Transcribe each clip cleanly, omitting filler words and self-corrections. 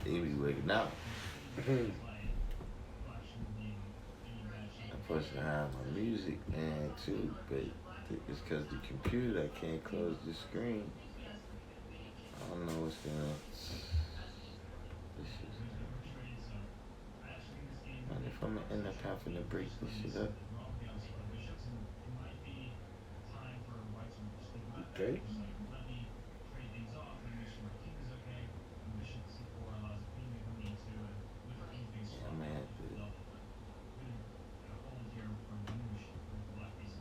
they be waking up. Mhm. I'm supposed to have my music and too, but it's because the computer I can't close the screen. I don't know what's gonna. This shit. I wonder if I'm gonna end up having to break this shit up. Okay. Yeah, I might have to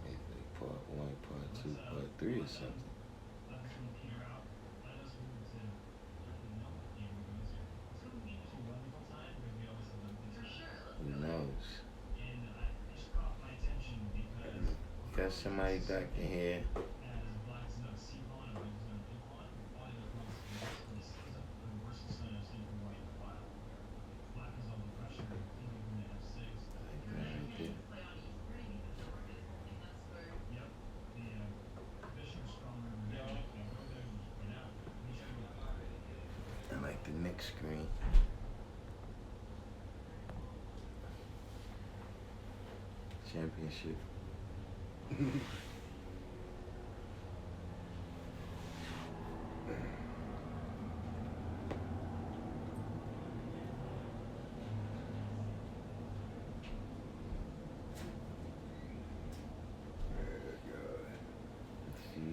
make like part one, part two, part three or something. Who knows? Got somebody back in here. Like that right there. I like the next screen. Championship. See,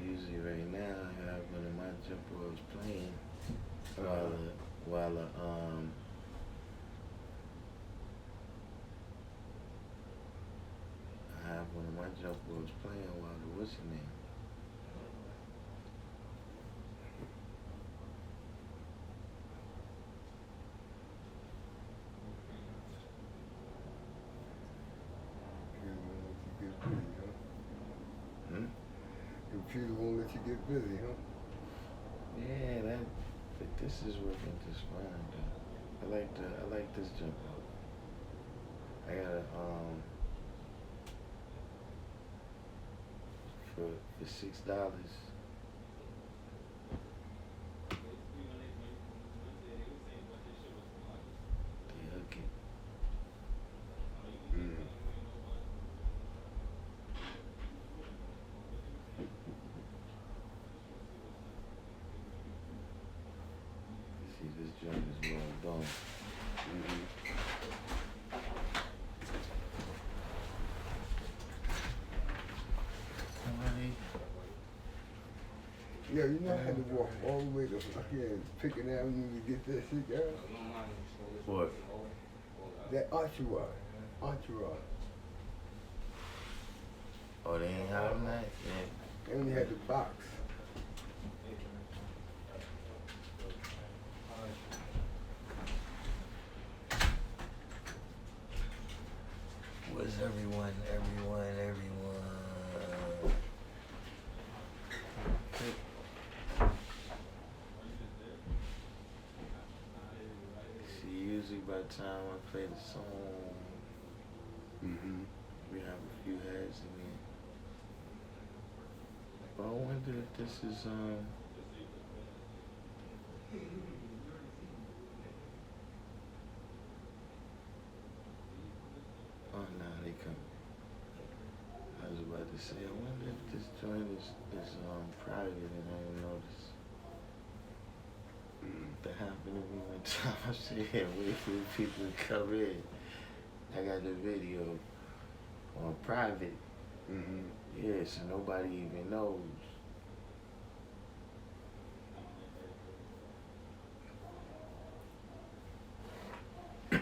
usually right now I have one of my jumpers playing while I have one of my jumpers playing while the what's your name? Hmm? Computer won't let you get busy, huh? Yeah, but this is working just fine though. I like this jumper. I got a for $6. They hook it. Mm. See, this joint is well done. Mm-hmm. Somebody. Yeah, you know I had to walk all the way to fucking Pickett Avenue to get that shit, girl. What? That entourage. Oh, they ain't having that? Yeah. They only had the box. Where's everyone? See, usually by the time I play the song, Mm-hmm. we have a few heads in there. But I wonder if this is oh no, they come. I was about to say, I wonder if this joint is private and I didn't notice. That happened to me one time. I said, wait for the people to come in. I got the video on private. Mm-hmm. Yeah, so nobody even knows. We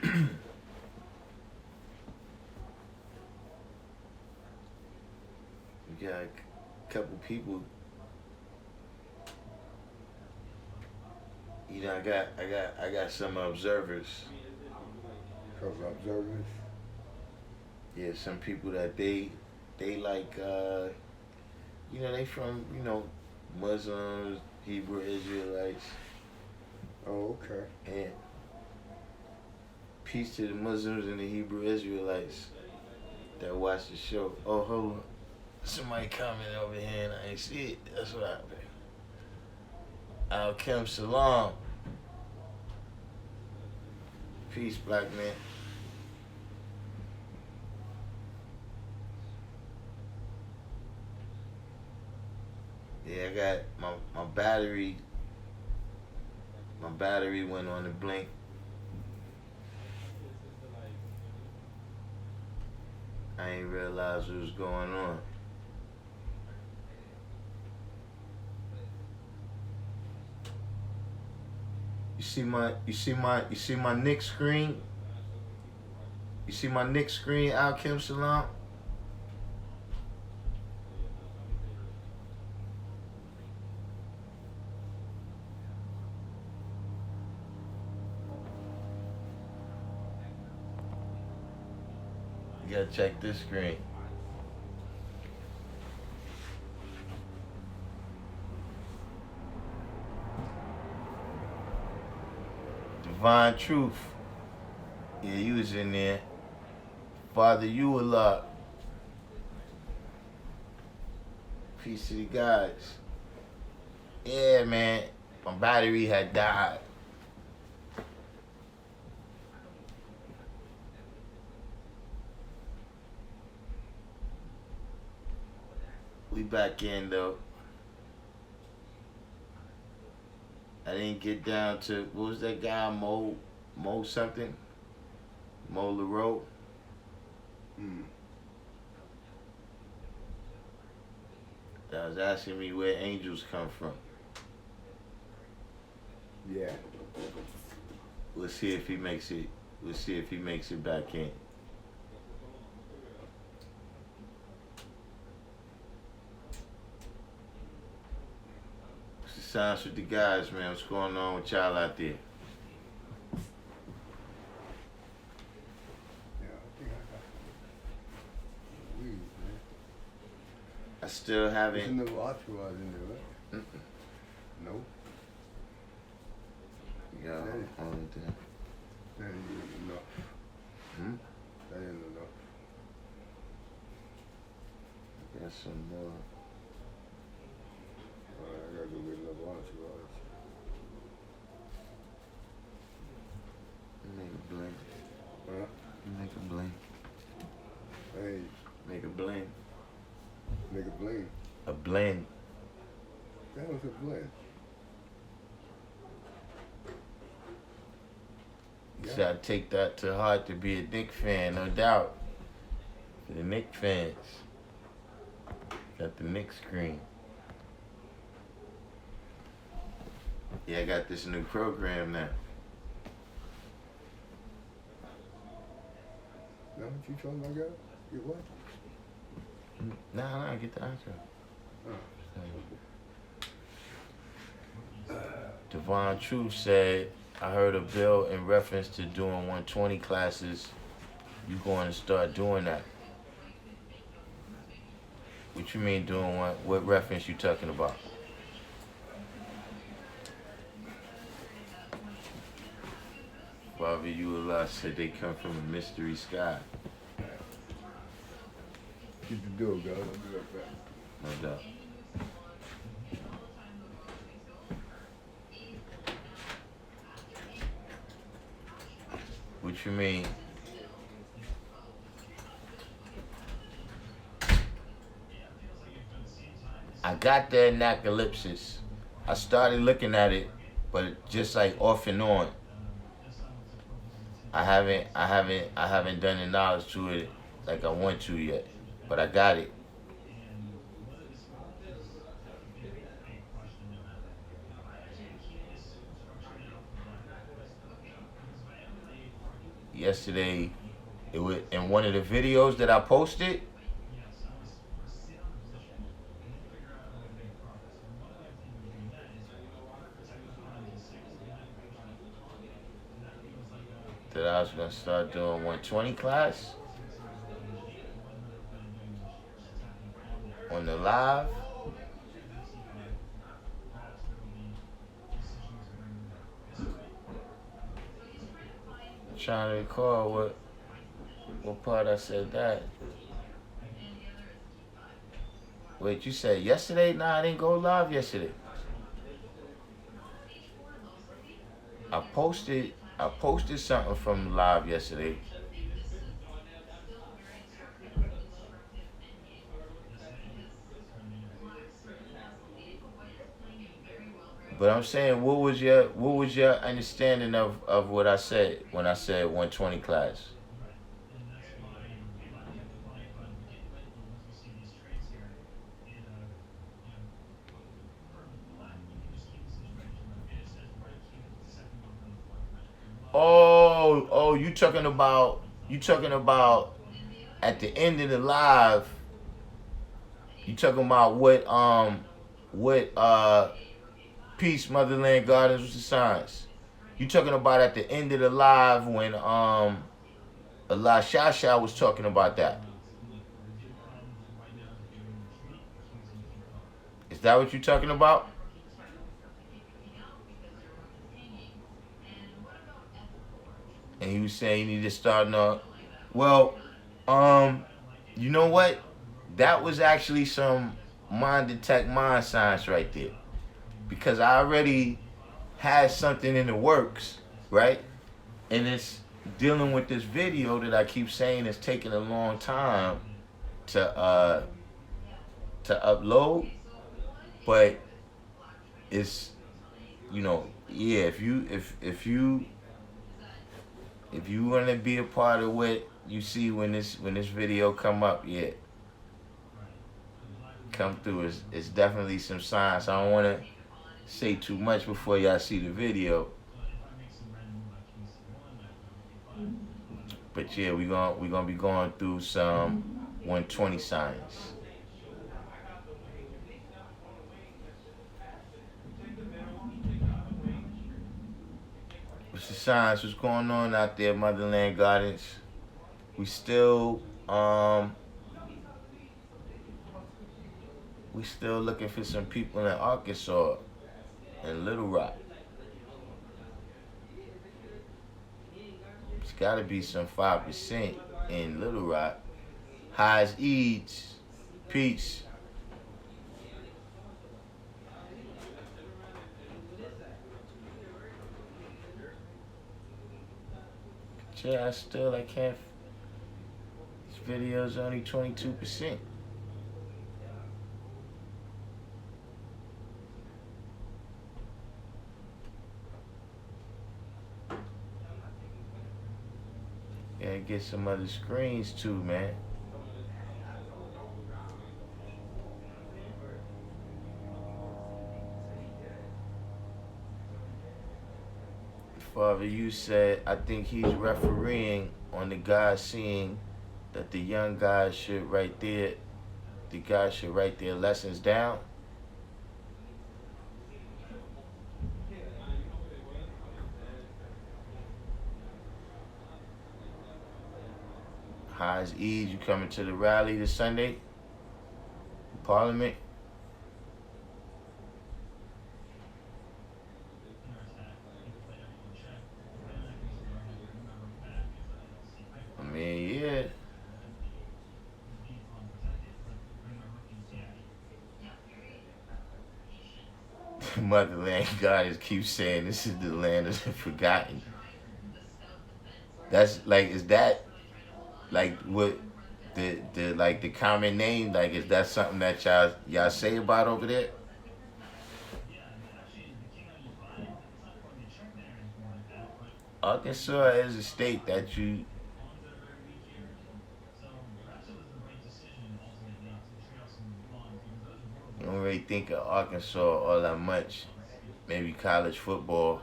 got a couple people. You know, I got some observers. Couple observers. Yeah, some people that they like you know, they from, you know, Muslims, Hebrew Israelites. Oh, okay. And peace to the Muslims and the Hebrew Israelites that watch the show. Oh, hold on. Somebody commented over here and I ain't see it. That's what happened. Al Kim Salam. Peace, black man. Yeah, I got my battery. My battery went on the blink. I ain't realize what was going on. You see my Nick screen? You see my Nick screen, Alkim Salam? You gotta check this screen. Divine Truth. Yeah, you was in there. Father, you Allah. Peace to the gods. Yeah, man. My battery had died. We back in though. I didn't get down to, what was that guy, Mo something? Mo LaRoe? That was asking me where angels come from. Yeah. We'll see if he makes it. We'll see if he makes it back in. What's the signs with the guys, man? What's going on with y'all out there? I still haven't. There's no entourage in there, right? No. Yeah, all of that. That ain't enough. That ain't enough. I got some more. Alright, I gotta go get another entourage. Make a blend. Huh? Make a blend. Hey, Make a blend. make a blend. A blend. That was a blend. So I take that to heart to be a Knick fan, no doubt. For the Knick fans. Got the Knick screen. Yeah, I got this new program now. That what you talking about, girl? You what? Nah, get the answer. Divine Truth said, I heard a bill in reference to doing 120 classes. You going to start doing that? What you mean doing one? What reference you talking about? Father, you Allah said they come from a mystery sky. Get the door, girl. I'll be right back. No doubt. What you mean? I got the anacalypsis. I started looking at it, but just like off and on. I haven't done the knowledge to it like I want to yet, but I got it. Yesterday, it was in one of the videos that I posted. That I was gonna start doing 120 class on the live. I'm trying to recall what part I said that. Wait, you said yesterday? Nah, I didn't go live yesterday. I I posted something from live yesterday. But I'm saying, what was your understanding of what I said when I said 120 class? Oh, you talking about at the end of the live. You talking about what Peace Motherland Gardens was the signs. You talking about at the end of the live when Allah Shasha was talking about that. Is that what you talking about? And he was saying you need to start no. Well, um, you know what? That was actually some mind detect mind science right there. Because I already had something in the works, right? And it's dealing with this video that I keep saying is taking a long time to to upload, but it's yeah. If you want to be a part of what you see when this video come up, yeah, come through. It's definitely some science. I don't want to say too much before y'all see the video, but yeah, we gonna be going through some 120 science. What's the science? What's going on out there, Motherland Gardens? We still looking for some people in Arkansas and Little Rock. It's got to be some 5% in Little Rock. Highs Eads, Peace. Yeah, I can't. This video's only 22%. Yeah, get some other screens too, man. Father, you said, I think he's refereeing on the guy seeing that the young guys should write their lessons down. Highs Ease, you coming to the rally this Sunday? Parliament? I mean, yeah. Motherland goddess keeps saying this is the land of the forgotten. That's like, is that like what the common name? Like, is that something that y'all say about over there? Arkansas is a state that you don't really think of Arkansas all that much. Maybe college football.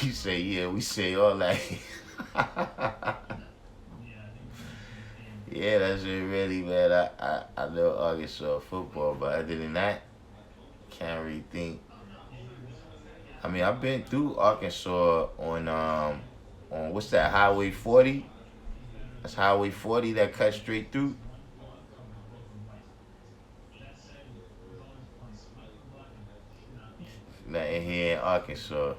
You say, yeah, we say all that. Yeah, that's it really, man. I know Arkansas football, but other than that, can't really think. I mean, I've been through Arkansas on what's that, Highway 40? That's Highway 40 that cuts straight through. nothing here in Arkansas.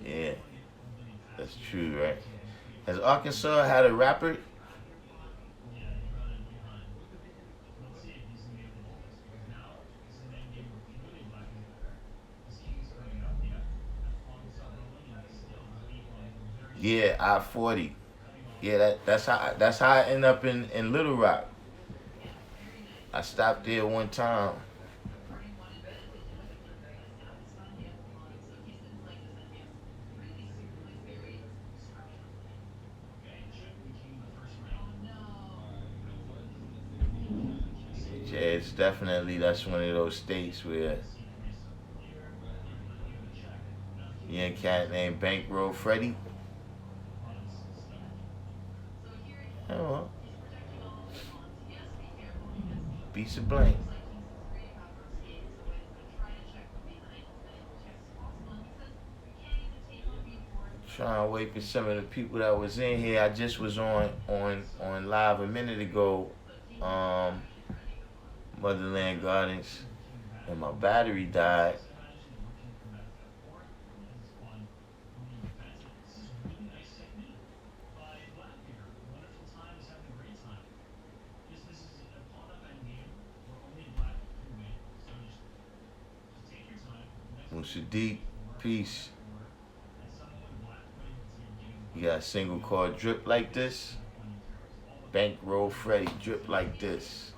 Yeah, that's true, right? Has Arkansas had a rapper? Yeah, I-40. Yeah, that's how I end up in Little Rock. I stopped there one time. Yeah, it's definitely that's one of those states where you a cat named Bankroll Freddie. Oh, piece of blank. Trying to wait for some of the people that was in here. I just was on live a minute ago. Um, Motherland Gardens, and my battery died. Sadiq, peace. You got a single called Drip Like This. Bankroll Freddie, Drip Like This.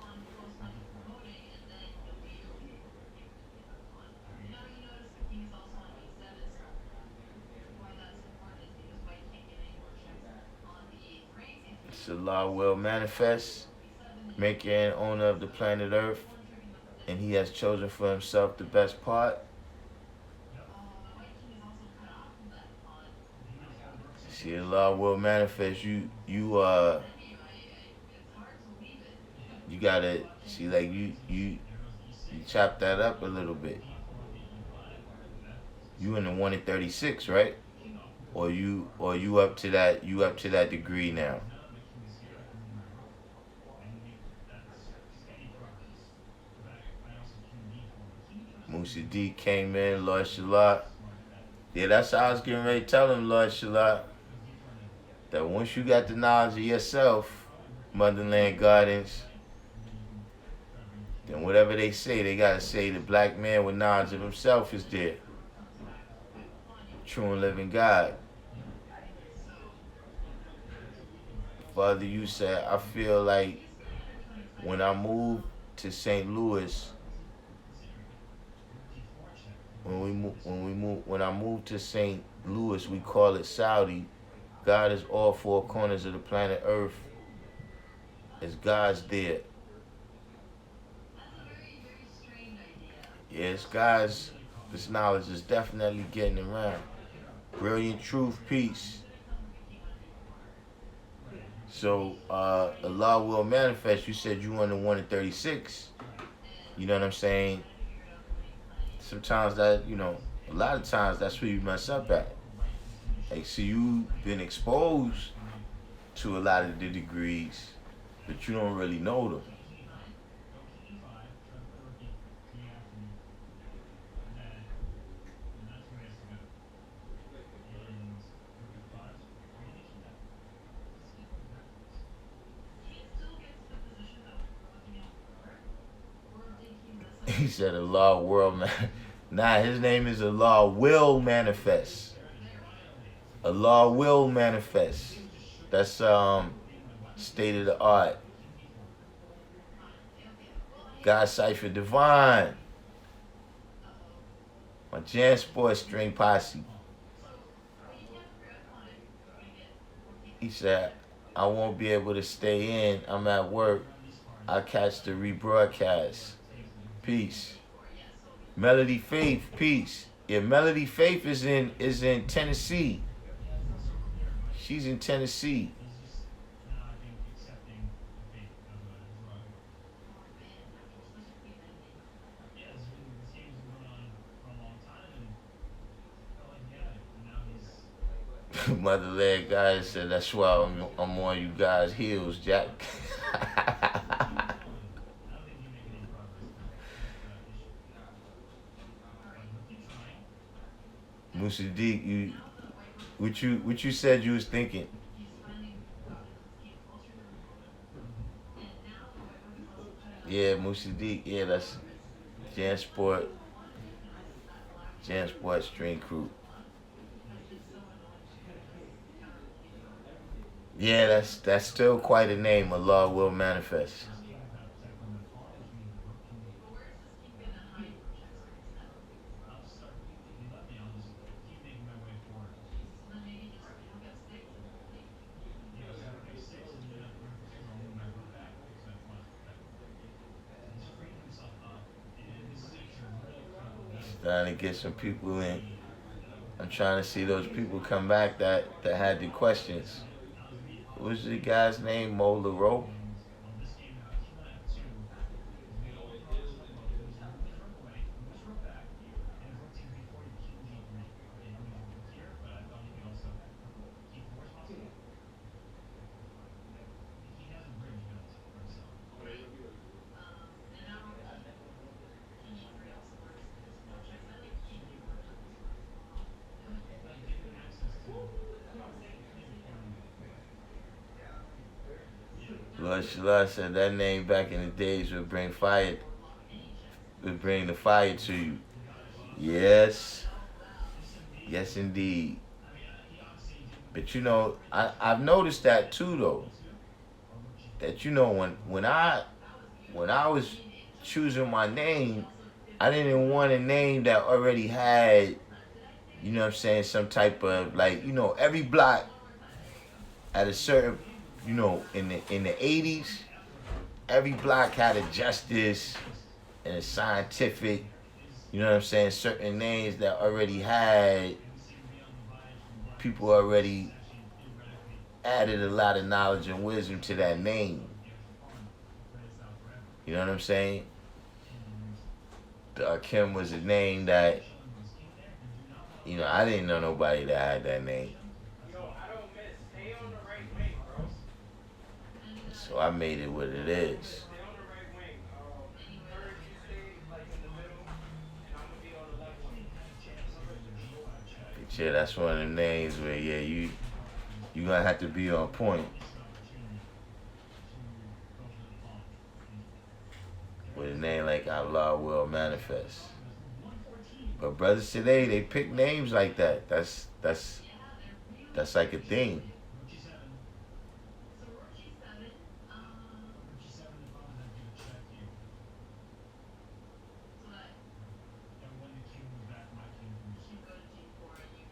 It's Allah will manifest, maker and owner of the planet Earth, and he has chosen for himself the best part. See, Allah will manifest. You gotta see, like you chop that up a little bit. You in the 1 in 36, right? Or you up to that? You up to that degree now? Musa D came in, Lord Shalak. Yeah, that's how I was getting ready to tell him, Lord Shalak, that once you got the knowledge of yourself, Motherland Gardens, then whatever they say, they gotta say the black man with knowledge of himself is there. True and living God. Father, you said, I feel like when I moved to St. Louis, when I moved to St. Louis, we call it Saudi. God is all four corners of the planet Earth. As God's there. Yes, God's, this knowledge is definitely getting around. Brilliant truth, peace. So Allah will manifest. You said you on the 1 in 36. You know what I'm saying? Sometimes that, a lot of times that's where you mess up at. Like, see, you've been exposed to a lot of the degrees, but you don't really know them. He said Allah world man. Nah, his name is Allah will manifest. Allah will manifest. That's state of the art. God Cypher Divine. My Jan Sports String Posse. He said, I won't be able to stay in. I'm at work. I'll catch the rebroadcast. Peace. Melody Faith, peace. Yeah, Melody Faith is in Tennessee. She's in Tennessee. Motherland guy said, that's why I'm on you guys' heels, Jack. Musadik, what you said you was thinking? Yeah, Musadik, yeah, that's Jansport, Jansport String Crew. Yeah, that's still quite a name. Allah will manifest. Starting to get some people in. I'm trying to see those people come back that had the questions. What was the guy's name? Mo LaRoe? Lord Shallah said that name back in the days would bring the fire to you. Yes. Yes indeed. But I've noticed that too though. That when I was choosing my name, I didn't want a name that already had, what I'm saying, some type of like, every block at a certain, in the 80s, every block had a justice and a scientific, you know what I'm saying, certain names that already had people already added a lot of knowledge and wisdom to that name. You know what I'm saying? Darkim was a name that, I didn't know nobody that had that name. So I made it what it is. But yeah, that's one of the names where, yeah, you gonna have to be on point. With a name like Allah will manifest. But brothers today, they pick names like that. That's like a thing.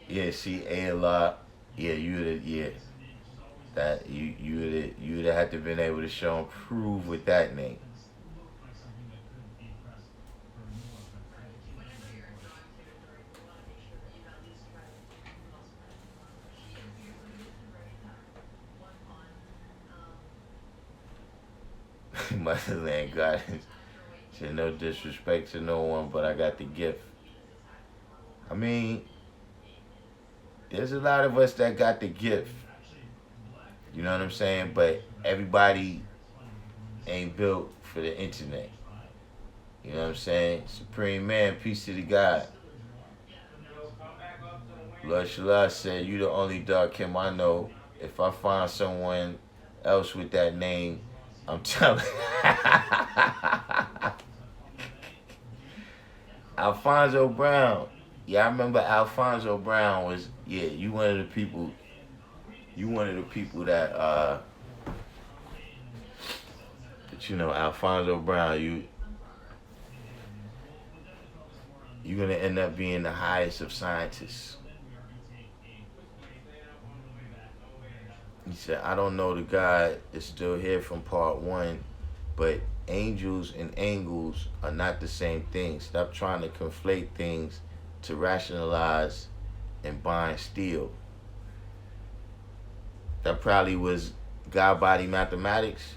Yeah, see, Allah, yeah, that you would have had to been able to show and prove with that name. Motherland God said no disrespect to no one, but I got the gift. I mean, there's a lot of us that got the gift. You know what I'm saying? But everybody ain't built for the internet. You know what I'm saying? Supreme Man, peace to the God. Lord Shallah said, you the only Darkim I know. If I find someone else with that name, I'm telling Alfonso Brown. Yeah, I remember Alfonso Brown was, yeah, you one of the people that Alfonso Brown, you're gonna end up being the highest of scientists. He said, I don't know the God is still here from part 1, but angels and angles are not the same thing. Stop trying to conflate things to rationalize and bind steel. That probably was God body mathematics.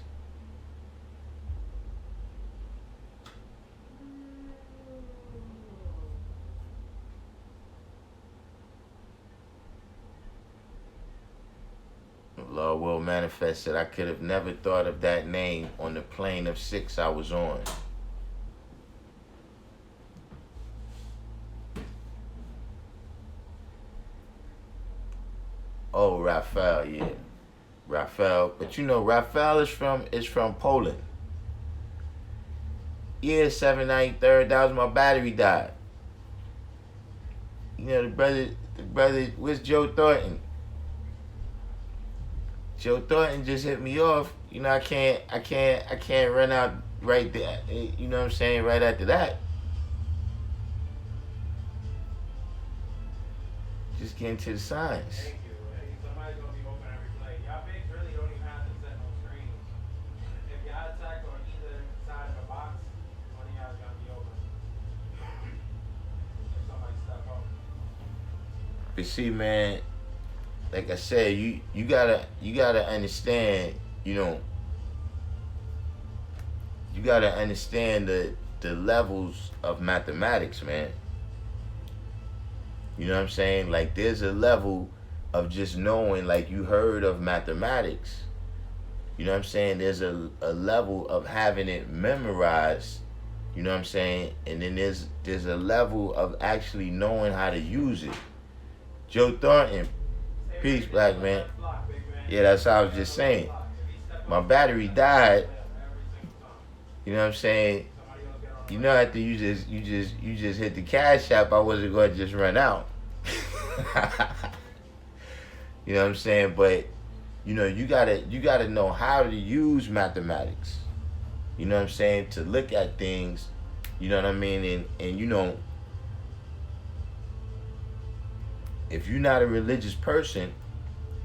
will manifested. I could have never thought of that name on the plane of 6 I was on. Oh, Raphael, yeah. Raphael. But you know, Raphael is from Poland. Yeah, 793rd, that was my battery died. You know, the brother, where's Joe Thornton? Joe Thornton just hit me off. You know, I can't run out right there. You know what I'm saying? Right after that. Just getting to the signs. Thank you. Hey, somebody's gonna be open every play. Y'all bigs really don't even have to set no screens. If y'all attack on either side of the box, one of y'all's gonna be open. If somebody step up. But see, man, like I said, you gotta understand, you know, you gotta understand the levels of mathematics, man. You know what I'm saying? Like, there's a level of just knowing, like, you heard of mathematics. You know what I'm saying? There's a level of having it memorized. You know what I'm saying? And then there's a level of actually knowing how to use it. Joe Thornton, peace, black man. Yeah, that's what I was just saying. My battery died. You know what I'm saying? You know, after you just hit the cash app, I wasn't going to just run out. You know what I'm saying? But you know, you gotta know how to use mathematics. You know what I'm saying? To look at things. You know what I mean? And you know, if you're not a religious person,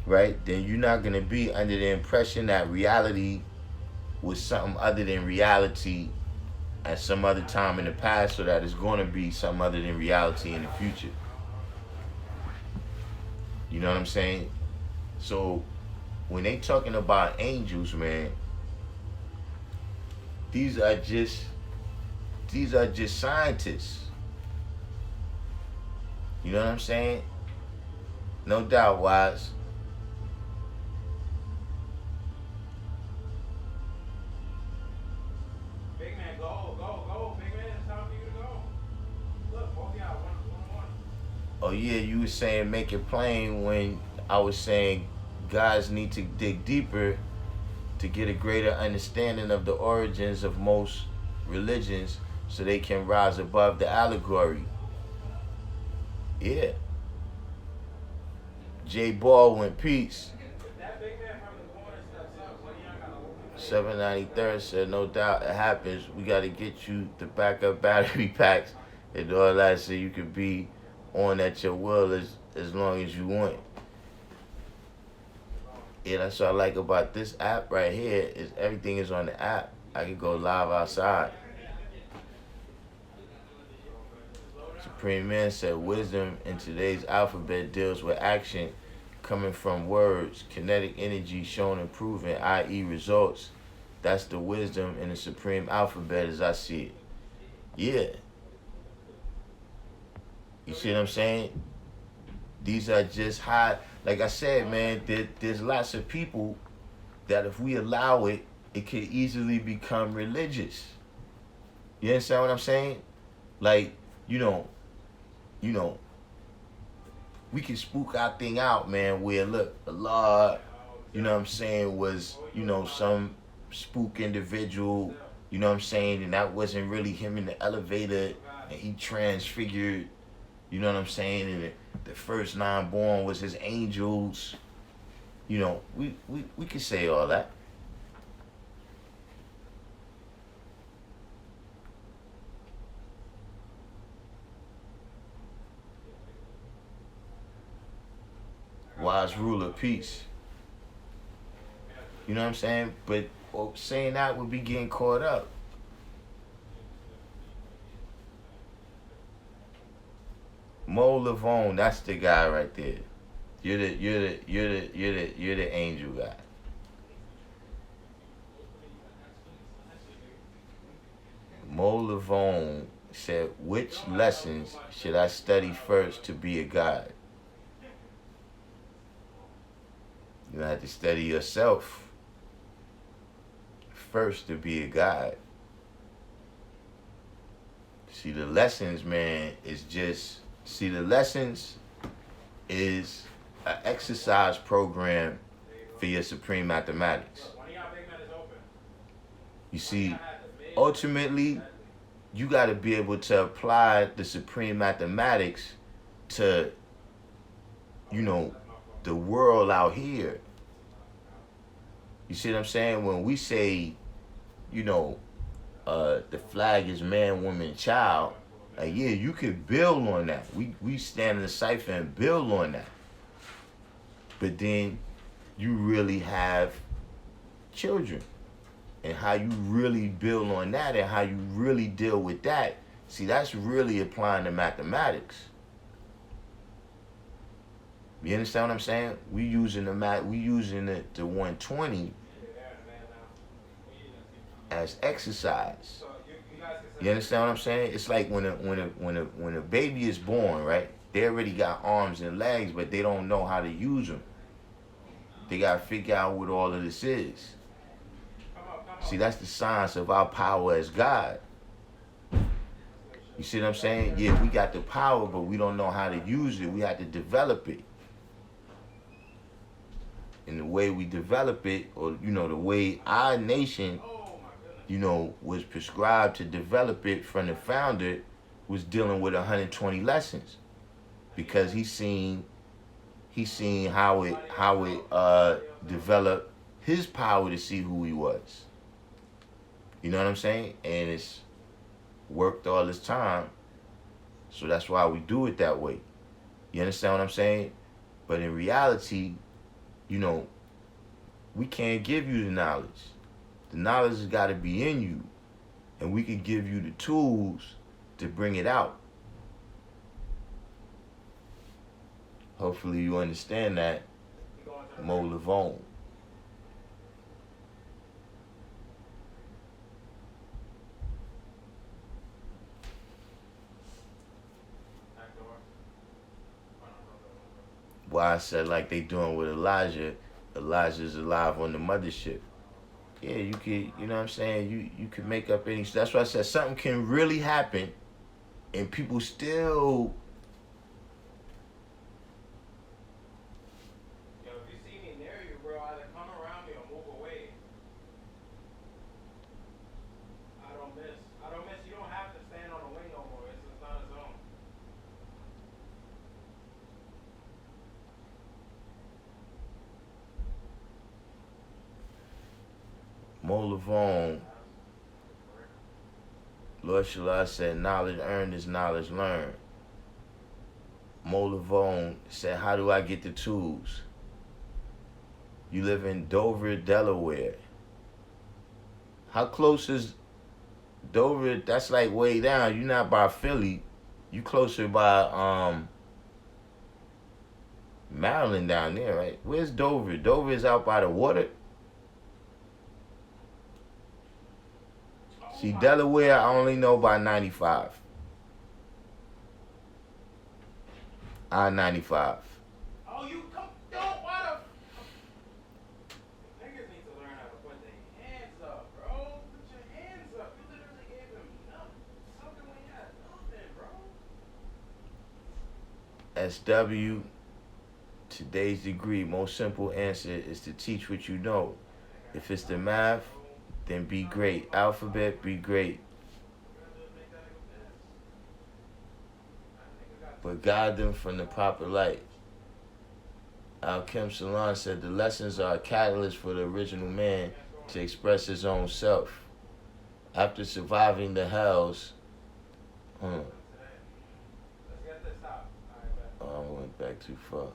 right, then you're not gonna be under the impression that reality was something other than reality at some other time in the past, so that it's going to be something other than reality in the future. You know what I'm saying? So when they talking about angels, man, these are just scientists. You know what I'm saying? No doubt, Wise. Oh yeah, you were saying make it plain when I was saying guys need to dig deeper to get a greater understanding of the origins of most religions so they can rise above the allegory. Yeah. J Baldwin, peace. 793rd said, no doubt it happens. We got to get you the backup battery packs and all that so you can be on at your will as long as you want. Yeah, that's what I like about this app right here is everything is on the app. I can go live outside. Supreme Man said wisdom in today's alphabet deals with action coming from words, kinetic energy shown and proven, i.e. results. That's the wisdom in the supreme alphabet as I see it. Yeah. You see what I'm saying? These are just high. Like I said, man, there's lots of people that if we allow it, it could easily become religious. You understand what I'm saying? Like, you know, we can spook our thing out, man, where, look, Allah, you know what I'm saying, was, you know, some spook individual, you know what I'm saying, and that wasn't really him in the elevator, and he transfigured. You know what I'm saying? And the first 9 born was his angels. You know, we can say all that. Wise ruler, peace. You know what I'm saying? But saying that would be getting caught up. Mo Lavone, that's the guy right there. You're the angel guy. Mo Lavone said, which lessons should I study first to be a god? You have to study yourself first to be a guide. See, the lessons, man, the lessons is an exercise program for your supreme mathematics. You see, ultimately, you got to be able to apply the supreme mathematics to, the world out here. You see what I'm saying? When we say, the flag is man, woman, child, yeah, you could build on that. We stand in the cipher and build on that. But then you really have children. And how you really build on that and how you really deal with that. See, that's really applying the mathematics. You understand what I'm saying? We using the 120 as exercise. You understand what I'm saying? It's like when a baby is born, right? They already got arms and legs, but they don't know how to use them. They gotta figure out what all of this is. See, that's the science of our power as God. You see what I'm saying? Yeah, we got the power, but we don't know how to use it. We have to develop it. And the way we develop it, or, the way our nation, was prescribed to develop it from the founder, was dealing with 120 lessons. Because he seen how it developed his power to see who he was. You know what I'm saying? And it's worked all this time. So that's why we do it that way. You understand what I'm saying? But in reality, we can't give you the knowledge. The knowledge has got to be in you. And we can give you the tools to bring it out. Hopefully you understand that. Mo Levone. Why I said like they doing with Elijah. Elijah's alive on the mothership. Yeah, you could, you know what I'm saying? You could make up any. That's why I said something can really happen, and people still. Yo, if you see me near you, bro, either come around me or move away. I don't miss. You don't have to stand on the wing no more. It's not a zone. Mo Levone, Lord Shalai said, knowledge earned is knowledge learned. Mo Levone said, how do I get the tools? You live in Dover, Delaware. How close is Dover? That's like way down. You're not by Philly. You closer by Maryland down there, right? Where's Dover? Dover is out by the water. See, Delaware, I only know by 95. I-95. Oh, you come, don't want to. Niggas need to learn how to put their hands up, bro. Put your hands up. You literally gave him something when you had nothing, bro. SW, today's degree, most simple answer is to teach what you know. If it's the math, then be great. Alphabet, be great. But guide them from the proper light. Al-Kim Salon said the lessons are a catalyst for the original man to express his own self. After surviving the hells, I went back too far.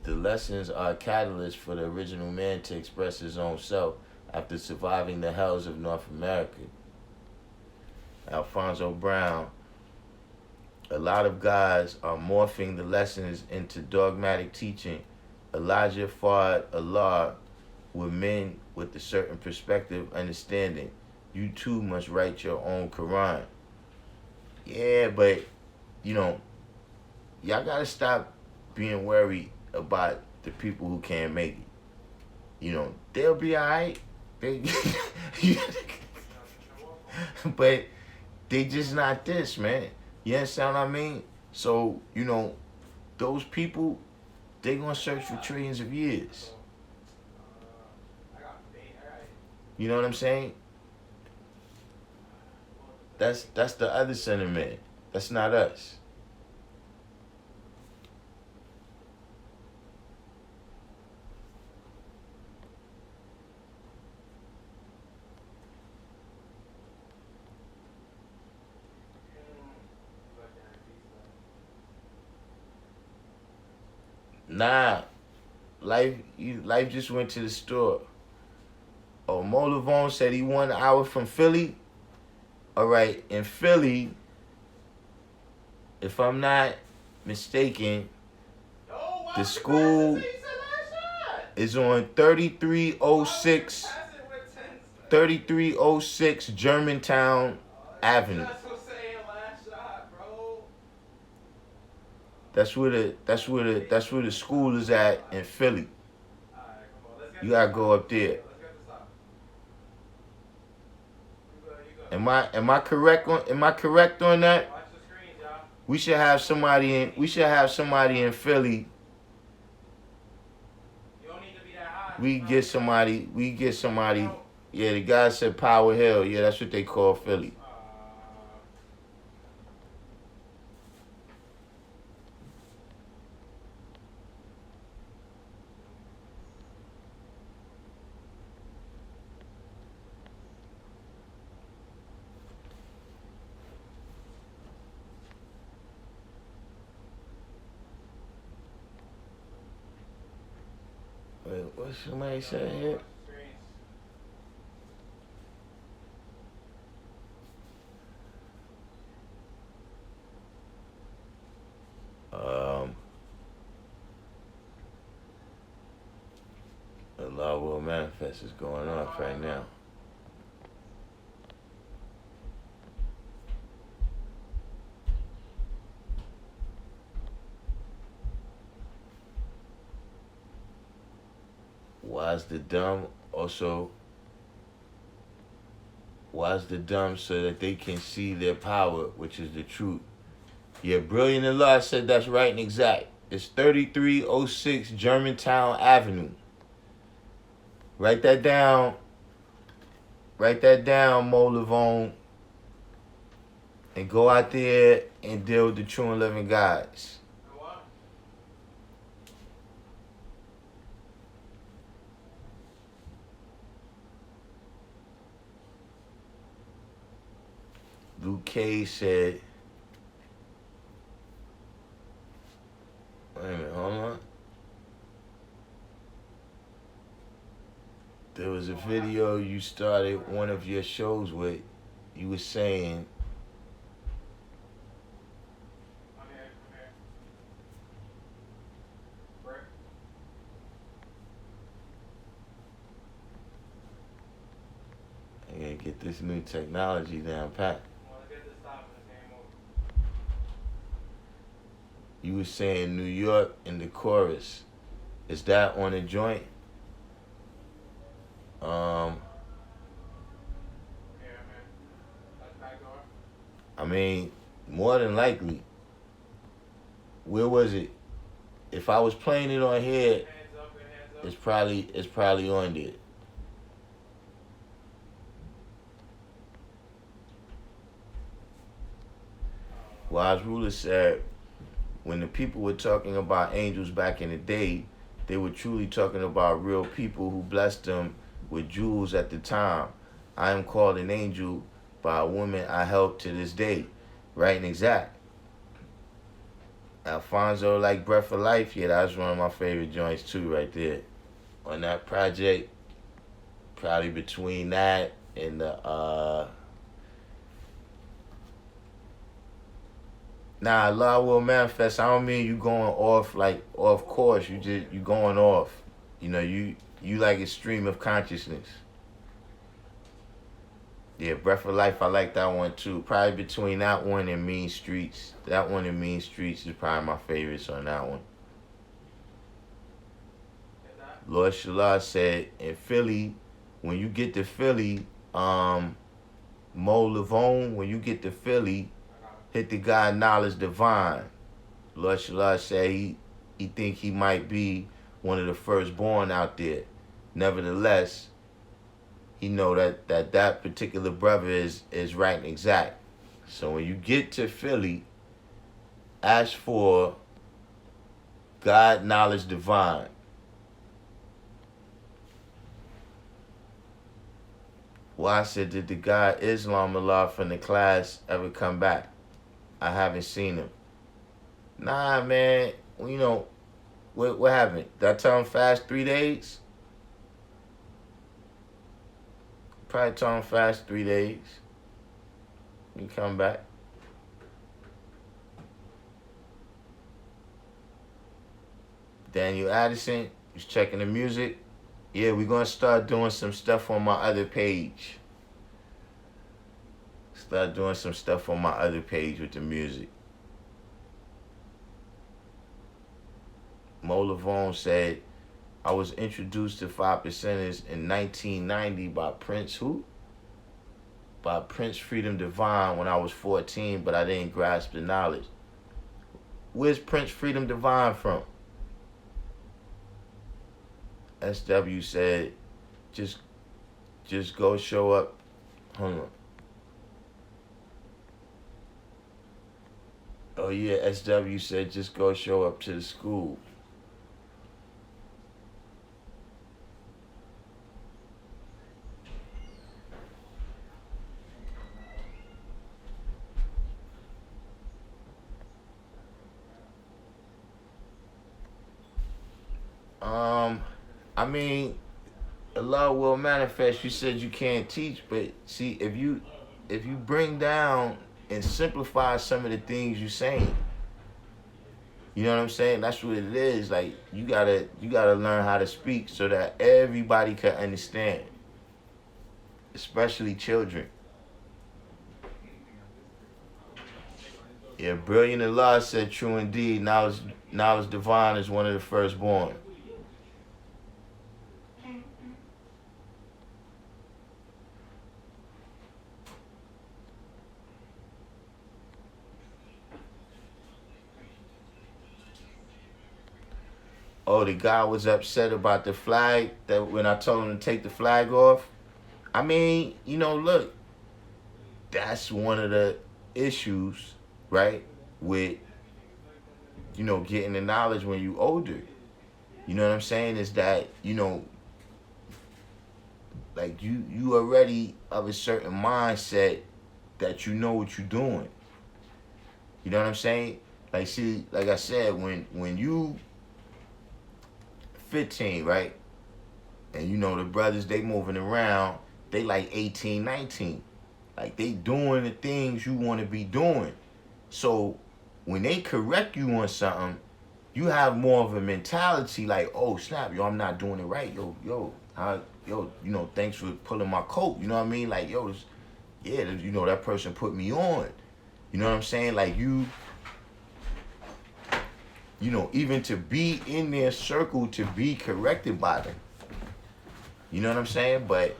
The lessons are a catalyst for the original man to express his own self after surviving the hells of North America. Alfonso Brown, a lot of guys are morphing the lessons into dogmatic teaching. Elijah fought Allah with men with a certain perspective, understanding. You too must write your own Quran. Yeah, but, y'all gotta stop being worried about the people who can't make it. You know, they'll be alright. They, but they just not this, man. You understand what I mean? So, you know, those people, they gonna search for trillions of years. You know what I'm saying? That's the other sentiment. That's not us. Nah, life just went to the store. Oh, Mo Lavone said he 1 hour from Philly. All right, in Philly, if I'm not mistaken, the school is on 3306 Germantown Avenue. That's where the school is at in Philly. You gotta go up there. Am I correct on that? We should have somebody in Philly. We get somebody. Yeah, the guy said Power Hill. Yeah, that's what they call Philly. Wait, what somebody said here? Allah will manifest is going off right now. Wise the dumb so that they can see their power, which is the truth. Yeah, Brilliant Allah said that's right and exact. It's 3306 Germantown Avenue. Write that down, Mo Lavone. And go out there and deal with the true and living gods. Luke K said, wait a minute, hold on. There was a video you started one of your shows with. You were saying, I'm here. I gotta get this new technology down pat. You were saying New York in the chorus. Is that on a joint? I mean, more than likely. Where was it? If I was playing it on here, it's probably on there. Wise Ruler said, when the people were talking about angels back in the day, they were truly talking about real people who blessed them with jewels at the time. I am called an angel by a woman I help to this day. Right and exact. Alfonso, like Breath of Life, yeah, that's one of my favorite joints too, right there. On that project, probably between that and the Nah, Allah will manifest. I don't mean you going off course. You going off. You know, you like a stream of consciousness. Yeah, Breath of Life, I like that one too. Probably between that one and Mean Streets. That one and Mean Streets is probably my favorites on that one. Lord Shallah said in Philly, when you get to Philly, Mo Lavone, when you get to Philly, hit the guy Knowledge Divine. Lord Shallah said he think he might be one of the firstborn out there. Nevertheless, he know that particular brother is right and exact. So when you get to Philly, ask for God Knowledge Divine. Well, I said, did the guy Islam Allah from the class ever come back? I haven't seen him. Nah, man. You know, what happened? Did I tell him fast 3 days? Probably told him fast 3 days. You come back. Daniel Addison, he's checking the music. Yeah, we're going to start doing some stuff on my other page. Start doing some stuff on my other page with the music. Mo Lavone said, I was introduced to 5 Percenters in 1990 by Prince who? By Prince Freedom Divine when I was 14, but I didn't grasp the knowledge. Where's Prince Freedom Divine from? SW said, just go show up. Hold on. Oh yeah, SW said, just go show up to the school. I mean, Allah will manifest. You said you can't teach, but see, if you bring down and simplify some of the things you're saying, you know what I'm saying? That's what it is. Like you gotta learn how to speak so that everybody can understand, especially children. Yeah, Brilliant Allah said, true indeed. Knowledge divine is one of the firstborn. Oh, the guy was upset about the flag, that when I told him to take the flag off. I mean, you know, look, that's one of the issues, right, with, you know, getting the knowledge when you older. You know what I'm saying? Is that, you know, like you already of a certain mindset that you know what you're doing. You know what I'm saying? Like, see, like I said, when you 15, right? And you know the brothers, they moving around, they like 18, 19. Like they doing the things you want to be doing. So when they correct you on something, you have more of a mentality like, oh snap, yo, I'm not doing it right. Yo, you know, thanks for pulling my coat. You know what I mean? Like, yo, you know, that person put me on. You know what I'm saying? Like you know, even to be in their circle, to be corrected by them. You know what I'm saying? But,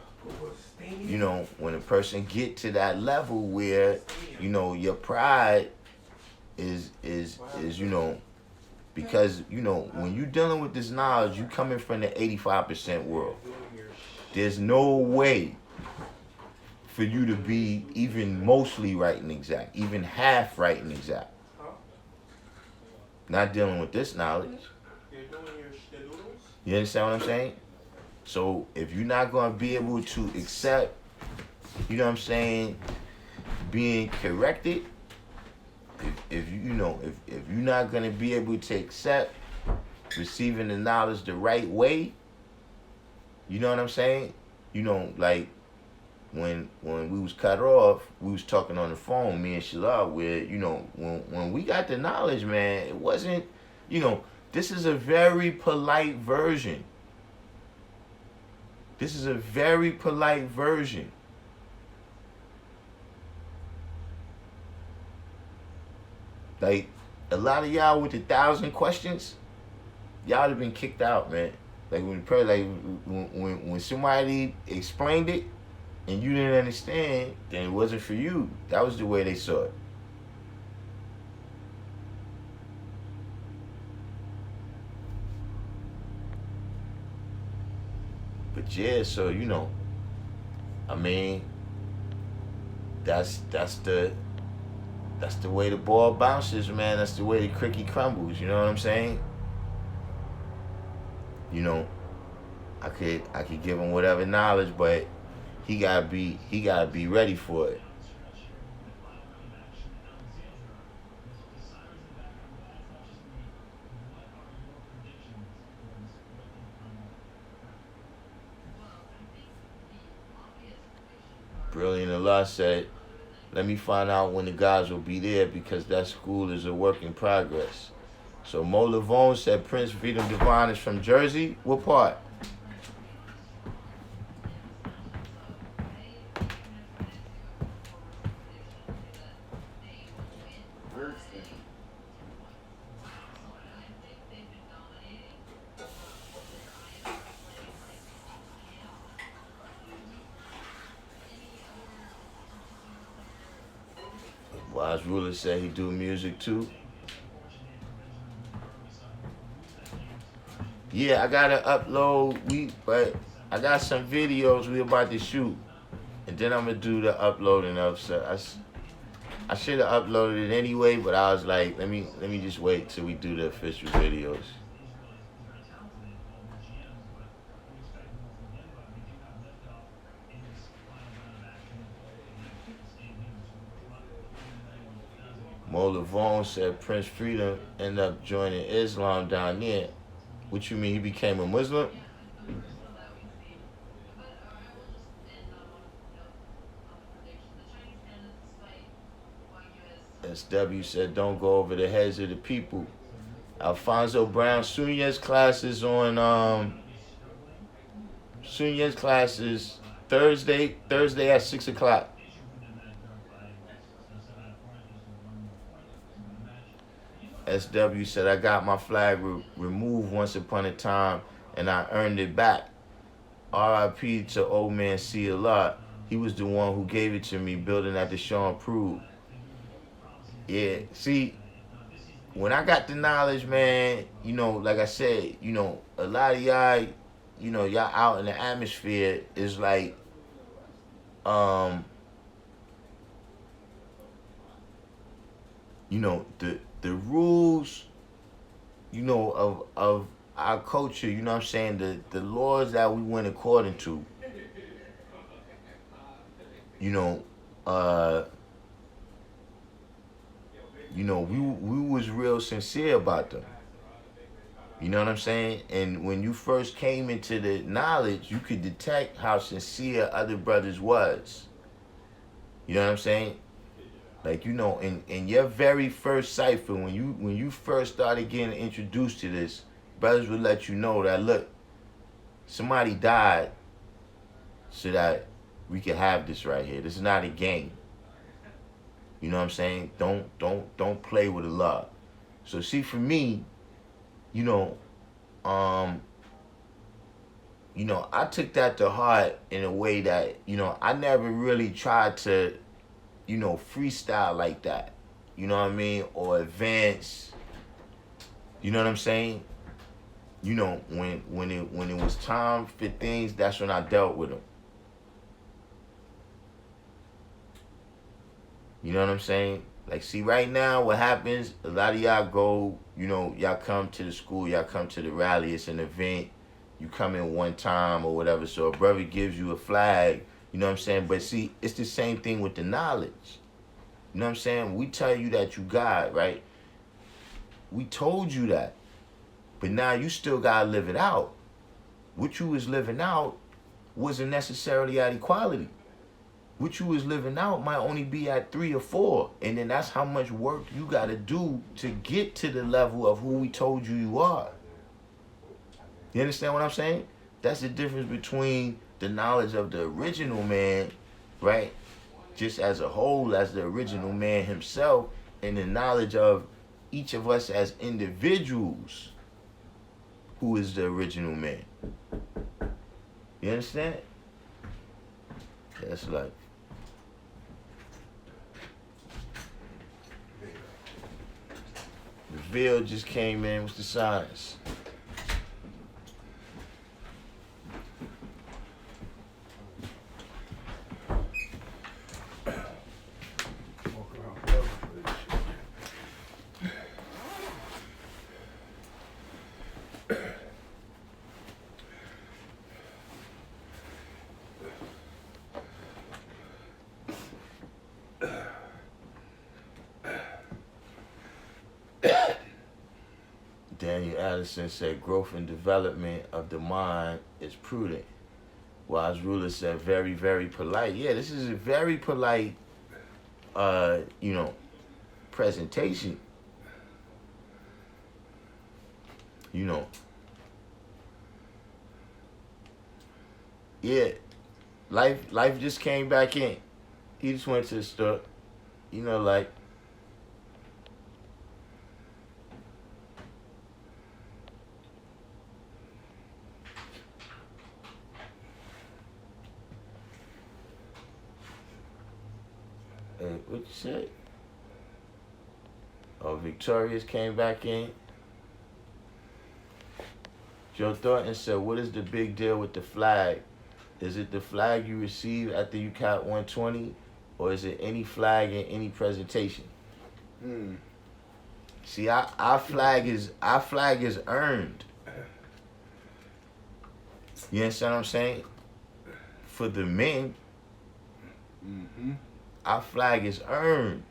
you know, when a person get to that level where, you know, your pride is you know, because, you know, when you're dealing with this knowledge, you coming from the 85% world. There's no way for you to be even mostly right and exact, even half right and exact. Not dealing with this knowledge. You understand what I'm saying? So if you're not going to be able to accept, you know what I'm saying, being corrected, if you're not going to be able to accept receiving the knowledge the right way, you know what I'm saying? You know, like when we was cut off, we was talking on the phone, me and Shalal, where, you know, when we got the knowledge, man, it wasn't, you know, this is a very polite version. This is a very polite version. Like, a lot of y'all with 1,000 questions, y'all have been kicked out, man. Like when somebody explained it and you didn't understand, then it wasn't for you. That was the way they saw it. But yeah, so I mean, that's the way the ball bounces, man. That's the way the cookie crumbles. You know what I'm saying? I could give him whatever knowledge, but he gotta be ready for it. Brilliant Allah said, let me find out when the guys will be there because that school is a work in progress. So Mo Lavone said Prince Freedom Divine is from Jersey. What part? Wise Ruler said he do music too. Yeah, I gotta upload. But I got some videos we about to shoot, and then I'm gonna do the uploading of. So I should have uploaded it anyway, but I was like, let me just wait till we do the official videos. Mo Lavone said Prince Freedom ended up joining Islam down there. What you mean, he became a Muslim? SW said don't go over the heads of the people. Alfonso Brown, Sunya's classes on Sunya's classes Thursday at 6 o'clock. SW said, I got my flag removed once upon a time, and I earned it back. R.I.P. to old man C. Allah. He was the one who gave it to me, building at the Sean Prue. Yeah, see, when I got the knowledge, man, like I said, a lot of y'all, y'all out in the atmosphere is like, the rules, of our culture, what I'm saying, the laws that we went according to, we was real sincere about them. You know what I'm saying? And when you first came into the knowledge, you could detect how sincere other brothers was. You know what I'm saying? Like, in your very first cipher, when you first started getting introduced to this, brothers would let you know that, look, somebody died so that we could have this right here. This is not a game. You know what I'm saying? Don't play with Allah. So see, for me, I took that to heart in a way that, I never really tried to, freestyle like that. You know what I mean? Or advance. You know what I'm saying? When it was time for things, that's when I dealt with them. You know what I'm saying? Like, see, right now, what happens, a lot of y'all go, y'all come to the school, y'all come to the rally, it's an event, you come in one time or whatever, so a brother gives you a flag, you know what I'm saying? But see, it's the same thing with the knowledge. You know what I'm saying? We tell you that you God, right? We told you that. But now you still got to live it out. What you was living out wasn't necessarily at equality. What you was living out might only be at 3 or 4. And then that's how much work you got to do to get to the level of who we told you are. You understand what I'm saying? That's the difference between the knowledge of the original man, right? Just as a whole, as the original man himself, and the knowledge of each of us as individuals. who is the original man. You understand? That's life. The veil just came in. What's the science? Daniel Addison said, growth and development of the mind is prudent. Wise ruler said, very, very polite. Yeah, this is a very polite, presentation. Yeah, life just came back in. He just went to the store, like, what you say? Oh, Victorious came back in. Joe Thornton said, what is the big deal with the flag? Is it the flag you receive after you count 120? Or is it any flag in any presentation? See, our flag is earned. You understand what I'm saying? For the men, our flag is earned.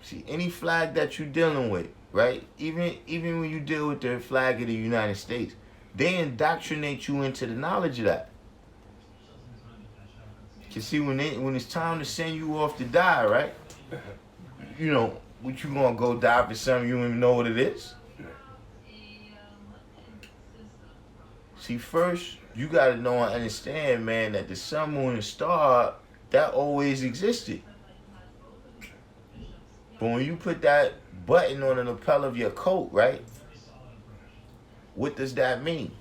See, any flag that you're dealing with, right? Even when you deal with the flag of the United States, they indoctrinate you into the knowledge of that. You see, when it's time to send you off to die, right? What you gonna go die for something you don't even know what it is? See, first, you gotta know and understand, man, that the sun, moon, and star, that always existed. But when you put that button on the lapel of your coat, right? What does that mean?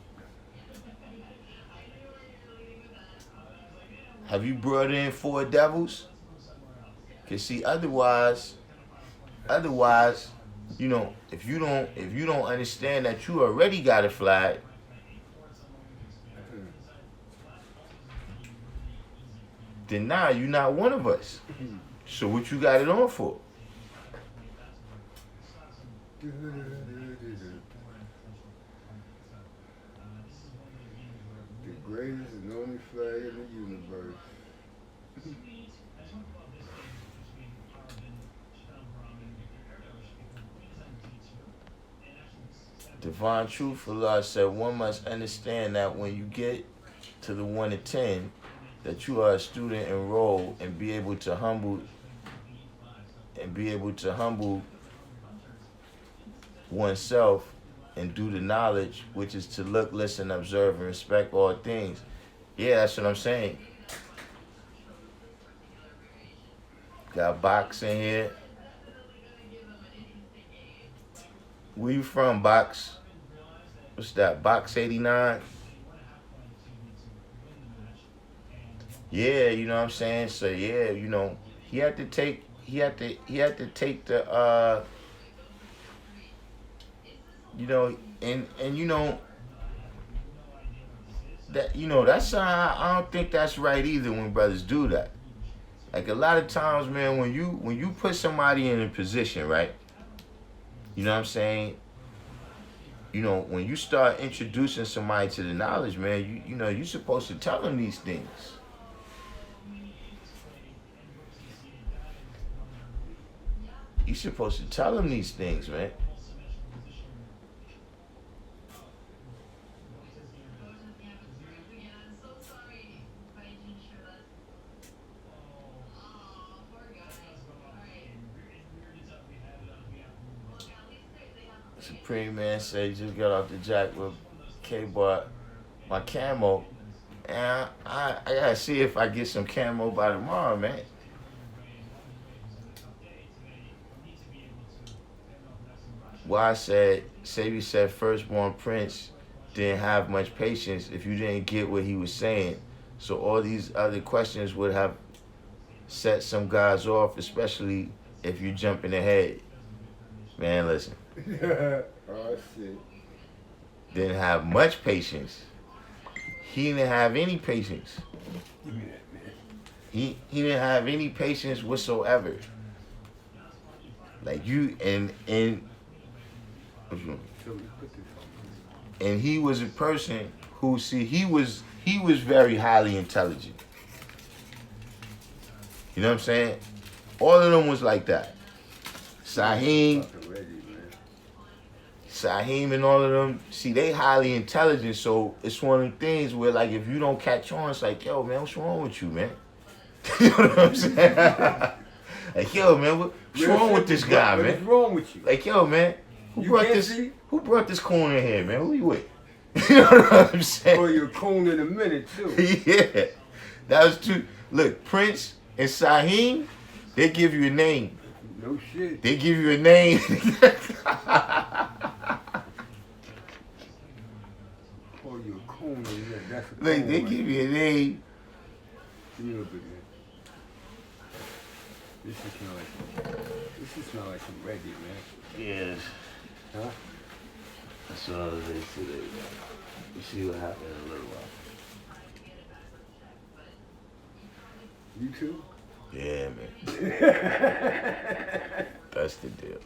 Have you brought in 4 devils? Cause see, otherwise, if you don't understand that you already got a flag, then nah, you're not one of us. So what you got it on for? The greatest and only flag in the universe. Divine Truthful said, one must understand that when you get to the 1 to 10, that you are a student enrolled and be able to humble oneself and do the knowledge, which is to look, listen, observe, and respect all things. Yeah, that's what I'm saying. Got Box in here. Where you from, Box? What's that, Box 89? Yeah, you know what I'm saying? So yeah, he had to take the that's I don't think that's right either when brothers do that. Like a lot of times, man, when you put somebody in a position, right? You know what I'm saying? When you start introducing somebody to the knowledge, man, you're supposed to tell them these things. You're supposed to tell them these things, man. Supreme Man said, just got off the jack with K-Bar, my camo, And I gotta see if I get some camo by tomorrow, man. Why I said, Sabi said firstborn prince didn't have much patience if you didn't get what he was saying. So all these other questions would have set some guys off, especially if you jump in the head. Man, listen. Oh, shit. Didn't have much patience. He didn't have any patience. Give me that, man. He didn't have any patience whatsoever. Like you and So we put this on. and he was a person who he was very highly intelligent. You know what I'm saying? All of them was like that. Saheem and all of them, see, they highly intelligent, so it's one of them things where, like, if you don't catch on, it's like, yo, man, what's wrong with you, man? You know what I'm saying? Like, yo, man, what's wrong with this guy, man? What's wrong with you? Like, yo, man, who You brought this coon in here, man? Who you with? You know what I'm saying? Oh, you're coon in a minute, too. Yeah. That was too. Look, Prince and Saheem, they give you a name. No shit. They give you a name. Oh, you're coon in there. That's a coon. Look, they give you a name. Give me a little bit, man. This should smell like some reggae, man. Yes. Huh? That's what I was saying today. We'll see what happens in a little while. You too? Yeah, man. That's the deal.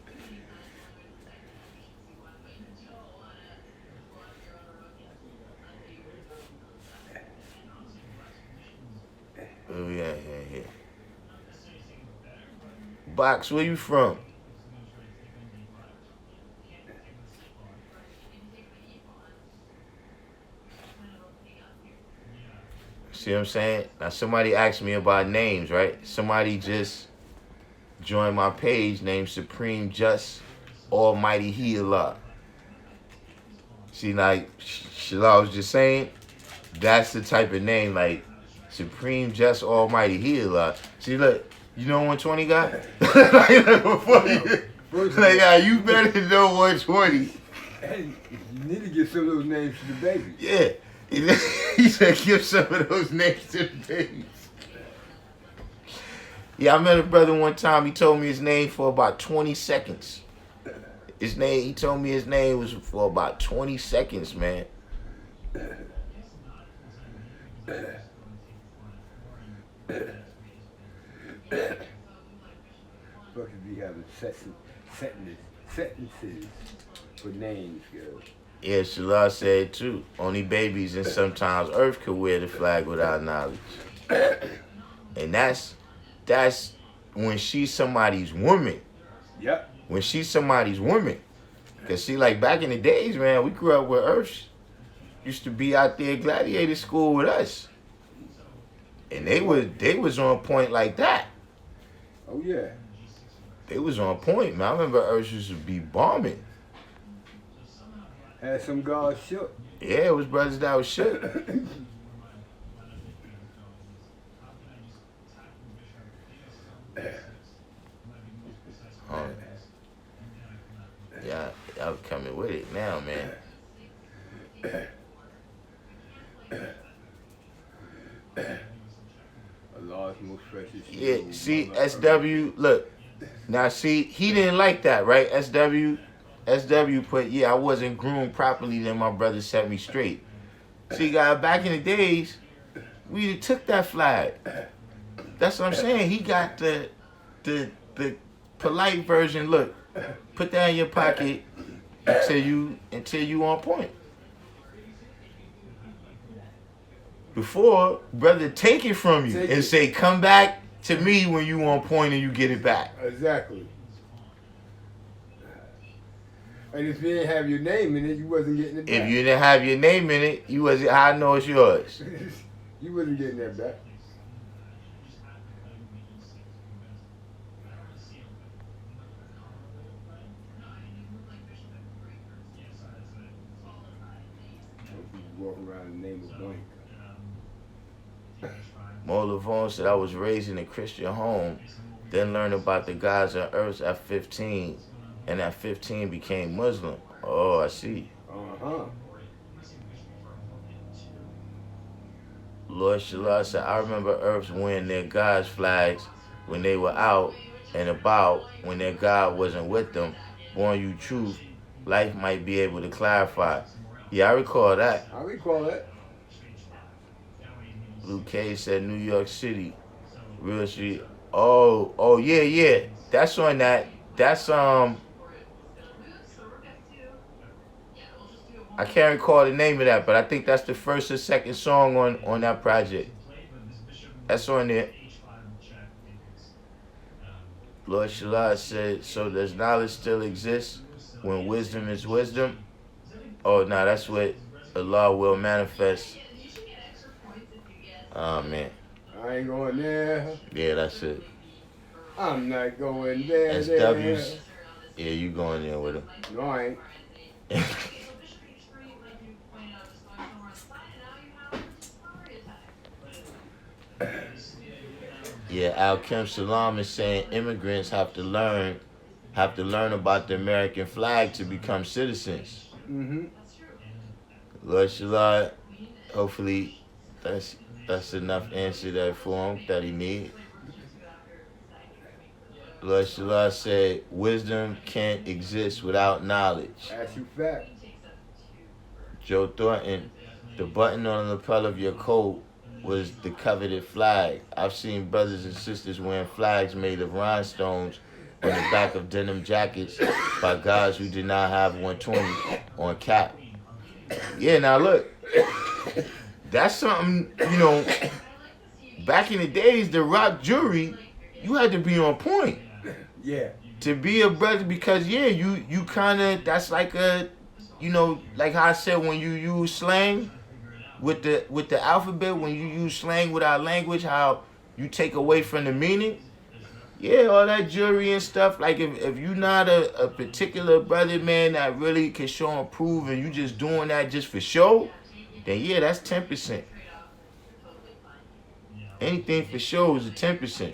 Oh, yeah. Box, where you from? See what I'm saying? Now, somebody asked me about names, right? Somebody just joined my page named Supreme Just Almighty He Allah. See, like Shalal was just saying, that's the type of name, like Supreme Just Almighty He Allah. See, look, you know 120 guy? You better know 120. Hey, you need to get some of those names to the baby. Yeah. He said, give some of those names to the babies. Yeah, I met a brother one time. He told me his name for about 20 seconds. He told me his name was for about 20 seconds, man. Fuckers be having sentences for names, girl. Yeah, Shalal said too. Only babies and sometimes Earth could wear the flag without knowledge. And that's when she's somebody's woman. Yep. When she's somebody's woman. Cause see, like back in the days, man, we grew up where Earth used to be out there gladiator school with us. And they was on point like that. Oh yeah. They was on point, man. I remember Earth used to be bombing. Had some guards shook. Yeah, it was brothers that was shook. Yeah, y'all coming with it now, man. Allah's most precious. Yeah, see, SW, look. Now, see, he didn't like that, right? SW put, yeah, I wasn't groomed properly, then my brother set me straight. See, guys, back in the days, we took that flag. That's what I'm saying. He got the polite version. Look, put that in your pocket until you on point. Before, brother, take it from you and say, come back to me when you on point and you get it back. Exactly. And if you didn't have your name in it, you wasn't getting it back. If you didn't have your name in it, you wasn't. How I know it's yours? You wasn't getting that back. Walking around the name of blank. Mo Lavone said, I was raised in a Christian home, then learned about the gods and earths at 15, and at 15 became Muslim. Oh, I see. Uh-huh. Lord Shallah said, I remember Earths wearing their God's flags when they were out and about, when their God wasn't with them. Born you truth, life might be able to clarify. Yeah, I recall that. I recall that. Luke Cage said New York City, Real Street. Oh, yeah. That's on that. That's I can't recall the name of that, but I think that's the first or second song on that project. That's on there. Lord Shallah said, so does knowledge still exist when wisdom is wisdom? Oh, no, that's what Allah will manifest. Oh, man. I ain't going there. Yeah, that's it. I'm not going there. SW's. Yeah, you going there with him. No, I ain't. Yeah, Al-Kim Salam is saying immigrants have to learn about the American flag to become citizens. Mm-hmm. Lord Shallah, hopefully that's enough answer that for him that he need. Lord Shallah said, wisdom can't exist without knowledge. That's you fact. Joe Thornton, the button on the lapel of your coat was the coveted flag. I've seen brothers and sisters wearing flags made of rhinestones on the back of denim jackets by guys who did not have 120 on cap. Yeah, now look, that's something, back in the days, the rock jewelry, you had to be on point. Yeah. To be a brother, because you kind of, that's like a, like how I said, when you use slang with the alphabet, when you use slang with our language, how you take away from the meaning. Yeah, all that jewelry and stuff. Like if you're not a particular brother, man, that really can show and prove, and you just doing that just for show, then yeah, that's 10%. Anything for show is a 10%.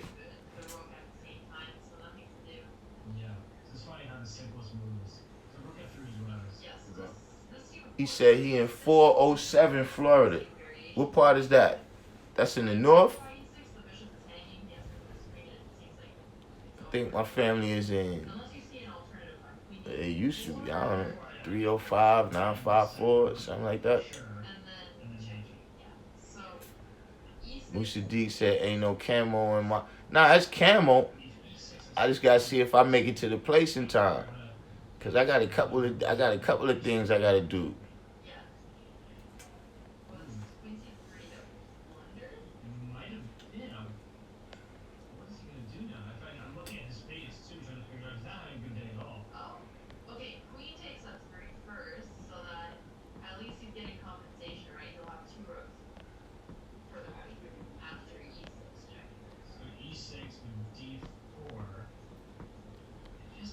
He said he in 407 Florida. What part is that? That's in the north? I think my family is in, it used to be, I don't know, 305, 954, something like that. Musa D said ain't no camo in my, nah, that's camo. I just gotta see if I make it to the place in time. Cause I got a couple of things I gotta do.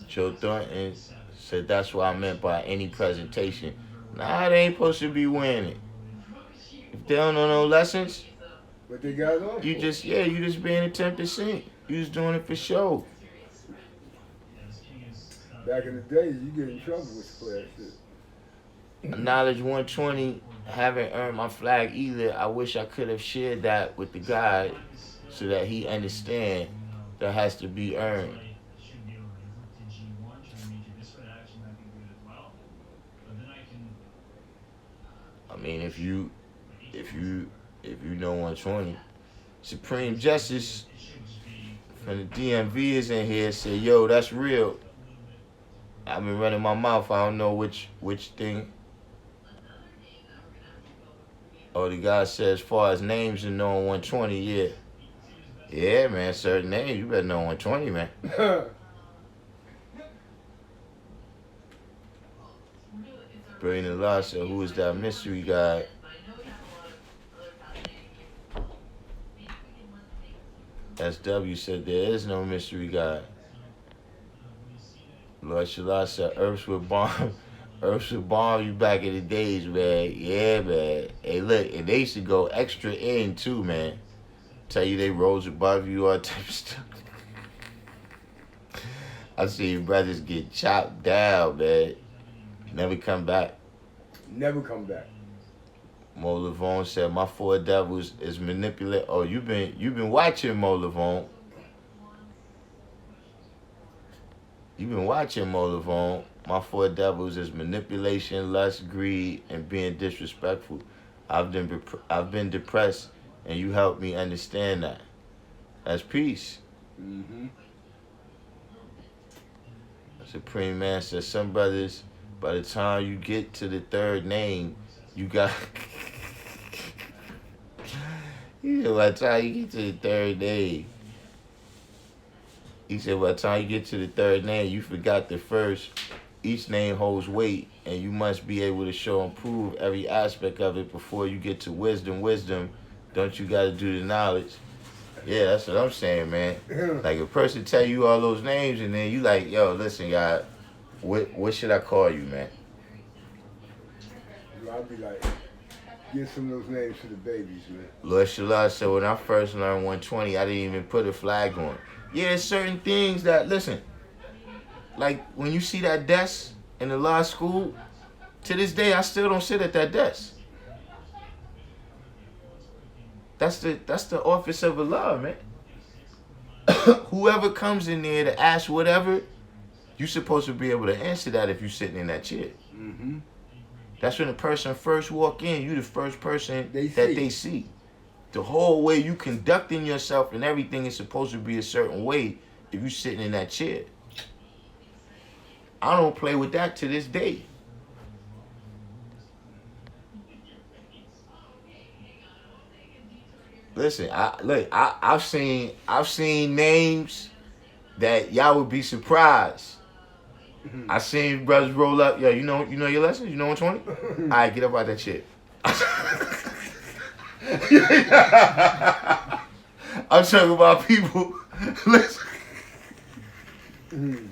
Joe Thornton said that's what I meant by any presentation. Nah, they ain't supposed to be wearing it. If they don't know no lessons, What they got on? you just being a 10%. You just doing it for show. Back in the day, you get in trouble with class shit. Knowledge 120, haven't earned my flag either. I wish I could have shared that with the guy so that he understand that has to be earned. I mean, if you know 120, Supreme Justice from the DMV is in here. Say, yo, that's real. I've been running my mouth. I don't know which thing. Oh, the guy said as far as names you know 120, yeah. Yeah, man, certain names, you better know 120, man. Brilliant Allah said, who is that mystery guy? SW said, there is no mystery guy. Lord Shallah said, Earths would bomb you back in the days, man. Yeah, man. Hey, look, and they used to go extra in, too, man. tell you they rose above you, all type of stuff. I see brothers get chopped down, man. Never come back. Never come back. Mo Lavone said, "My four devils is manipulate." Oh, you've been watching Mo Lavone. You've been watching Mo Lavone. My four devils is manipulation, lust, greed, and being disrespectful. I've been depressed, and you helped me understand that. That's peace. Mm-hmm. Supreme Man says, some brothers, by the time you get to the third name, you got. He said, by the time you get to the third name, he said, by the time you get to the third name, you forgot the first. Each name holds weight, and you must be able to show and prove every aspect of it before you get to wisdom. Wisdom, don't you got to do the knowledge? Yeah, that's what I'm saying, man. Like, a person tell you all those names, and then you like, yo, listen, y'all, what should I call you, man? I'll be like, give some of those names to the babies, man. Lord Shallah said, when I first learned 120, I didn't even put a flag on. Yeah, certain things that, listen, like when you see that desk in the law school, to this day, I still don't sit at that desk. That's the office of Allah, man. Whoever comes in there to ask whatever, you're supposed to be able to answer that if you're sitting in that chair. Mm-hmm. That's when the person first walk in, you the first person they see. The whole way you conducting yourself and everything is supposed to be a certain way if you sitting in that chair. I don't play with that to this day. Listen, I've seen names that y'all would be surprised. Mm-hmm. I seen brothers roll up. Yo, you know your lessons? You know 120? All right, get up out that shit. I'm talking about people. Listen. Mm-hmm.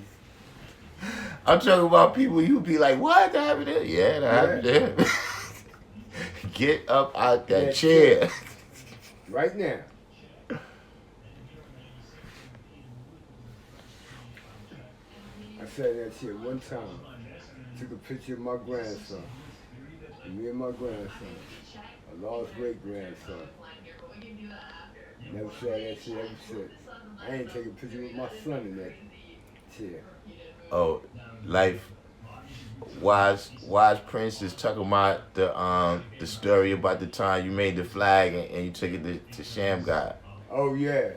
I'm talking about people you be like, what? That happened there? Yeah, that happened there. Get up out that chair. Right now. I sat in that chair one time, took a picture of my grandson, me and my grandson, a lost great-grandson. Never sat in that chair ever since. I ain't taking a picture with my son in that chair. Oh, life. Wise Prince is talking about the story about the time you made the flag and you took it to Sham God. Oh yeah.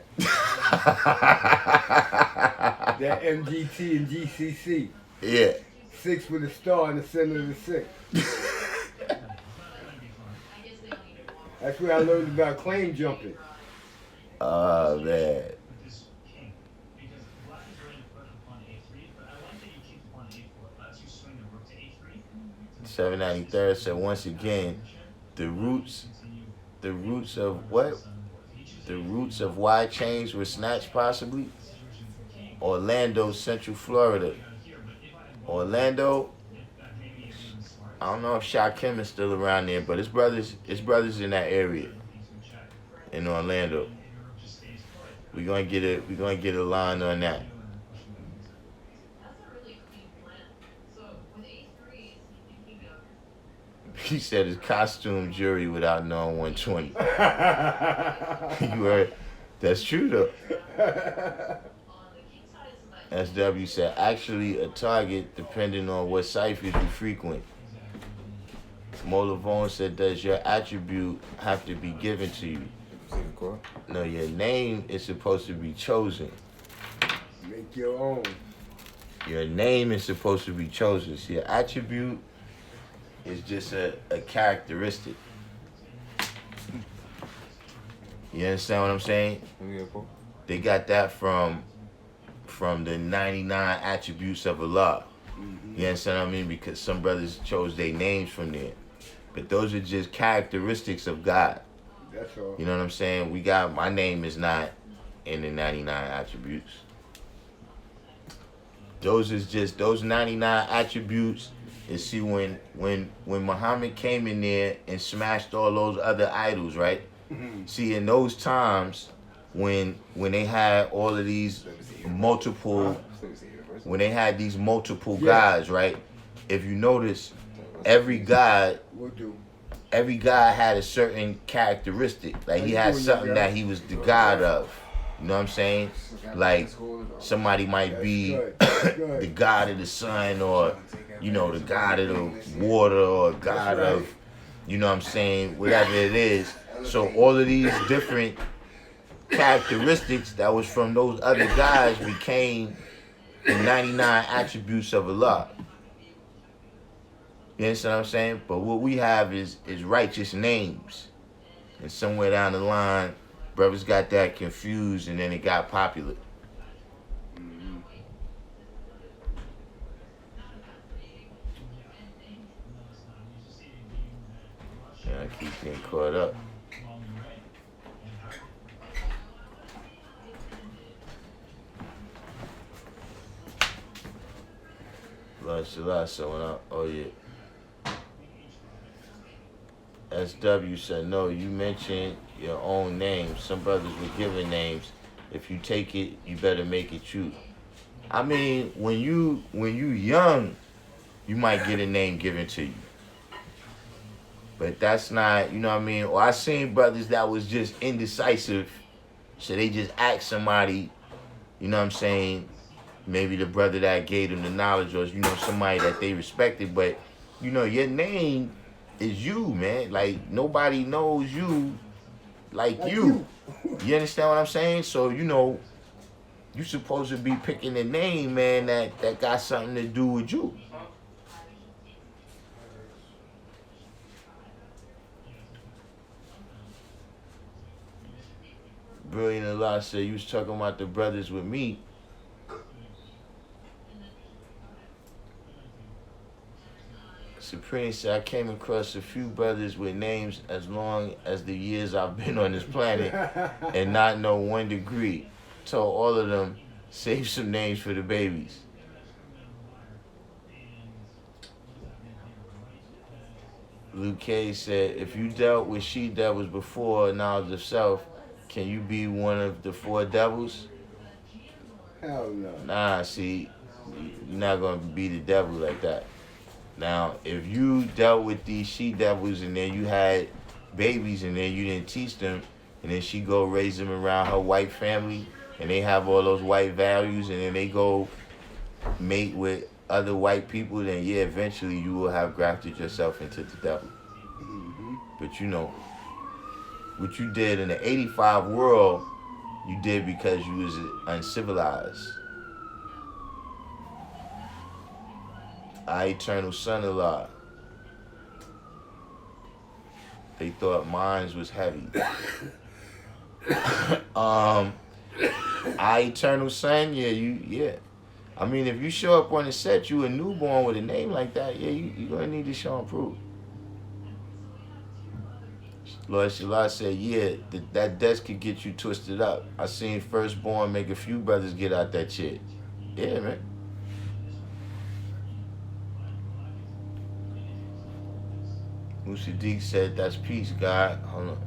That MGT and GCC. Yeah. 6 with a star in the center of the 6. That's where I learned about claim jumping. Oh man. 793rd said once again, the roots of what? The roots of why chains were snatched possibly? Orlando, Central Florida. Orlando, I don't know if Shakim is still around there, but his brothers in that area. In Orlando. We're gonna get a line on that. He said his costume jury without knowing 120. You heard? That's true though. SW said, actually a target depending on what ciphers you frequent. Molavone said, does your attribute have to be given to you? No, your name is supposed to be chosen. Make your own. Your name is supposed to be chosen. See, your attribute is just a characteristic. You understand what I'm saying? They got that from the 99 attributes of Allah. Mm-hmm. You understand what I mean? Because some brothers chose their names from there. But those are just characteristics of God. That's all. You know what I'm saying? My name is not in the 99 attributes. Those 99 attributes is, see, when Muhammad came in there and smashed all those other idols, right? See, in those times when they had all of these multiple, when they had these multiple gods, right? If you notice, every god had a certain characteristic. Like he had something that he was the god of. You know what I'm saying? Like somebody might be the god of the sun, or you know, the god of the water, or god of, you know what I'm saying, whatever it is. So all of these different characteristics that was from those other guys became the 99 attributes of Allah. You understand what I'm saying? But what we have is righteous names. And somewhere down the line, brothers got that confused, and then it got popular. Yeah, I keep getting caught up. So oh yeah. SW said, no, you mentioned your own name. Some brothers were given names. If you take it, you better make it true. I mean, when you young, you might get a name given to you. But that's not, you know what I mean? Or I seen brothers that was just indecisive. So they just asked somebody, you know what I'm saying? Maybe the brother that gave them the knowledge, or, you know, somebody that they respected. But, you know, your name is you, man. Like, nobody knows you like you. You understand what I'm saying? So, you know, you supposed to be picking a name, man, that got something to do with you. Brilliant Allah said, you was talking about the brothers with me. Supreme said, I came across a few brothers with names as long as the years I've been on this planet and not know 1 degree. Told all of them, save some names for the babies. Luke K said, if you dealt with she-devils before knowledge of self, can you be one of the 4 devils? Hell no. Nah, see, you're not going to be the devil like that. Now, if you dealt with these she-devils and then you had babies and then you didn't teach them, and then she go raise them around her white family and they have all those white values, and then they go mate with other white people, then yeah, eventually you will have grafted yourself into the devil. But you know, what you did in the 85 world, you did because you was uncivilized. Our eternal son-in-law. They thought mines was heavy. Our eternal son, yeah. I mean, if you show up on the set, you a newborn with a name like that, yeah, you gonna need to show and prove. Lord Shallah said, yeah, that desk could get you twisted up. I seen firstborn make a few brothers get out that shit. Yeah, man. Musaddiq said, that's peace, God. Hold on.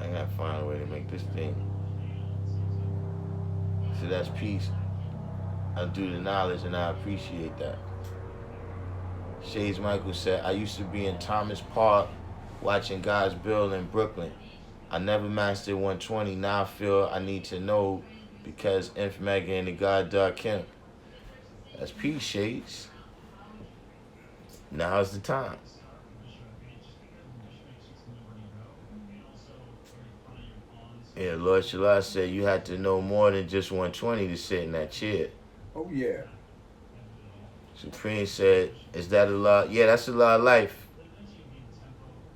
I gotta find a way to make this thing. So that's peace. I do the knowledge and I appreciate that. Shades Michael said, I used to be in Thomas Park watching God's Bill in Brooklyn. I never mastered 120. Now I feel I need to know because Inf Mega and the God Darkim. That's peace, Shades. Now's the time. Yeah, Lord Shallah said you had to know more than just 120 to sit in that chair. Oh, yeah. Supreme said, is that a law? Yeah, that's a law of life.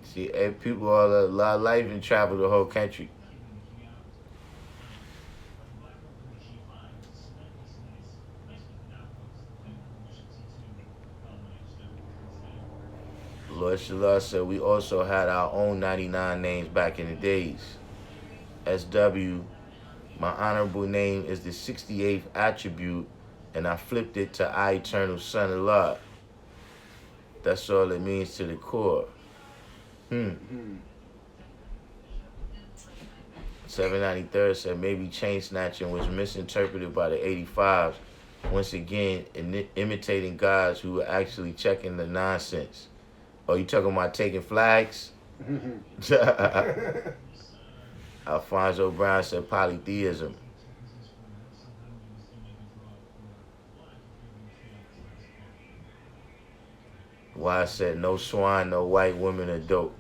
See, people are a law of life and travel the whole country. Lord Shallah said we also had our own 99 names back in the days. SW, my honorable name is the 68th attribute, and I flipped it to I eternal son of Allah. That's all it means to the core. 793rd said maybe chain snatching was misinterpreted by the 85s. Once again, imitating guys who were actually checking the nonsense. Oh, you talking about taking flags? Alfonso Brown said polytheism. Why said no swine, no white women are dope.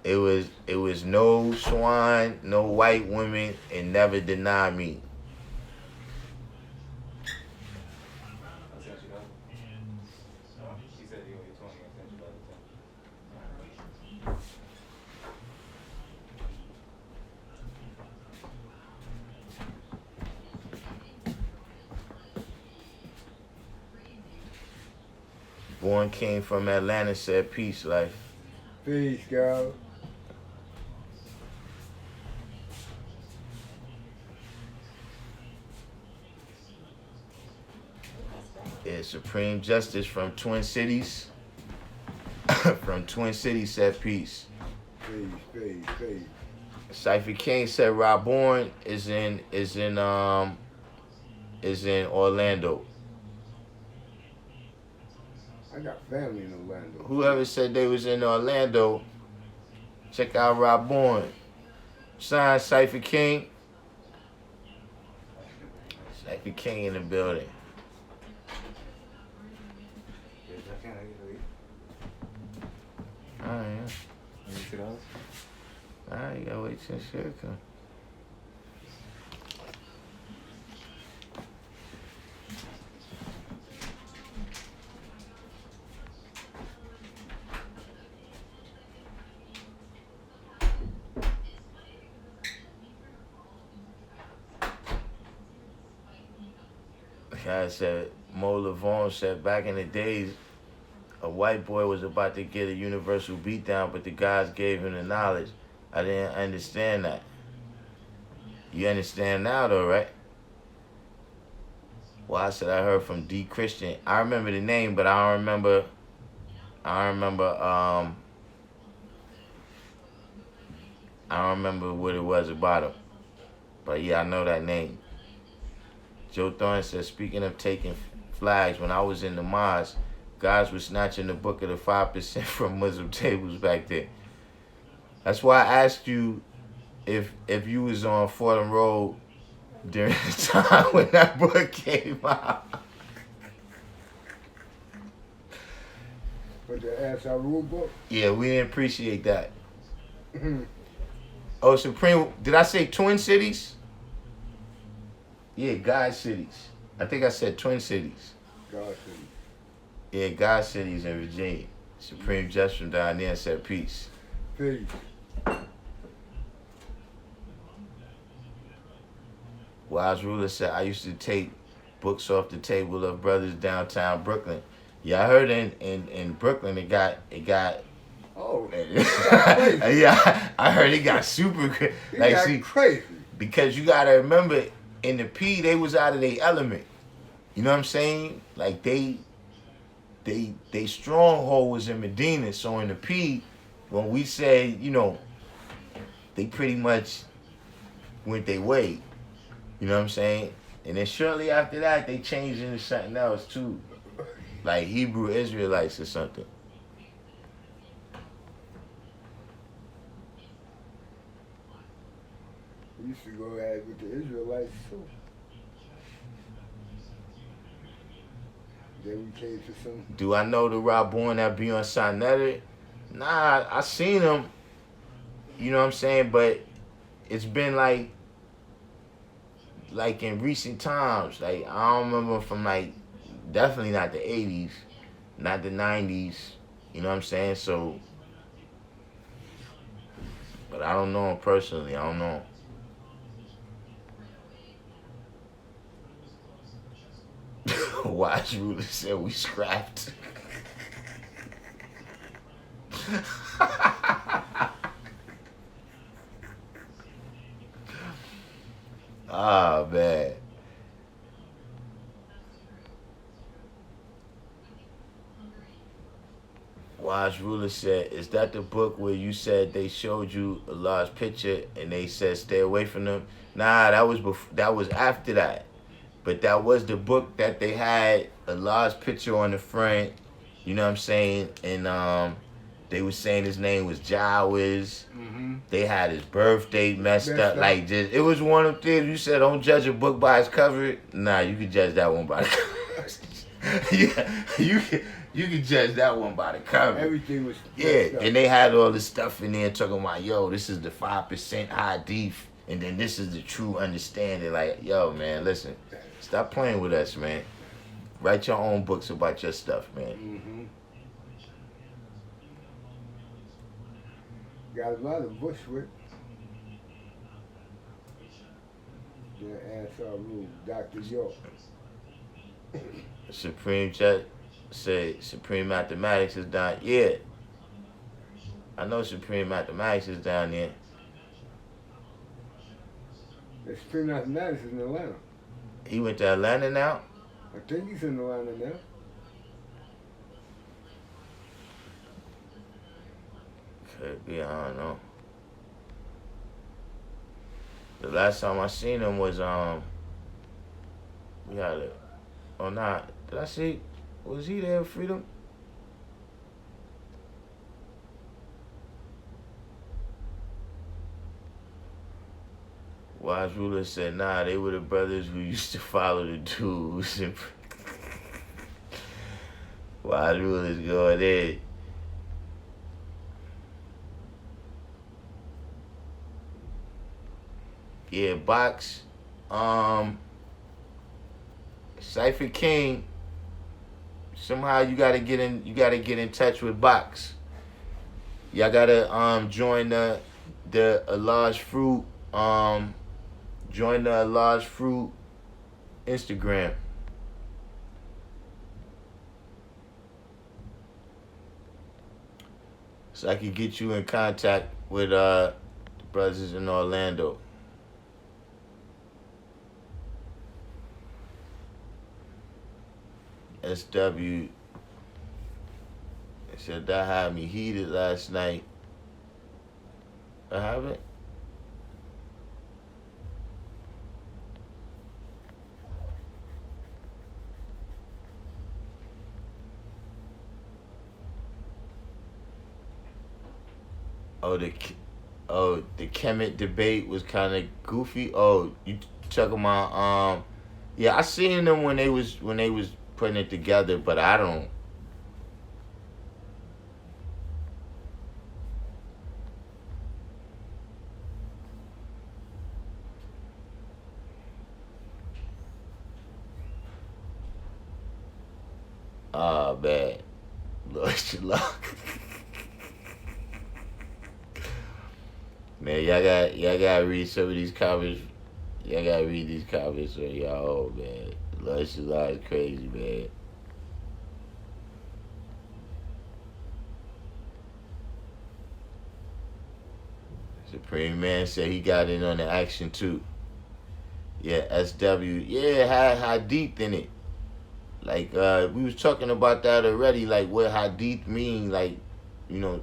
It was no swine, no white women, and never deny me. Born came from Atlanta said peace, life. Peace, girl. Yeah, Supreme Justice from Twin Cities. From Twin Cities said peace. Peace. Cypher King said Rob Bourne is in Orlando. I got family in Orlando. Whoever said they was in Orlando, check out Rob Bourne. Signed Cypher King. Cypher King in the building. Alright. Alright, you gotta wait till shit come. I said, Mo Lavone said back in the days, a white boy was about to get a universal beatdown, but the guys gave him the knowledge. I didn't understand that. You understand now though, right? Well, I said I heard from D Christian. I remember the name, but I don't remember what it was about him. But yeah, I know that name. Joe Thorne says, speaking of taking flags, when I was in the mosque, guys were snatching the book of the 5% from Muslim tables back then. That's why I asked you if you was on Fordham Road during the time when that book came out. But the Answer Rule book? Yeah, we didn't appreciate that. Oh, Supreme, did I say Twin Cities? Yeah, God Cities. I think I said Twin Cities. God City. Yeah, God Cities in Virginia. Supreme Justice from down there said peace. Peace. Wise Ruler said, I used to take books off the table of brothers downtown Brooklyn. Yeah, I heard in Brooklyn it got Oh, yeah, I heard it got super crazy. Because you gotta remember, in the P they was out of their element. You know what I'm saying? Like they stronghold was in Medina, so in the P, when we say, you know, they pretty much went their way. You know what I'm saying? And then shortly after that, they changed into something else too, like Hebrew Israelites or something. We used to go at it with the Israelites too. Then we came to some. Do I know the Rob Bourne that be on Sinetta? Nah, I seen him. You know what I'm saying? But it's been like in recent times. Like I don't remember from definitely not the 80s, not the 90s. You know what I'm saying? So, but I don't know him personally. I don't know him. Wise Ruler said we scrapped. Ah, man. Wise Ruler said, "Is that the book where you said they showed you a large picture and they said stay away from them?" Nah, that was after that. But that was the book that they had a large picture on the front. You know what I'm saying? And they was saying his name was Jawiz. They had his birthday messed up. Like, just it was one of them things. You said don't judge a book by its cover. Nah, you can judge that one by the cover. Yeah, you can judge that one by the cover. Everything was and they had all this stuff in there talking about, yo, this is the 5% hadith, and then this is the true understanding. Like, yo, man, listen, stop playing with us, man. Write your own books about your stuff, man. Got a lot of Bushwick. The Ansar Rule, Dr. York. Supreme Judge say Supreme Mathematics is down. Yeah, I know Supreme Mathematics is down there. The Supreme Mathematics is in Atlanta. He went to Atlanta now? I think he's in Atlanta now. Could be, I don't know. The last time I seen him was we had a, oh nah, did I see, was he there, Freedom? Wise Ruler said, nah, they were the brothers who used to follow the dudes. Wise Ruler's going in. Yeah, Box. Cypher King. Somehow you gotta get in touch with Box. Y'all gotta join the Large Fruit join the Large Fruit Instagram. So I can get you in contact with the brothers in Orlando. SW said that had me heated last night. I haven't. The Kemet debate was kind of goofy. Oh, you talking about yeah, I seen them when they was putting it together, but I don't. Ah, man. Lord, your luck. Man, y'all gotta read some of these comments. Y'all gotta read these comments on y'all own, man. Lord, your luck is crazy, man. Supreme Man said he got in on the action too. Yeah, SW. Yeah, it had hadith in it. Like, we was talking about that already, like what hadith mean, like, you know,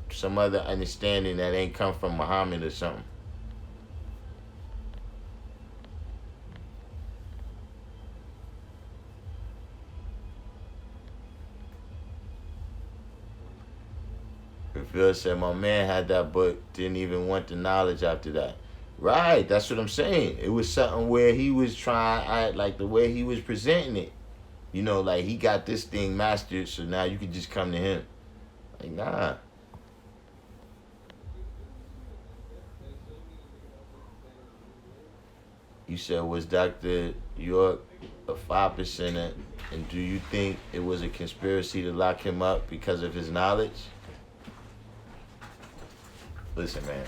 some other understanding that ain't come from Muhammad or something. Phil said my man had that book, didn't even want the knowledge after that. Right, that's what I'm saying. It was something where he was trying, like the way he was presenting it. You know, like he got this thing mastered, so now you can just come to him. Like, nah. You said, was Dr. York a 5%er, and do you think it was a conspiracy to lock him up because of his knowledge? Listen, man.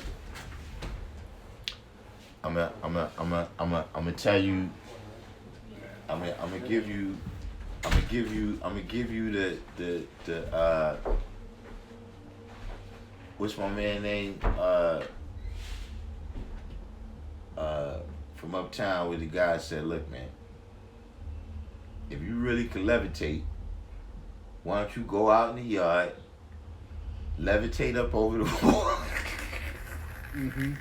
I'm gonna tell you. I'm gonna give you the what's my man name? From uptown, where the guy said, look, man, if you really could levitate, why don't you go out in the yard levitate up over the wall. Mm-hmm.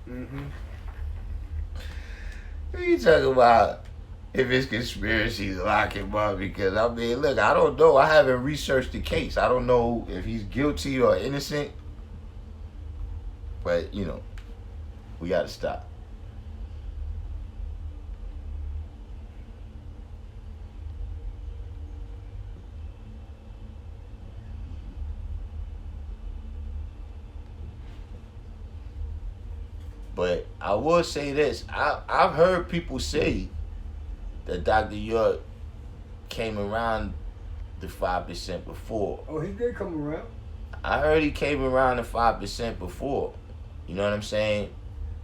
Mm-hmm. What are you talking about? If it's conspiracy, lock him up. Because, I mean, look, I don't know. I haven't researched the case. I don't know if he's guilty or innocent. But, you know, we got to stop. But I will say this. I've heard people say that Dr. York came around the 5% before. Oh, he did come around. I heard he came around the 5% before. You know what I'm saying?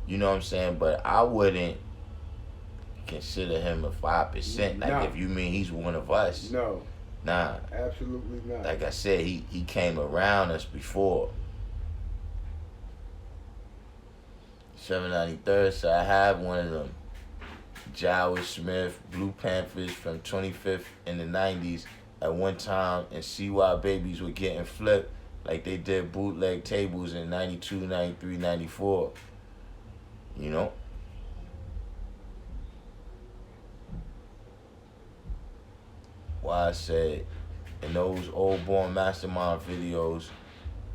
You know what I'm saying? But I wouldn't consider him a 5%. Like, No. if you mean he's one of us. No, Nah. absolutely not. Like I said, he came around us before. 793rd, so I have one of them. Jowett Smith, Blue Panthers from 25th in the 90s at one time, and CY babies were getting flipped like they did bootleg tables in 92, 93, 94. You know? Why I said, in those old born mastermind videos,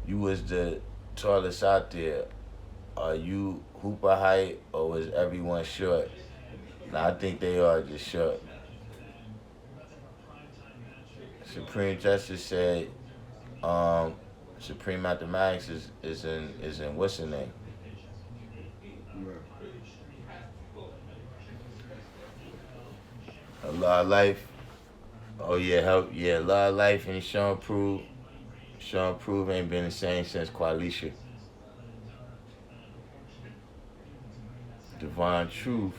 you was the tallest out there. Are you hooper height or was everyone short? Now I think they are just short. Supreme Justice said, Supreme Mathematics is in what's the name? Right. A Lot of Life. Oh yeah, A Lot of Life and Sean Prue. Sean Prue ain't been the same since Qualisha. Divine Truth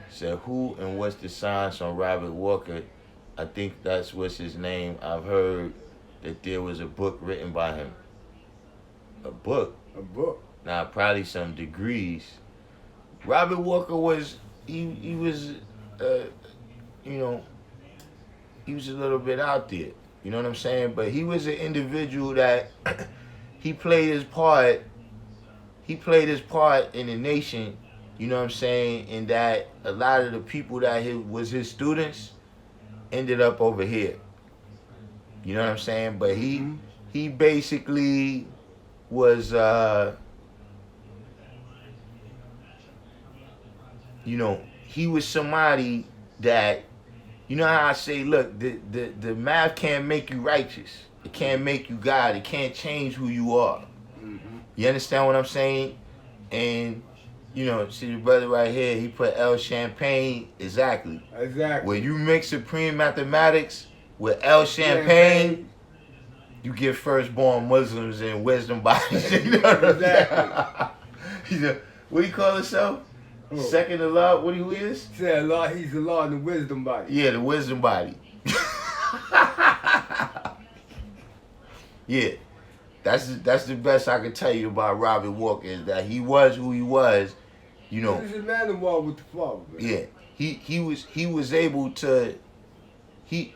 said, who and what's the science on Robert Walker? I think that's what's his name. I've heard that there was a book written by him. A book? A book. Now, probably some degrees. Robert Walker was, he was, you know, he was a little bit out there. You know what I'm saying? But he was an individual that he played his part. He played his part in the nation. You know what I'm saying? And that a lot of the people that was his students ended up over here. You know what I'm saying? But he basically was, you know, he was somebody that, you know how I say, look, the math can't make you righteous. It can't make you God. It can't change who you are. Mm-hmm. You understand what I'm saying? And, you know, see the brother right here, he put El Champagne, exactly. Exactly. When you mix Supreme Mathematics with El Champagne, you get firstborn Muslims and wisdom bodies. You know what I'm saying? He's a, what do you call himself? Oh. Second to love, what he is? Said Allah, he's the law and the wisdom body. Yeah, the wisdom body. Yeah. That's the best I can tell you about Robert Walker, is that he was who he was, you know. He was a man of war with the Father. Man. Yeah. He was able to he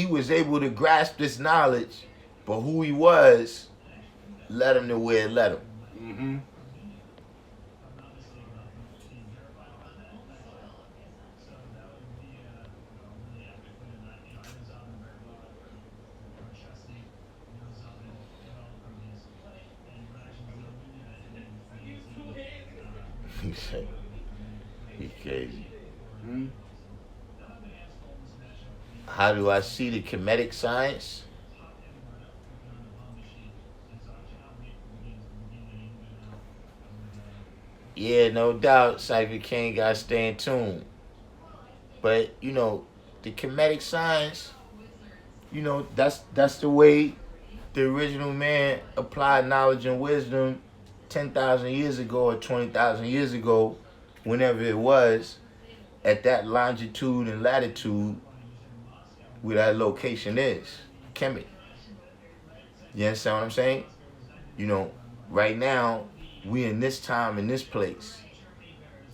was able to grasp this knowledge, but who he was led him to where it led him. Mm-hmm. He said, he's crazy. Mm-hmm. How do I see the comedic science? Yeah, no doubt, Cypher King got to stay in tune. But, you know, the comedic science, you know, that's the way the original man applied knowledge and wisdom 10,000 years ago or 20,000 years ago, whenever it was, at that longitude and latitude where that location is, Kemet. You understand what I'm saying? You know, right now, we in this time, in this place.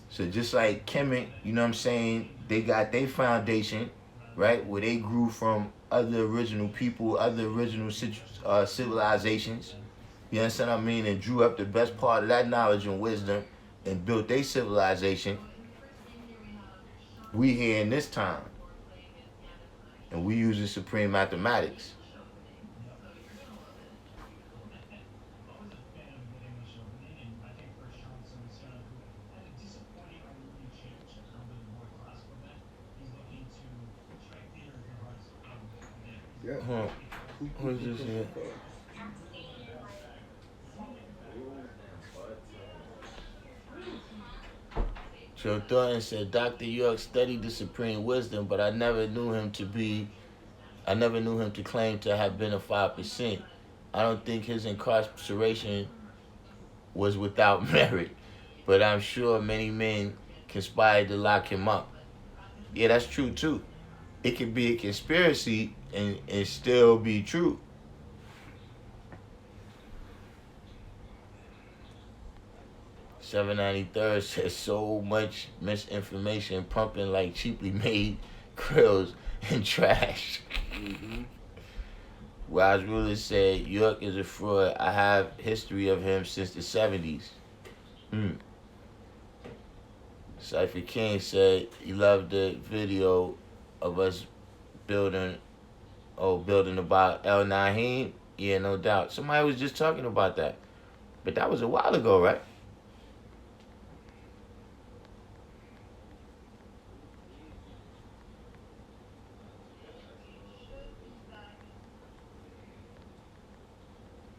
So just like Kemet, you know what I'm saying, they got their foundation, right, where they grew from other original people, other original civilizations. You understand what I mean? And drew up the best part of that knowledge and wisdom and built their civilization. We here in this time. And we use the supreme mathematics. Yeah. What is this here? Joe Thornton said, Dr. York studied the supreme wisdom, but I never knew him to claim to have been a 5%. I don't think his incarceration was without merit, but I'm sure many men conspired to lock him up. Yeah, that's true too. It could be a conspiracy and still be true. $7.93 says so much misinformation pumping like cheaply made grills and trash. Wise Ruler said York is a fraud. I have history of him since the 70s. Cypher King said he loved the video of us building about El Nahim. Yeah, no doubt. Somebody was just talking about that. But that was a while ago, right?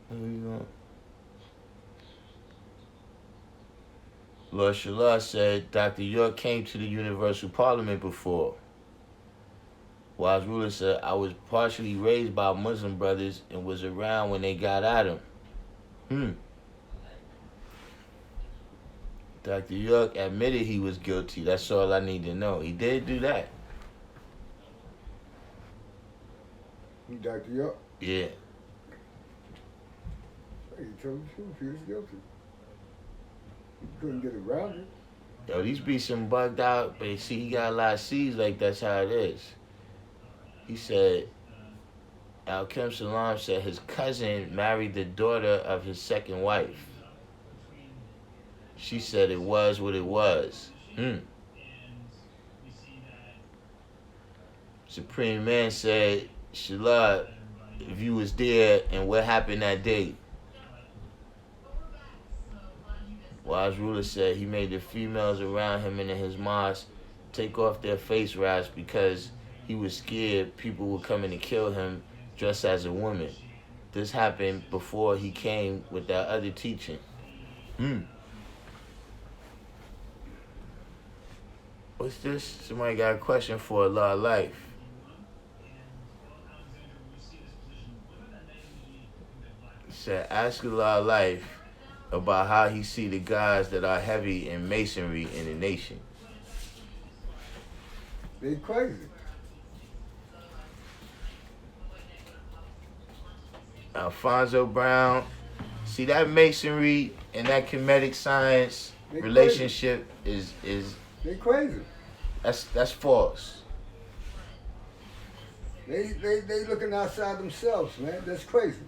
Where you going? Lord Shallah said Dr. York came to the Universal Parliament before. Wise Ruler said, I was partially raised by Muslim brothers and was around when they got at him. Dr. York admitted he was guilty. That's all I need to know. He did do that. Dr. York? Yeah. He told the truth. He was guilty. He couldn't get around it. Yo, these be some bugged out, but see, he got a lot of C's, like that's how it is. He said, Al-Kim Salam said his cousin married the daughter of his second wife. She said it was what it was. Supreme Man said, Shalad, if you was there and what happened that day. Wise Ruler said he made the females around him and in his mosque take off their face wraps because he was scared people were coming to kill him dressed as a woman. This happened before he came with that other teaching. What's this? Somebody got a question for Allah Life. Said, ask Allah Life about how he see the guys that are heavy in masonry in the nation. They crazy. Alfonso Brown, see that masonry and that kinetic science They relationship is They crazy. that's false. They looking outside themselves, man. That's crazy.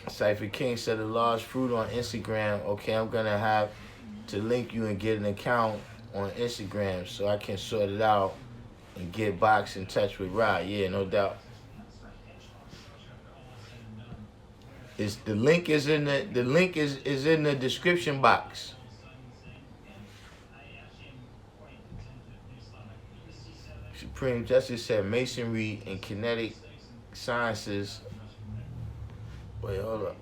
Cypher King said a large fruit on Instagram. Okay, I'm gonna have to link you and get an account on Instagram so I can sort it out and get Box in touch with Rod. Yeah, no doubt. The link is in the description box. Supreme Justice said masonry and kinetic sciences. Wait, hold up.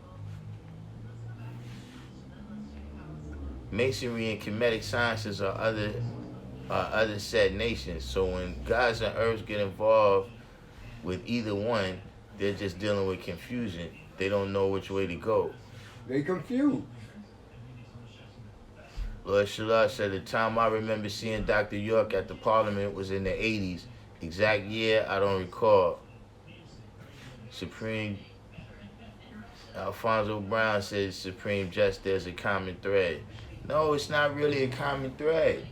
Masonry and kinetic sciences are other said nations. So when gods and herbs get involved with either one, they're just dealing with confusion. They don't know which way to go. They confused. Lord Shallah said the time I remember seeing Dr. York at the Parliament was in the 80s. Exact year, I don't recall. Supreme Alfonso Brown says Supreme Just there's a common thread. No, it's not really a common thread.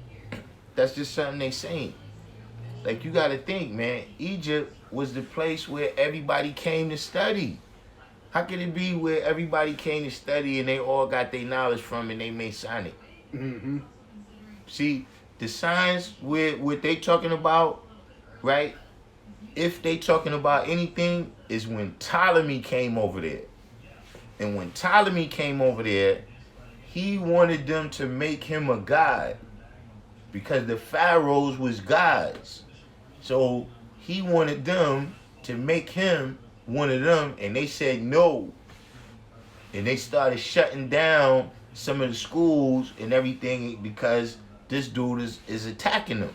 That's just something they saying. Like, you gotta think, man, Egypt was the place where everybody came to study. How could it be where everybody came to study and they all got their knowledge from and they masonic? Mm-hmm. See, the signs with what they talking about, right? If they talking about anything, is when Ptolemy came over there. And when Ptolemy came over there, he wanted them to make him a god. Because the pharaohs was gods. So he wanted them to make him one of them, and they said no. And they started shutting down some of the schools and everything because this dude is attacking them.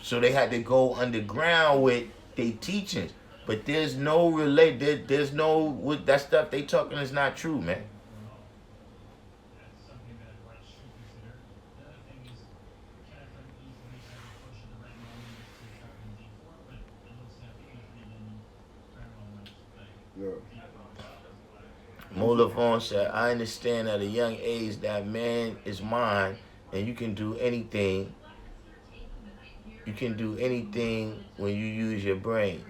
So they had to go underground with their teachings. But there's no there's no, what that stuff they talking is not true, man. Look. Molafon said, I understand at a young age that man is mine and you can do anything. You can do anything when you use your brain.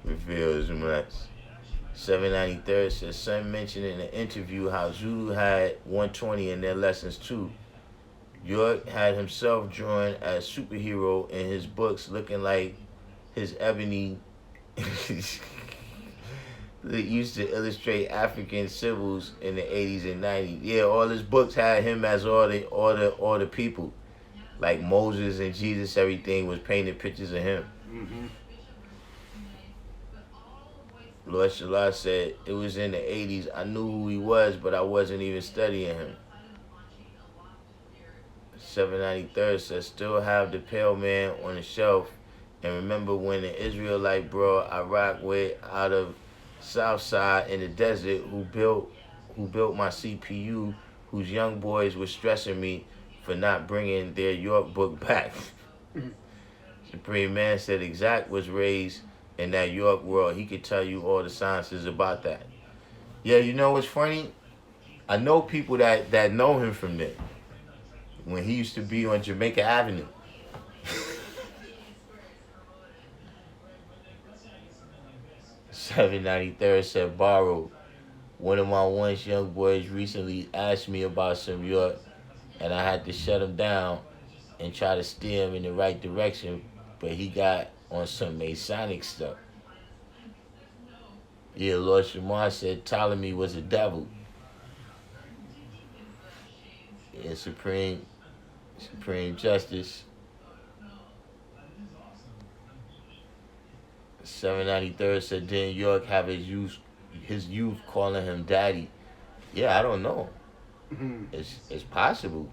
Reveals much. 793 says, son mentioned in an interview how Zulu had 120 in their lessons too. York had himself drawn as superhero in his books, looking like his ebony that used to illustrate African civils in the 80s and 90s. Yeah, all his books had him as all the people. Like Moses and Jesus, everything was painted pictures of him. Mm-hmm. Lord Shalah said, it was in the 80s. I knew who he was, but I wasn't even studying him. 793 says, still have the Pale Man on the shelf. And remember when the Israelite bro I rock with out of Southside in the desert who built my CPU, whose young boys were stressing me for not bringing their York book back. Supreme Man said Exact was raised in that York world. He could tell you all the sciences about that. Yeah, you know what's funny? I know people that know him from there. When he used to be on Jamaica Avenue. 793 said, borrowed. One of my once young boys recently asked me about some York, and I had to shut him down and try to steer him in the right direction, but he got on some Masonic stuff. Yeah, Lord Shamar said Ptolemy was a devil. Yeah, Supreme Justice. 793 said, didn't York have his youth calling him daddy? Yeah, I don't know. Mm-hmm. It's possible.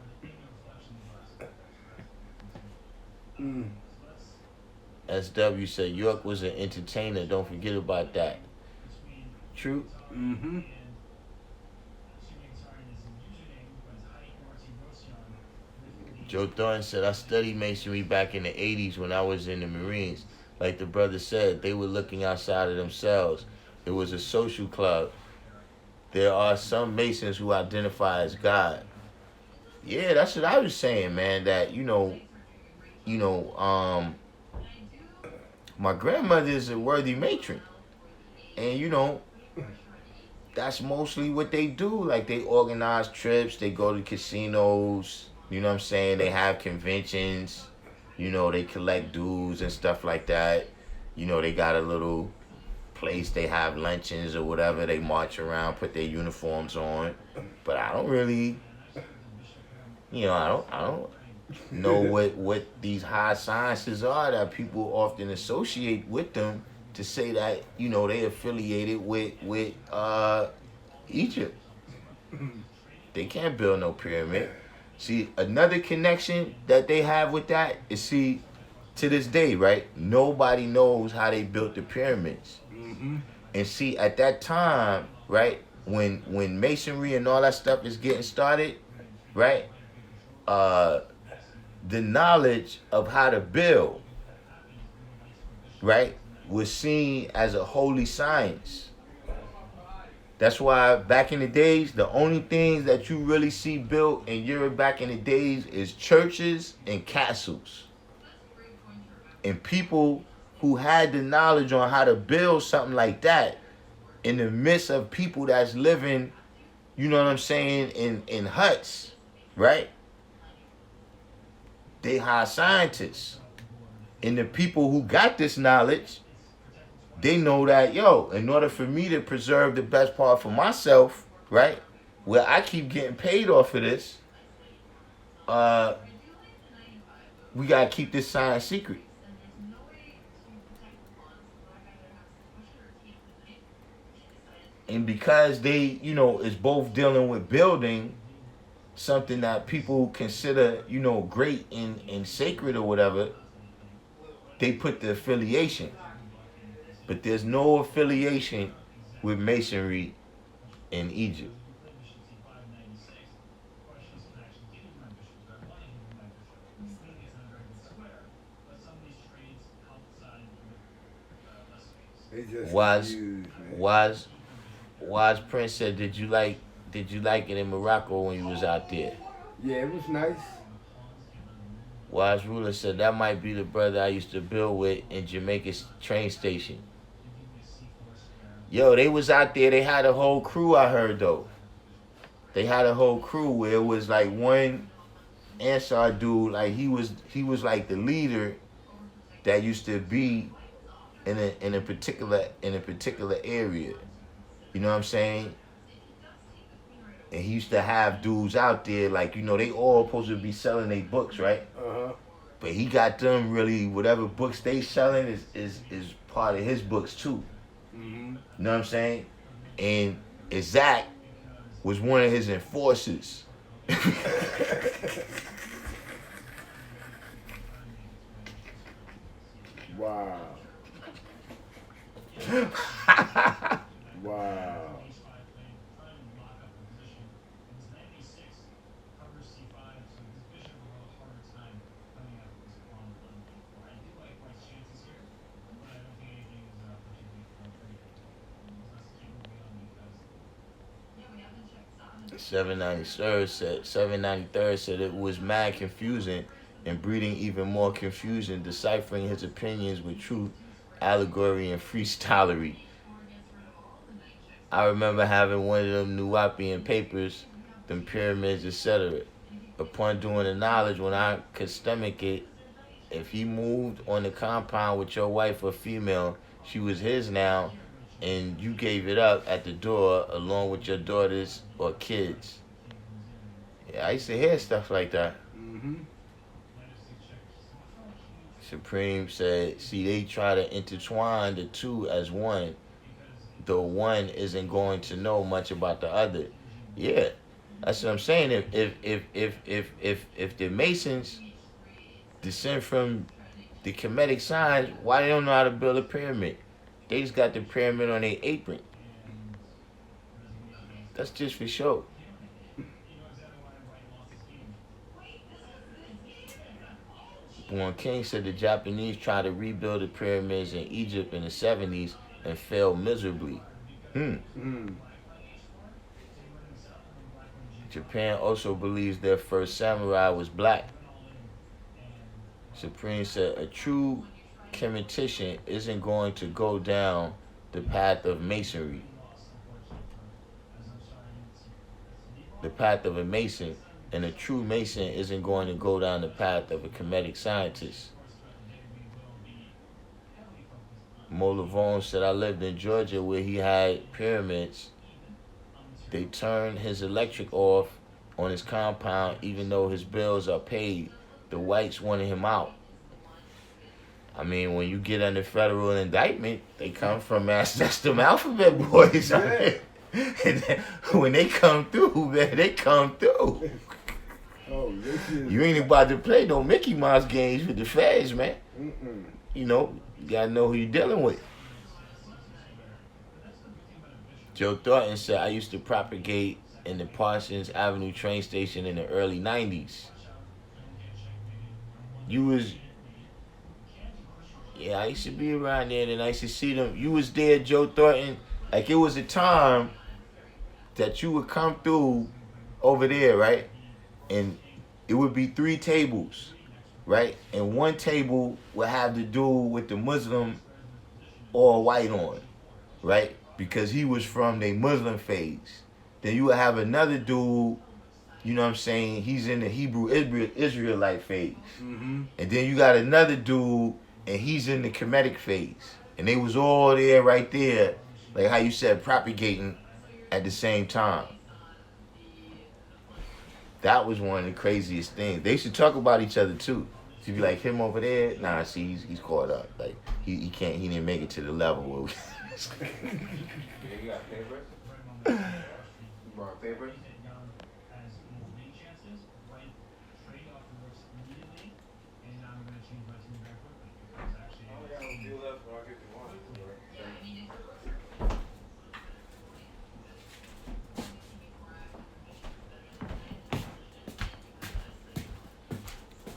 SW said York was an entertainer. Don't forget about that. True. Mm-hmm. Joe Thornton said, I studied masonry back in the 80s when I was in the Marines. Like the brother said, they were looking outside of themselves. It was a social club. There are some Masons who identify as God. Yeah, that's what I was saying, man. That, my grandmother is a worthy matron. And, that's mostly what they do. Like, they organize trips. They go to casinos. You know what I'm saying? They have conventions. They collect dues and stuff like that. They got a little place. They have luncheons or whatever. They march around, put their uniforms on. But I don't really, I don't know what these high sciences are that people often associate with them to say that, they affiliated with Egypt. They can't build no pyramid. See, another connection that they have with that is, to this day, right? Nobody knows how they built the pyramids. Mm-hmm. And see, at that time, right, when masonry and all that stuff is getting started, right, the knowledge of how to build, right, was seen as a holy science. That's why back in the days, the only things that you really see built in Europe back in the days is churches and castles. And people who had the knowledge on how to build something like that in the midst of people that's living, you know what I'm saying, in huts, right? They hire scientists. And the people who got this knowledge, they know that, yo, in order for me to preserve the best part for myself, right, where I keep getting paid off of this, we got to keep this science secret. And because they, you know, is both dealing with building something that people consider, you know, great and sacred or whatever, they put the affiliation. But there's no affiliation with masonry in Egypt. They just Wise, confused, man. Wise Prince said, did you like it in Morocco when you was out there? Yeah, it was nice. Wise Ruler said, that might be the brother I used to build with in Jamaica's train station. Yo, they was out there, they had a whole crew, I heard, though. They had a whole crew where it was like one Ansar dude, like he was like the leader that used to be in a particular area. You know what I'm saying? And he used to have dudes out there, like, you know, they all supposed to be selling their books, right? Uh-huh. But he got them really, whatever books they selling is part of his books too. Mm-hmm. You know what I'm saying? And Isaac was one of his enforcers. Wow. Wow. Seven ninety third said it was mad confusing and breeding even more confusion, deciphering his opinions with truth, allegory, and freestylery. I remember having one of them Nuwapian papers, them pyramids, etc. Upon doing the knowledge, when I could stomach it, if he moved on the compound with your wife or female, she was his now, and you gave it up at the door along with your daughters or kids. Yeah, I used to hear stuff like that. Mm-hmm. Supreme said, see, they try to intertwine the two as one. The one isn't going to know much about the other. Yeah, that's what I'm saying. If the Masons descend from the Kemetic signs, why they don't know how to build a pyramid? They just got the pyramid on their apron. That's just for show. Born King said the Japanese tried to rebuild the pyramids in Egypt in the 70s and failed miserably. Japan also believes their first samurai was black. Supreme said a true chemetician isn't going to go down the path of masonry. The path of a mason, and a true mason isn't going to go down the path of a Kemetic scientist. Mo Lavone said, I lived in Georgia where he had pyramids. They turned his electric off on his compound even though his bills are paid. The whites wanted him out. I mean, when you get under federal indictment, they come from that's them alphabet boys. Yeah. And then when they come through, man, they come through. Oh, this is... You ain't about to play no Mickey Mouse games with the feds, man. Mm-mm. You know, you gotta know who you're dealing with. Joe Thornton said, I used to propagate in the Parsons Avenue train station in the early 90s. You was... Yeah, I used to be around there and I used to see them. You was there, Joe Thornton. Like, it was a time that you would come through over there, right? And it would be 3 tables, right? And one table would have to do with the Muslim all white on, right? Because he was from the Muslim phase. Then you would have another dude, you know what I'm saying? He's in the Hebrew Israelite phase. Mm-hmm. And then you got another dude, and he's in the Kemetic phase. And they was all there, right there, like how you said, propagating at the same time. That was one of the craziest things. They should talk about each other too. To be like him over there, nah, see, he's caught up. Like he didn't make it to the level where we Yeah, you got papers? You brought papers? Oh, yeah, we'll do left, but I'll get you one.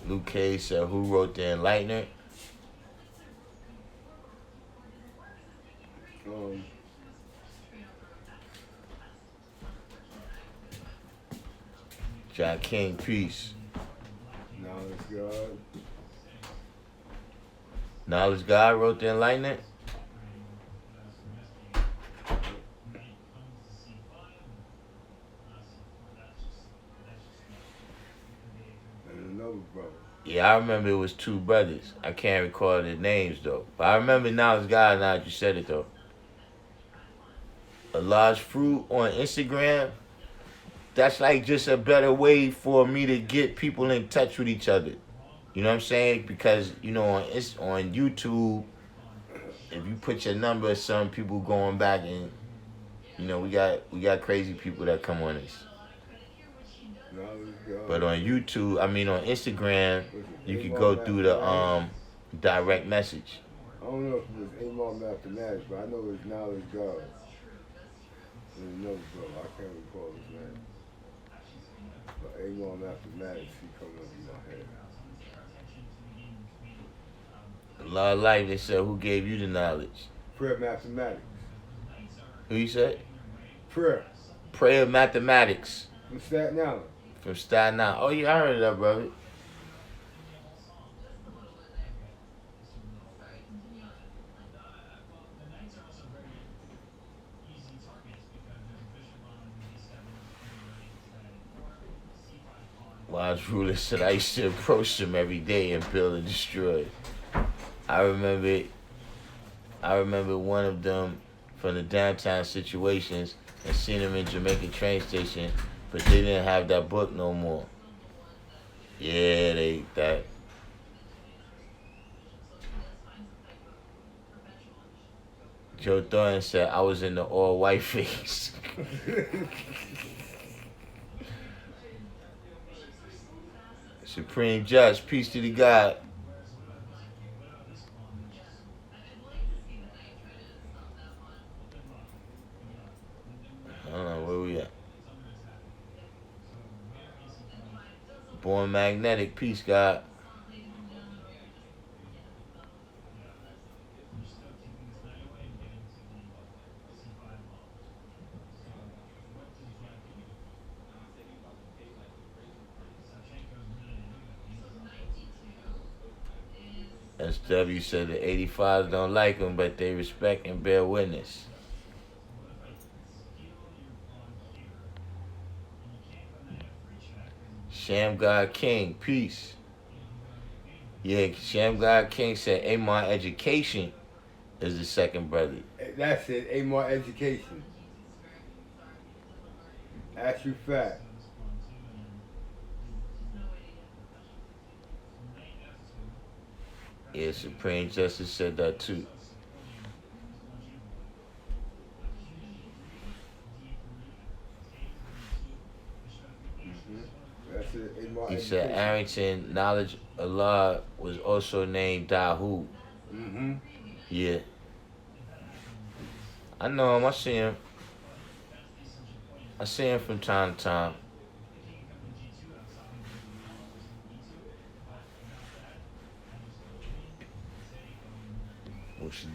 Luke Cage said, who wrote the Enlightener? John King, peace. Knowledge God. Knowledge God wrote the Enlightenment? And another brother. Yeah, I remember it was 2 brothers. I can't recall their names though. But I remember Knowledge God now that you said it though. A large fruit on Instagram. That's like just a better way for me to get people in touch with each other. You know what I'm saying? Because, you know, on YouTube, if you put your number, some people going back and, you know, we got crazy people that come on this. Knowledge God. But on YouTube, I mean on Instagram, you could go through the direct message. I don't know if it was Amon Mathematics, but I know it's Knowledge God. And another brother, I can't recall his name. But Amon Mathematics, he coming up in my head. A lot of life, they said, who gave you the knowledge? Prayer Mathematics. Who you said? Prayer. Prayer Mathematics From Staten Island. from Staten Island. Oh yeah, I heard of that, brother. Wise ruler said I used to approach them every day and build and destroy. I remember one of them from the downtown situations and seen them in Jamaica train station, but they didn't have that book no more. Yeah, that. Joe Thornton said I was in the all white phase. Supreme Judge, peace to the God. Hold on, where we at? Born Magnetic, peace, God. SW said the 85s don't like him, but they respect and bear witness. Sham God King, peace. Yeah, Sham God King said Amon Education is the second brother. That's it, Amon Education. Actual fact. Yeah, Supreme Justice said that too. That's it, Amon He Education. said Arrington Knowledge Allah was also named Dahu. Mm-hmm. Yeah. I know him, I see him. I see him from time to time.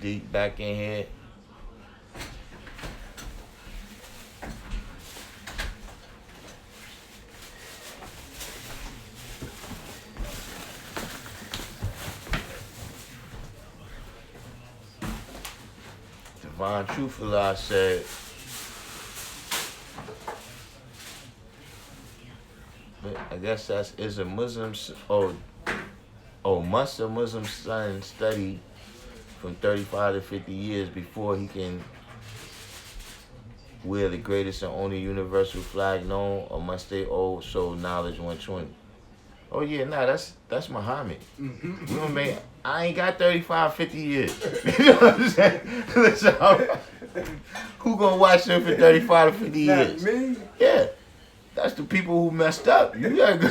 Deep back in here. Divine Truthfullah said, I guess is a Muslim, must a Muslim son study from 35 to 50 years before he can wear the greatest and only universal flag known, or must they also knowledge 120? Oh yeah, nah, that's Muhammad. We gonna make, I ain't got 35, 50 years. You know what I'm saying? Listen, who gonna watch him for 35 to 50 years? Not me. Yeah. That's the people who messed up. You gotta go.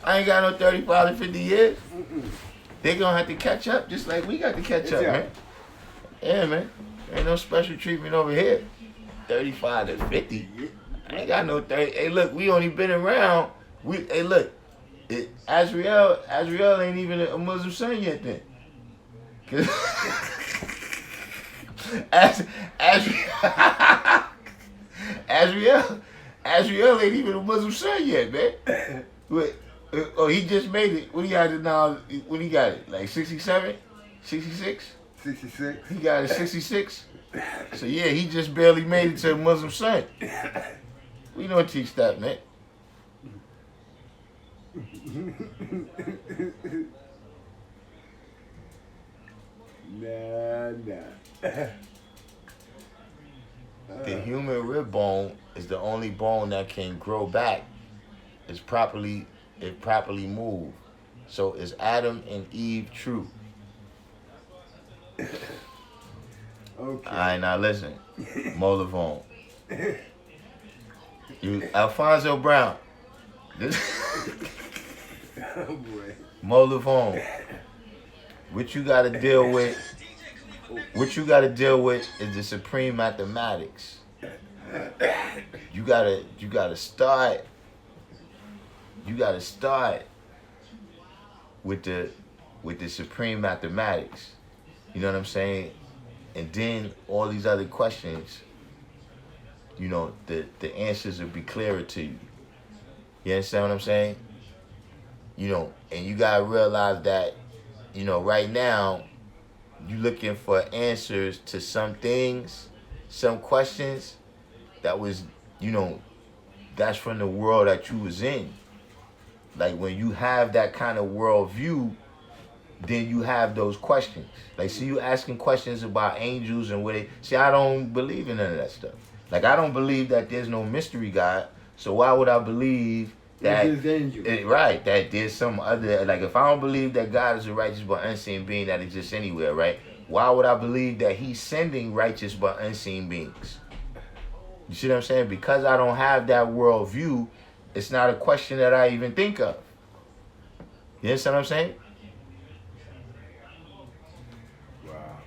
I ain't got no 35 to 50 years. They gonna have to catch up just like we got to catch up, man. Yeah, man. Ain't no special treatment over here. 35 to 50. I ain't got no 30. Hey, look, we only been around. Hey, look. Azrael ain't even a Muslim son yet then. Azrael ain't even a Muslim son yet, man. He just made it. What he got it now? When he got it? Like 67? 66? 66. He got it 66? So yeah, he just barely made it to a Muslim son. We don't teach that, man. Nah. The human rib bone is the only bone that can grow back. It properly moved. So is Adam and Eve true? Okay. Alright, now listen. Molavone. You Alfonso Brown. Oh boy. Molavone. What you gotta deal with is the supreme mathematics. You gotta start with the supreme mathematics. You know what I'm saying? And then all these other questions, you know, the answers will be clearer to you. You understand what I'm saying? You know, and you gotta realize that, you know, right now, you looking for answers to some things, some questions that was, you know, that's from the world that you was in. Like when you have that kind of worldview, then you have those questions. Like, see, you asking questions about angels and I don't believe in none of that stuff. Like, I don't believe that there's no mystery God, so why would I believe that, right, that there's some other, like, if I don't believe that God is a righteous but unseen being that exists anywhere, right, why would I believe that he's sending righteous but unseen beings? You see what I'm saying? Because I don't have that worldview, it's not a question that I even think of. You understand what I'm saying? Wow.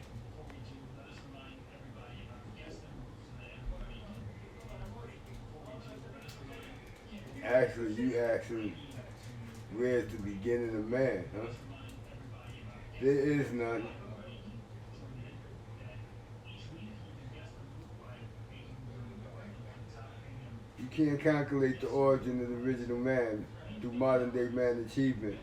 Actually, you asking where's the beginning of man, huh? There is none. You can't calculate the origin of the original man through modern day man achievement.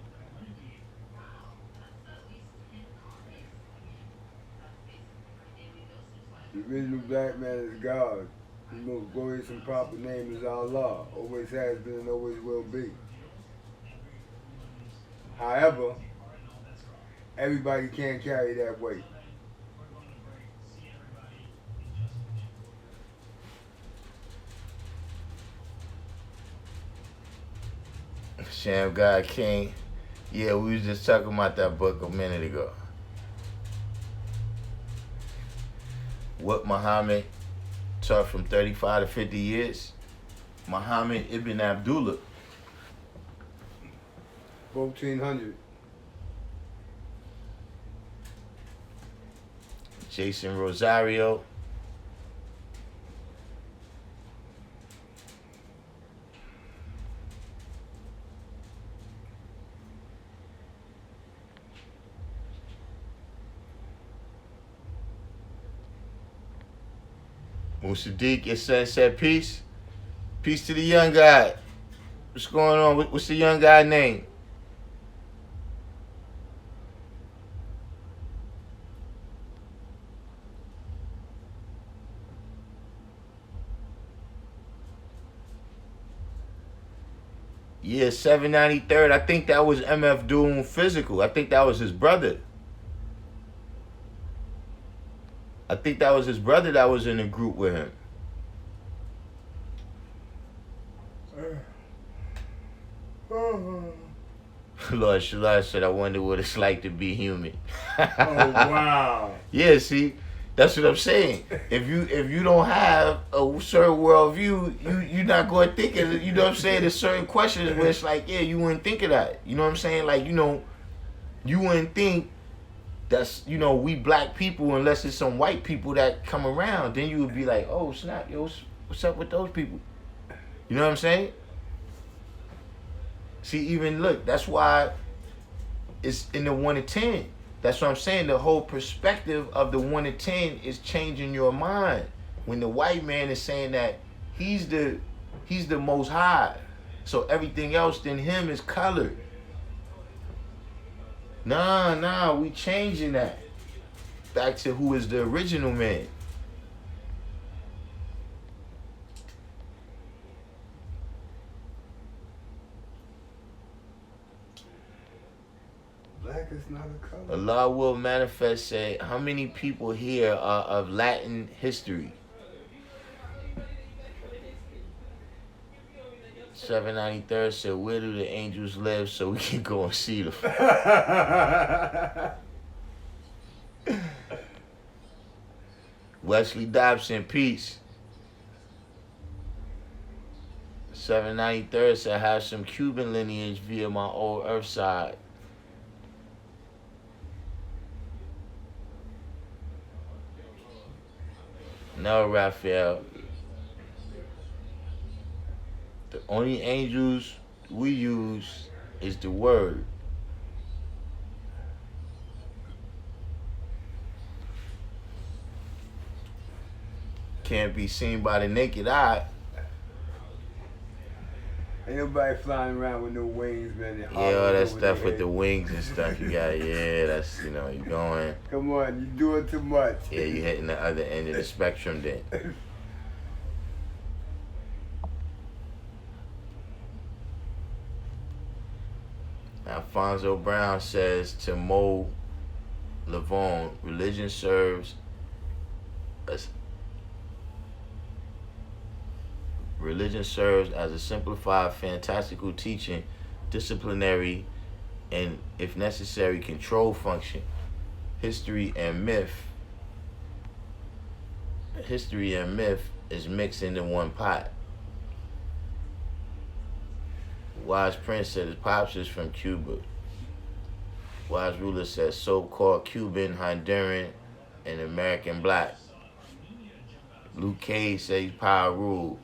The original black man is God. His most glorious and proper name is Allah. Always has been and always will be. However, everybody can't carry that weight. Sham God King. Yeah, we was just talking about that book a minute ago. What Muhammad taught from 35 to 50 years. Muhammad Ibn Abdullah. 1400. Jason Rosario. Musaddiq, your son said peace. Peace to the young guy. What's going on? What's the young guy name? Yeah, 793rd. I think that was MF Doom Physical. I think that was his brother. I think that was his brother that was in the group with him. Lord Shalai said, I wonder what it's like to be human. Oh, wow. Yeah, see, that's what I'm saying. If you don't have a certain worldview, you're not going to think of it. You know what I'm saying? There's certain questions where it's like, yeah, you wouldn't think of that. You know what I'm saying? Like, you wouldn't think that's, we black people unless it's some white people that come around. Then you would be like, oh, snap, yo, what's up with those people? You know what I'm saying? See, even look, that's why it's in the 1 to 10. That's what I'm saying. The whole perspective of the 1 to 10 is changing your mind. When the white man is saying that he's the most high, so everything else than him is colored. Nah, we changing that back to who is the original man. Black is not a color. Allah will manifest say, how many people here are of Latin history? 793rd said, where do the angels live so we can go and see them? Wesley Dobson, peace. 793rd said, I have some Cuban lineage via my old earth side. No, Raphael. The only angels we use is the word. Can't be seen by the naked eye. Ain't nobody flying around with no wings, man. Yeah, all that stuff with the wings and stuff you got. Yeah, that's, you going. Come on, you doing too much. Yeah, you hitting the other end of the spectrum then. Alfonso Brown says to Mo Levon, religion serves as a simplified, fantastical teaching, disciplinary, and, if necessary, control function. History and myth is mixed into one pot. Wise Prince said his pops is from Cuba. Wise Ruler says so-called Cuban, Honduran, and American black. Luke Cage says he's power rule.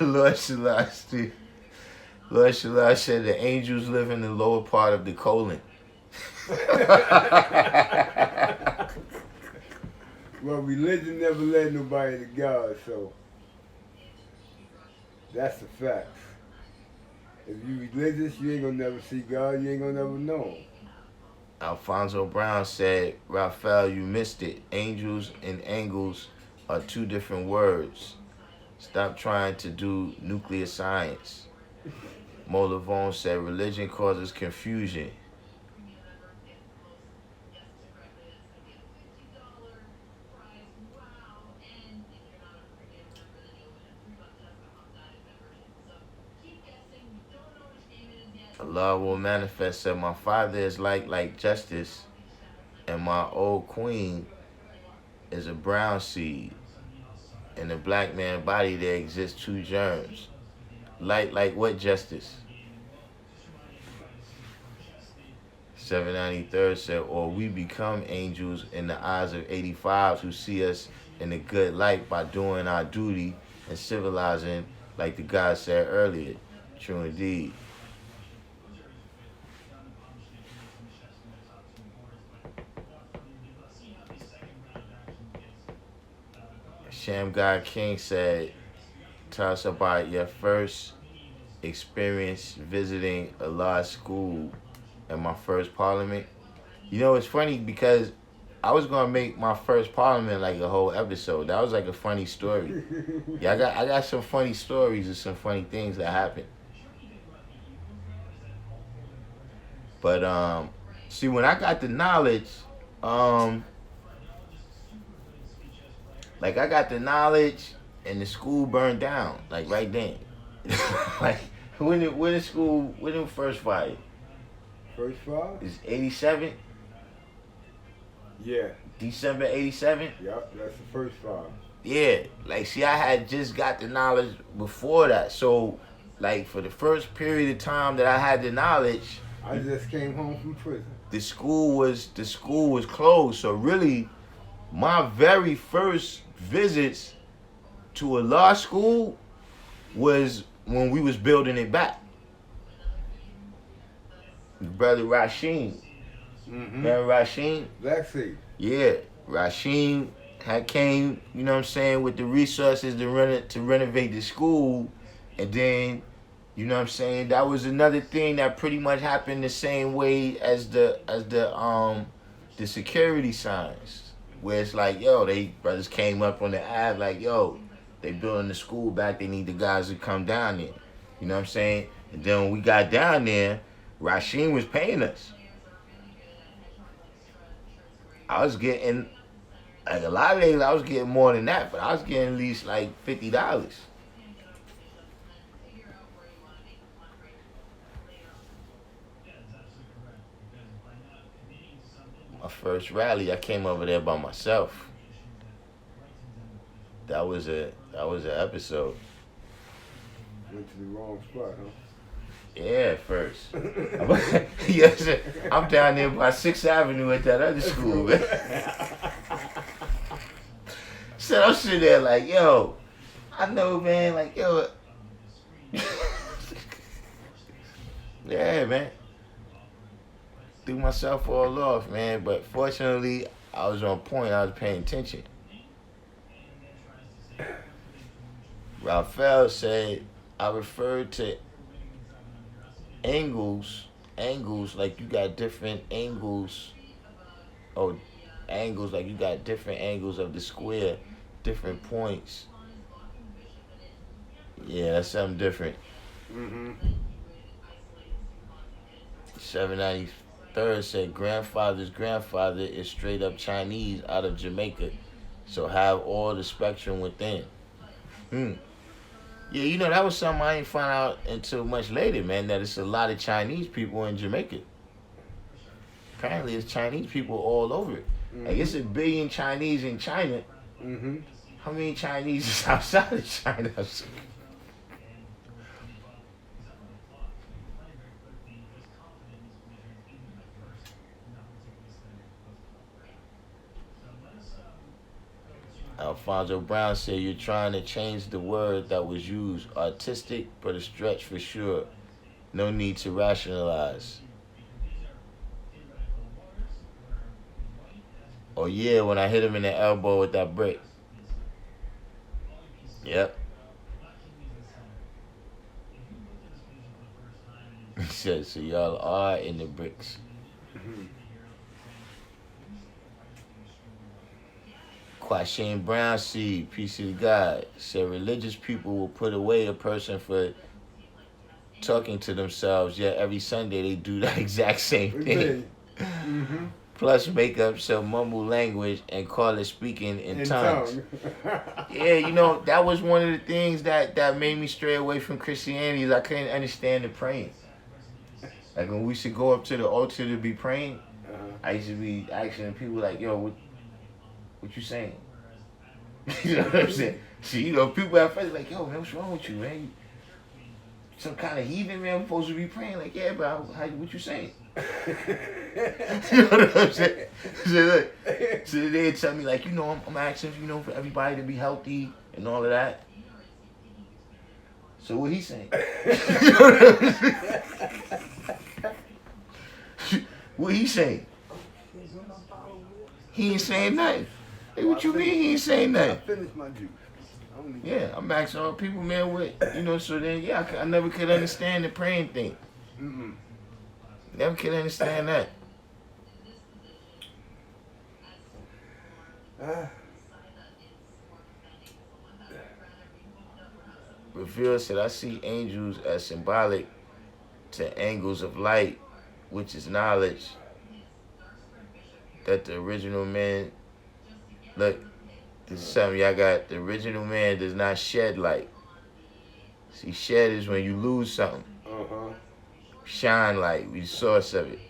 Lord Shalai said the angels live in the lower part of the colon. Well, religion never led nobody to God, so that's the facts. If you religious, you ain't gonna never see God, you ain't gonna never know him. Alfonso Brown said, Raphael, you missed it. Angels and angles are two different words. Stop trying to do nuclear science. Mo Levon said, religion causes confusion. Allah will manifest said, my father is like justice, and my old queen is a brown seed. In the black man body there exist two germs. Like what justice? 793rd said, or we become angels in the eyes of 85s who see us in a good light by doing our duty and civilizing, like the God said earlier. True indeed. Sham God King said, tell us about your first experience visiting a law school and my first parliament. It's funny because I was gonna make my first Parliament like a whole episode. That was like a funny story. Yeah, I got some funny stories and some funny things that happened. But see, when I got the knowledge, like I got the knowledge, and the school burned down, like right then. Like when the first fire? First fire? It's 87. Yeah. December 87. Yep, that's the first fire. Yeah, like see, I had just got the knowledge before that, so like for the first period of time that I had the knowledge, I just came home from prison. the school was closed. So really, my very first visits to a law school was when we was building it back. Brother Rasheen. Remember Rasheen? Black Sea. Yeah, Rasheen had came, you know what I'm saying, with the resources to renovate the school, and then, you know what I'm saying, that was another thing that pretty much happened the same way as the security signs, where it's like, yo, they brothers came up on the ad like, yo, they building the school back, they need the guys to come down there. You know what I'm saying? And then when we got down there, Rasheen was paying us. I was getting, like a lot of days I was getting more than that, but I was getting at least like $50. My first rally, I came over there by myself. That was an episode. Went to the wrong spot, huh? Yeah, first. Yes, I'm down there by 6th Avenue at that other school, man. So I'm sitting there like, yo, I know, man, like, yo. Yeah, man. Threw myself all off, man. But fortunately, I was on point. I was paying attention. Raphael said, I referred to angles, like you got different angles, like you got different angles of the square, different points. Yeah, that's something different. 793rd said, grandfather's grandfather is straight up Chinese out of Jamaica, so have all the spectrum within. Yeah, you know, that was something I didn't find out until much later, man, that it's a lot of Chinese people in Jamaica. Apparently, it's Chinese people all over it. Like, it's 1 billion Chinese in China. How many Chinese is outside of China? Alfonso Brown said, you're trying to change the word that was used. Artistic, but a stretch for sure. No need to rationalize. Oh yeah, when I hit him in the elbow with that brick. Yep. He said, so y'all are in the bricks. Quashane Brown seed, peace to God, said religious people will put away a person for talking to themselves, yet every Sunday they do the exact same thing. Plus make up some mumble language and call it speaking in tongues. Yeah, you know, that was one of the things that made me stray away from Christianity, is I couldn't understand the praying. Like when we used to go up to the altar to be praying, I used to be asking people like, yo, what you saying? You know what I'm saying? See, you know, people at first like, yo, man, what's wrong with you, man? You some kind of heathen, man? I'm supposed to be praying. Like, yeah, but what you saying? You know what I'm saying? So they tell me, like, you know, I'm asking, you know, for everybody to be healthy and all of that. So what he saying? You know what I'm saying? What he saying? He ain't saying nothing. Hey, what you mean he ain't saying nothing? I finished my juice. Yeah, I'm asking all people, man, what, you know, so then, yeah, I never could understand the praying thing. Never could understand that. Reveal said, I see angels as symbolic to angles of light, which is knowledge that the original man, look, this is something y'all got, the original man does not shed light. See, shed is when you lose something. Shine light, we the source of it.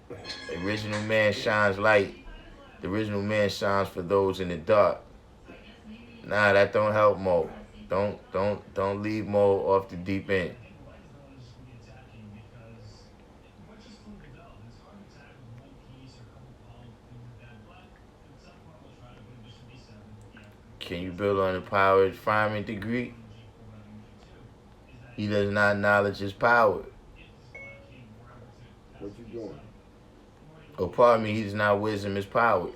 The original man shines light. The original man shines for those in the dark. Nah, that don't help Mo. Don't leave Mo off the deep end. Can you build on the power of refinement degree? He does not acknowledge his power. What you doing? Oh, pardon me, he does not wisdom his power.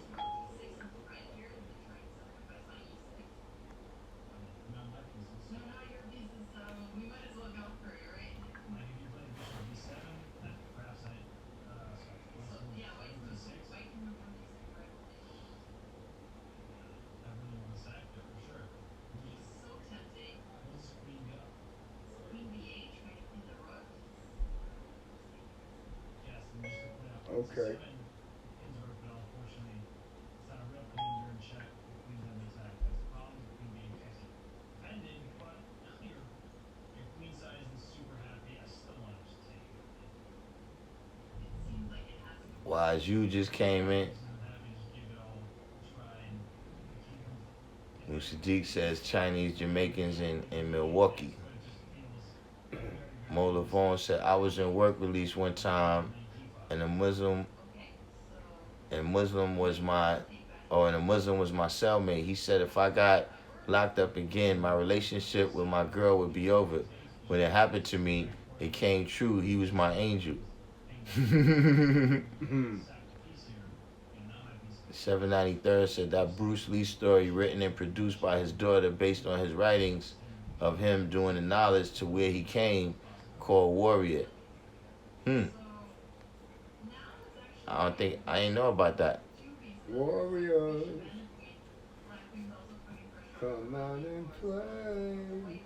Okay. Wise, you just came in. Sadiq says Chinese Jamaicans in Milwaukee. Mo Lavone said, I was in work release one time and a Muslim was my cellmate. He said if I got locked up again, my relationship with my girl would be over. When it happened to me, it came true. He was my angel. 793rd said that Bruce Lee story written and produced by his daughter based on his writings of him doing the knowledge to where he came, called Warrior. I ain't know about that. Warriors, come out and play.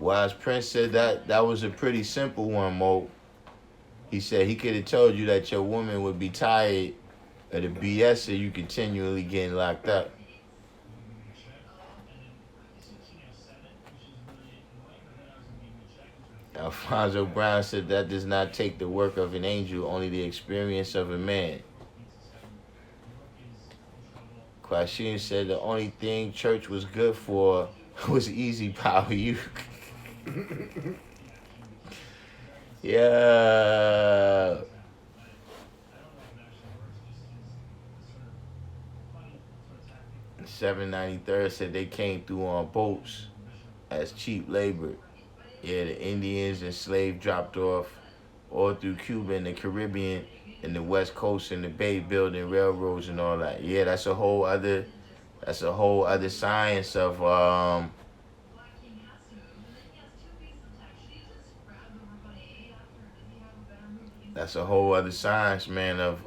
Wise Prince said that was a pretty simple one, Mo. He said he could have told you that your woman would be tired of the BS of you continually getting locked up. Alfonso Brown said that does not take the work of an angel, only the experience of a man. Kwashin said the only thing church was good for was easy power. You. Yeah. The 793rd said they came through on boats as cheap labor. Yeah, the Indians and slaves dropped off all through Cuba and the Caribbean and the West Coast and the Bay building railroads and all that. Yeah, that's a whole other science of that's a whole other science, man, of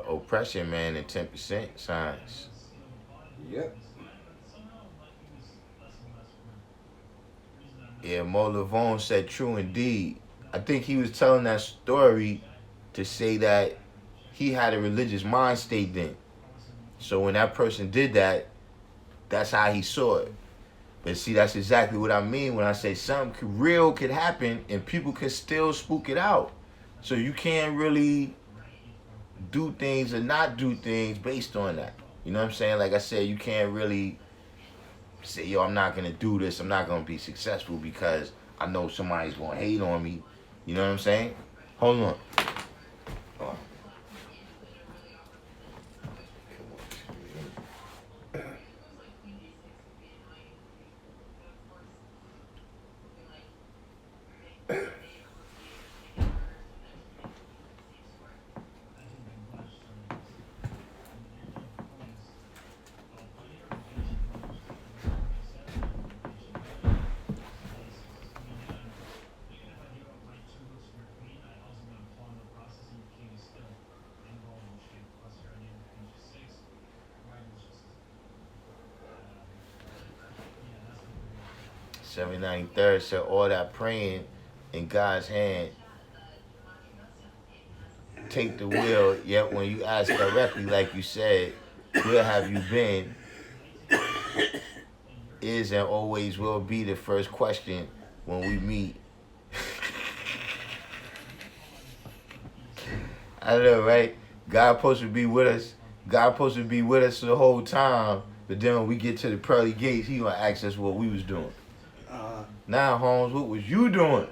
oppression, man, and 10% science. Yep. Yeah, Mo Lavone said true indeed. I think he was telling that story to say that he had a religious mind state then. So when that person did that, that's how he saw it. But see, that's exactly what I mean when I say something real could happen and people can still spook it out. So you can't really do things or not do things based on that. You know what I'm saying? Like I said, you can't really say, yo, I'm not going to do this. I'm not going to be successful because I know somebody's going to hate on me. You know what I'm saying? Hold on. 793rd said all that praying in God's hand take the wheel, yet when you ask directly, like you said, where have you been, is and always will be the first question when we meet. I don't know, right? God supposed to be with us. God supposed to be with us the whole time, but then when we get to the pearly gates, he gonna ask us what we was doing. Now, Holmes, what was you doing?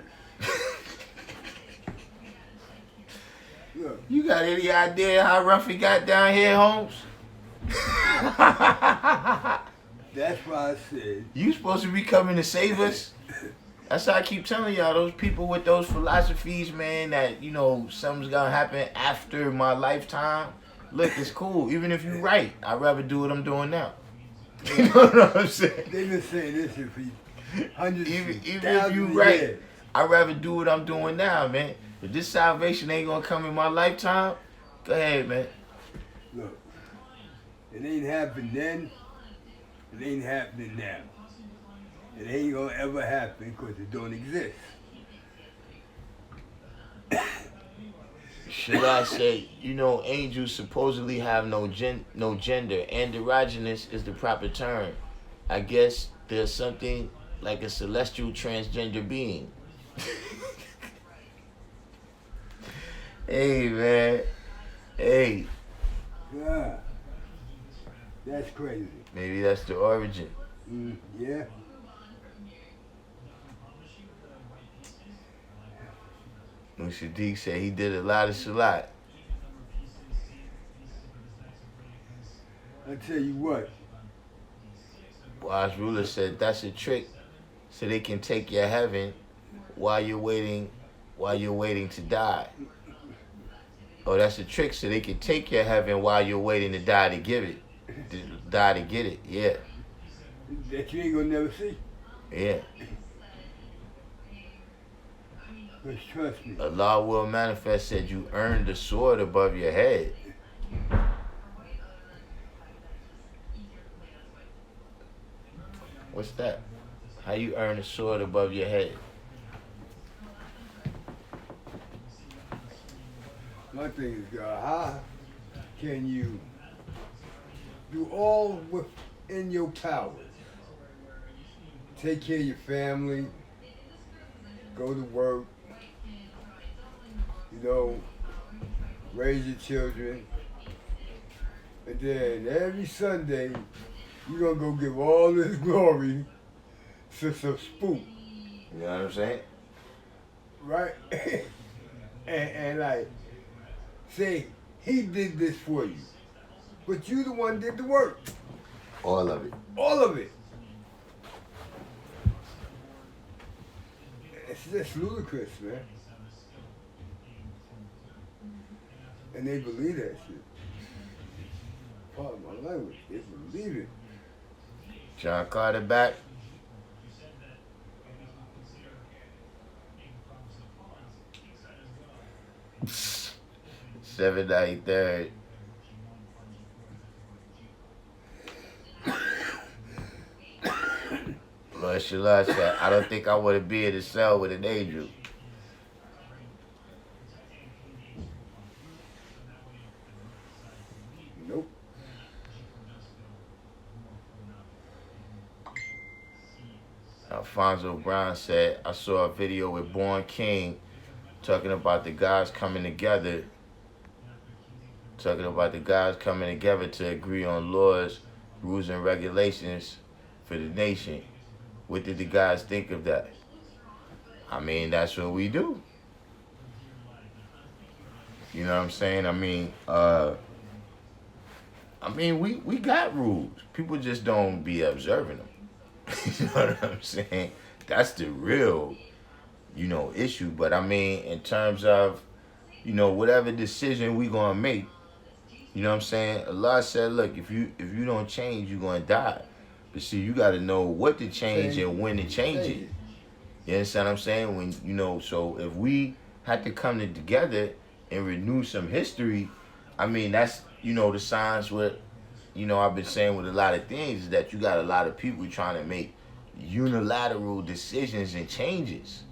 You got any idea how rough it got down here, Holmes? That's why I said. You supposed to be coming to save us? That's how I keep telling y'all, those people with those philosophies, man, that, you know, something's gonna happen after my lifetime. Look, it's cool. Even if you're right, I'd rather do what I'm doing now. You know what I'm saying? They've been saying this for hundreds Even of if thousands you of right, years. I'd rather do what I'm doing now, man. If this salvation ain't gonna come in my lifetime, go ahead, man. Look, it ain't happened then. It ain't happening now. It ain't gonna ever happen because it don't exist. Should I say, you know, angels supposedly have no gender. Androgynous is the proper term. I guess there's something like a celestial transgender being. Hey, man. Hey. Yeah. That's crazy. Maybe that's the origin. Yeah. When Sadiq said he did a lot of salat. I tell you what. Wise ruler said that's a trick so they can take your heaven while you're waiting to die. Oh, that's a trick so they can take your heaven while you're waiting to die to give it. To die to get it, yeah. That you ain't gonna never see. Yeah. But trust me. Allah will manifest said you earned the sword above your head. What's that? How you earn a sword above your head? My thing is, how can you do all within your power? Take care of your family, go to work, you know, raise your children, and then every Sunday, you're going to go give all this glory to some spook. You know what I'm saying? Right? and like, say, he did this for you, but you the one did the work. All of it. All of it. It's just ludicrous, man. And they believe that shit. Part of my language, they believe it. John Carter back. $7.93. Lord Shallah said, I don't think I want to be in a cell with an angel. Nope. Alfonso Brown said, I saw a video with Born King talking about the guys coming together to agree on laws, rules, and regulations for the nation. What did the guys think of that? I mean, that's what we do. You know what I'm saying? We got rules. People just don't be observing them. You know what I'm saying? That's the real, issue. But in terms of, whatever decision we gonna make, you know what I'm saying? Allah said, look, if you don't change, you're gonna die. But see, you gotta know what to change and when to change it. You understand what I'm saying? When so if we had to come together and renew some history, that's the signs what I've been saying with a lot of things is that you got a lot of people trying to make unilateral decisions and changes.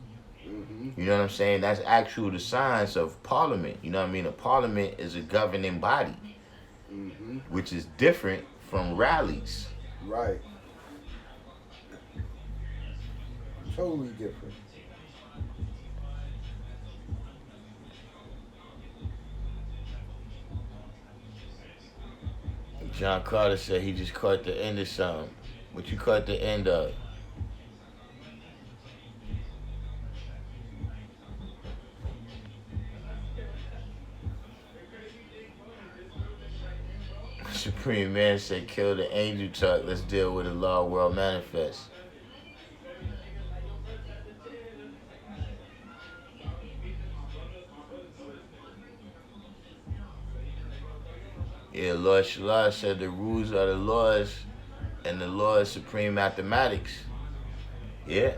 Mm-hmm. You know what I'm saying? That's actual the science of parliament. You know what I mean? A parliament is a governing body, Mm-hmm. which is different from rallies. Right. Totally different. John Carter said he just caught the end of something. What you caught the end of? Supreme Man said, kill the angel talk. Let's deal with the law world manifest. Yeah, Lord Shalar said the rules are the laws and the law is supreme mathematics. Yeah.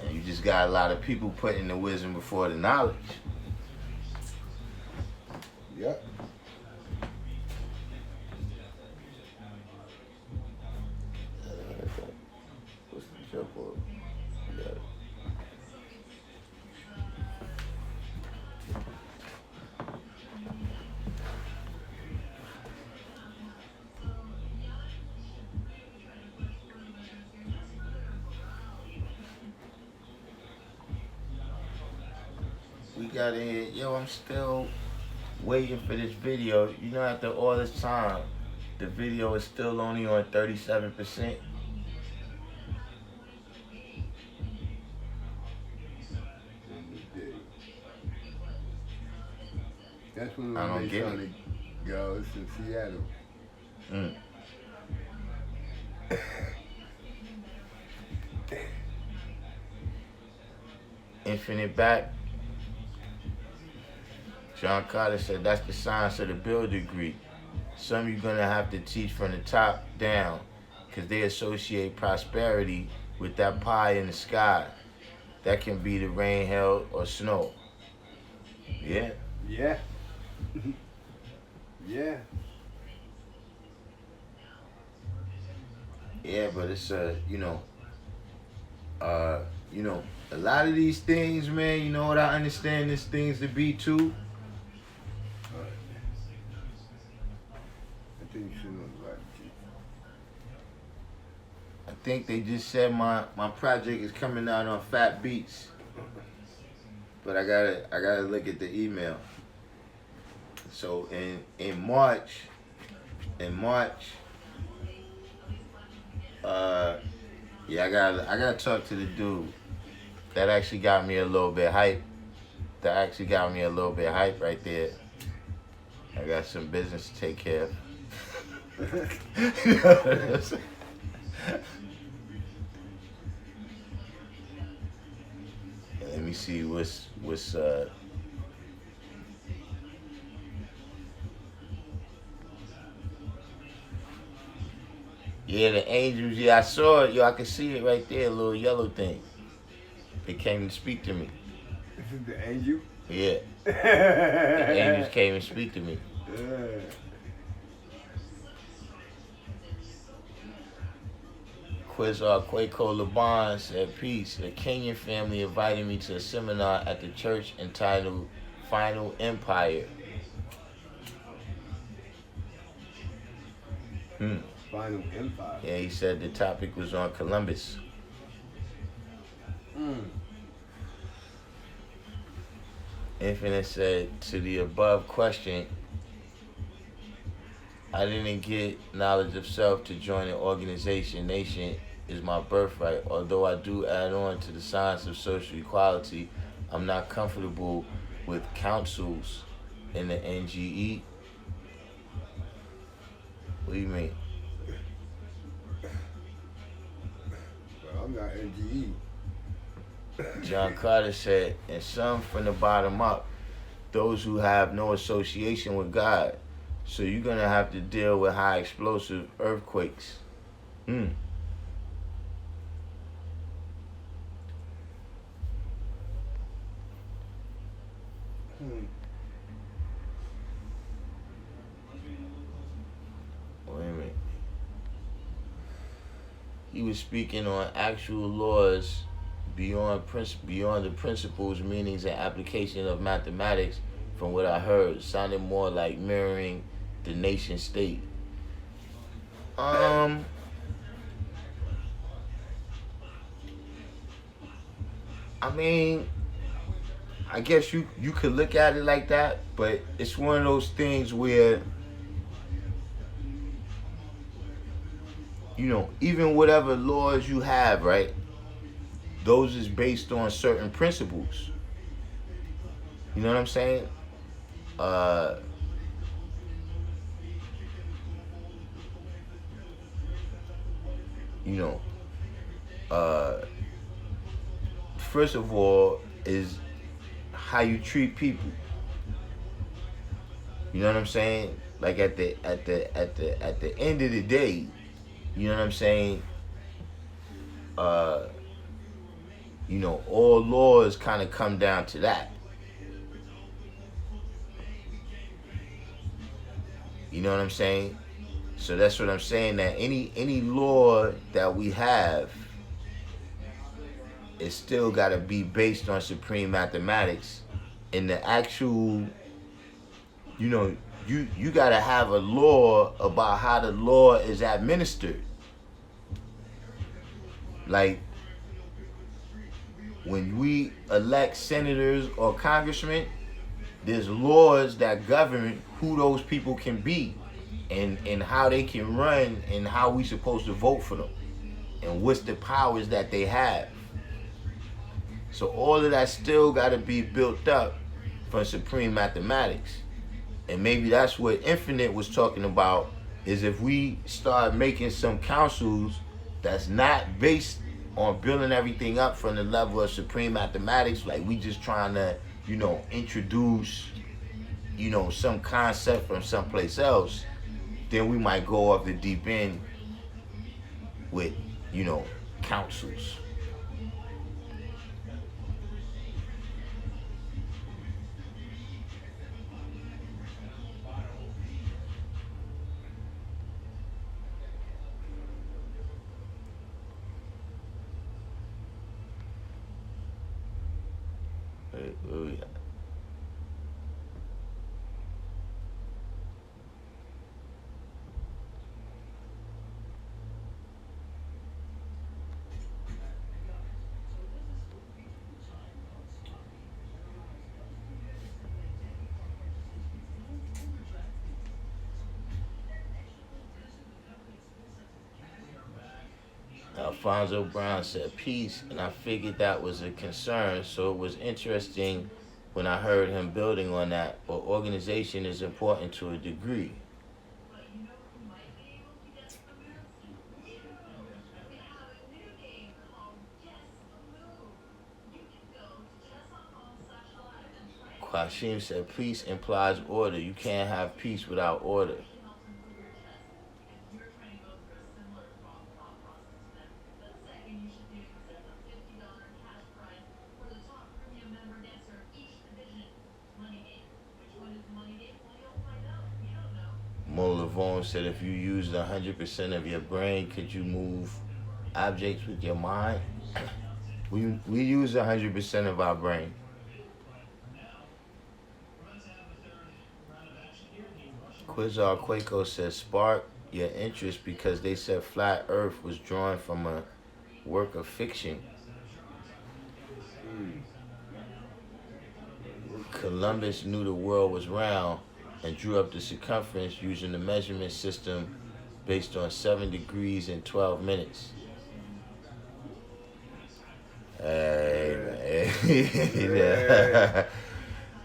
And you just got a lot of people putting the wisdom before the knowledge. Yep. What's the jump up? Yeah. We got in here. Yo, I'm still waiting for this video. You know, after all this time, the video is still only on 37%. That's when I don't they get trying to go. It's in Seattle. Mm. Infinite back. John Carter said that's the science of the build degree. Some you're gonna have to teach from the top down, because they associate prosperity with that pie in the sky. That can be the rain, hail, or snow. Yeah. Yeah. Yeah. Yeah, but it's a lot of these things, man, you know what I understand these things to be too? I think you should know the right. I think they just said my project is coming out on Fat Beats. But I gotta look at the email. So in March, yeah, I gotta talk to the dude. That actually got me a little bit hype. Right there. I got some business to take care of. You know what I'm saying? Let me see what's yeah, the angels, yeah, I saw it, yo, I can see it right there, a little yellow thing. They came to speak to me. This is the angel? Yeah. The angels came and speak to me. Yeah. Quaco Laban said, peace. A Kenyan family invited me to a seminar at the church entitled Final Empire. Final Empire. Yeah, he said the topic was on Columbus. Infinite said, to the above question, I didn't get knowledge of self to join an organization. Nation is my birthright. Although I do add on to the science of social equality, I'm not comfortable with councils in the NGE. What do you mean? Well, I'm not NGE. John Carter said, and some from the bottom up, those who have no association with God. So you're going to have to deal with high explosive earthquakes. Wait a minute. he was speaking on actual laws beyond the principles, meanings, and application of mathematics. From what I heard, it sounded more like mirroring the nation state. I mean, I guess you could look at it like that, but it's one of those things where, you know, even whatever laws you have, right? Those is based on certain principles. You know what I'm saying? You know, first of all is how you treat people. You know what I'm saying? Like at the end of the day, you know what I'm saying? You know, all laws kind of come down to that. You know what I'm saying? So that's what I'm saying, that any law that we have, it's still got to be based on supreme mathematics. And the actual, you know, you got to have a law about how the law is administered. Like, when we elect senators or congressmen, there's laws that govern who those people can be and how they can run and how we supposed to vote for them and what's the powers that they have. So all of that still got to be built up from supreme mathematics. And maybe that's what Infinite was talking about, is if we start making some councils that's not based on building everything up from the level of supreme mathematics, like we just trying to, you know, introduce, you know, some concept from someplace else, then we might go off the deep end with, you know, councils. Where we at? Alfonso Brown said peace, and I figured that was a concern, so it was interesting when I heard him building on that. But organization is important to a degree. Quashim said peace implies order. You can't have peace without order. Mo Lavone said if you used 100% of your brain, could you move objects with your mind? We use 100% of our brain. Quizar Quaco says spark your interest because they said flat earth was drawn from a work of fiction. Columbus knew the world was round and drew up the circumference using the measurement system based on 7 degrees and 12 minutes. Hey, man.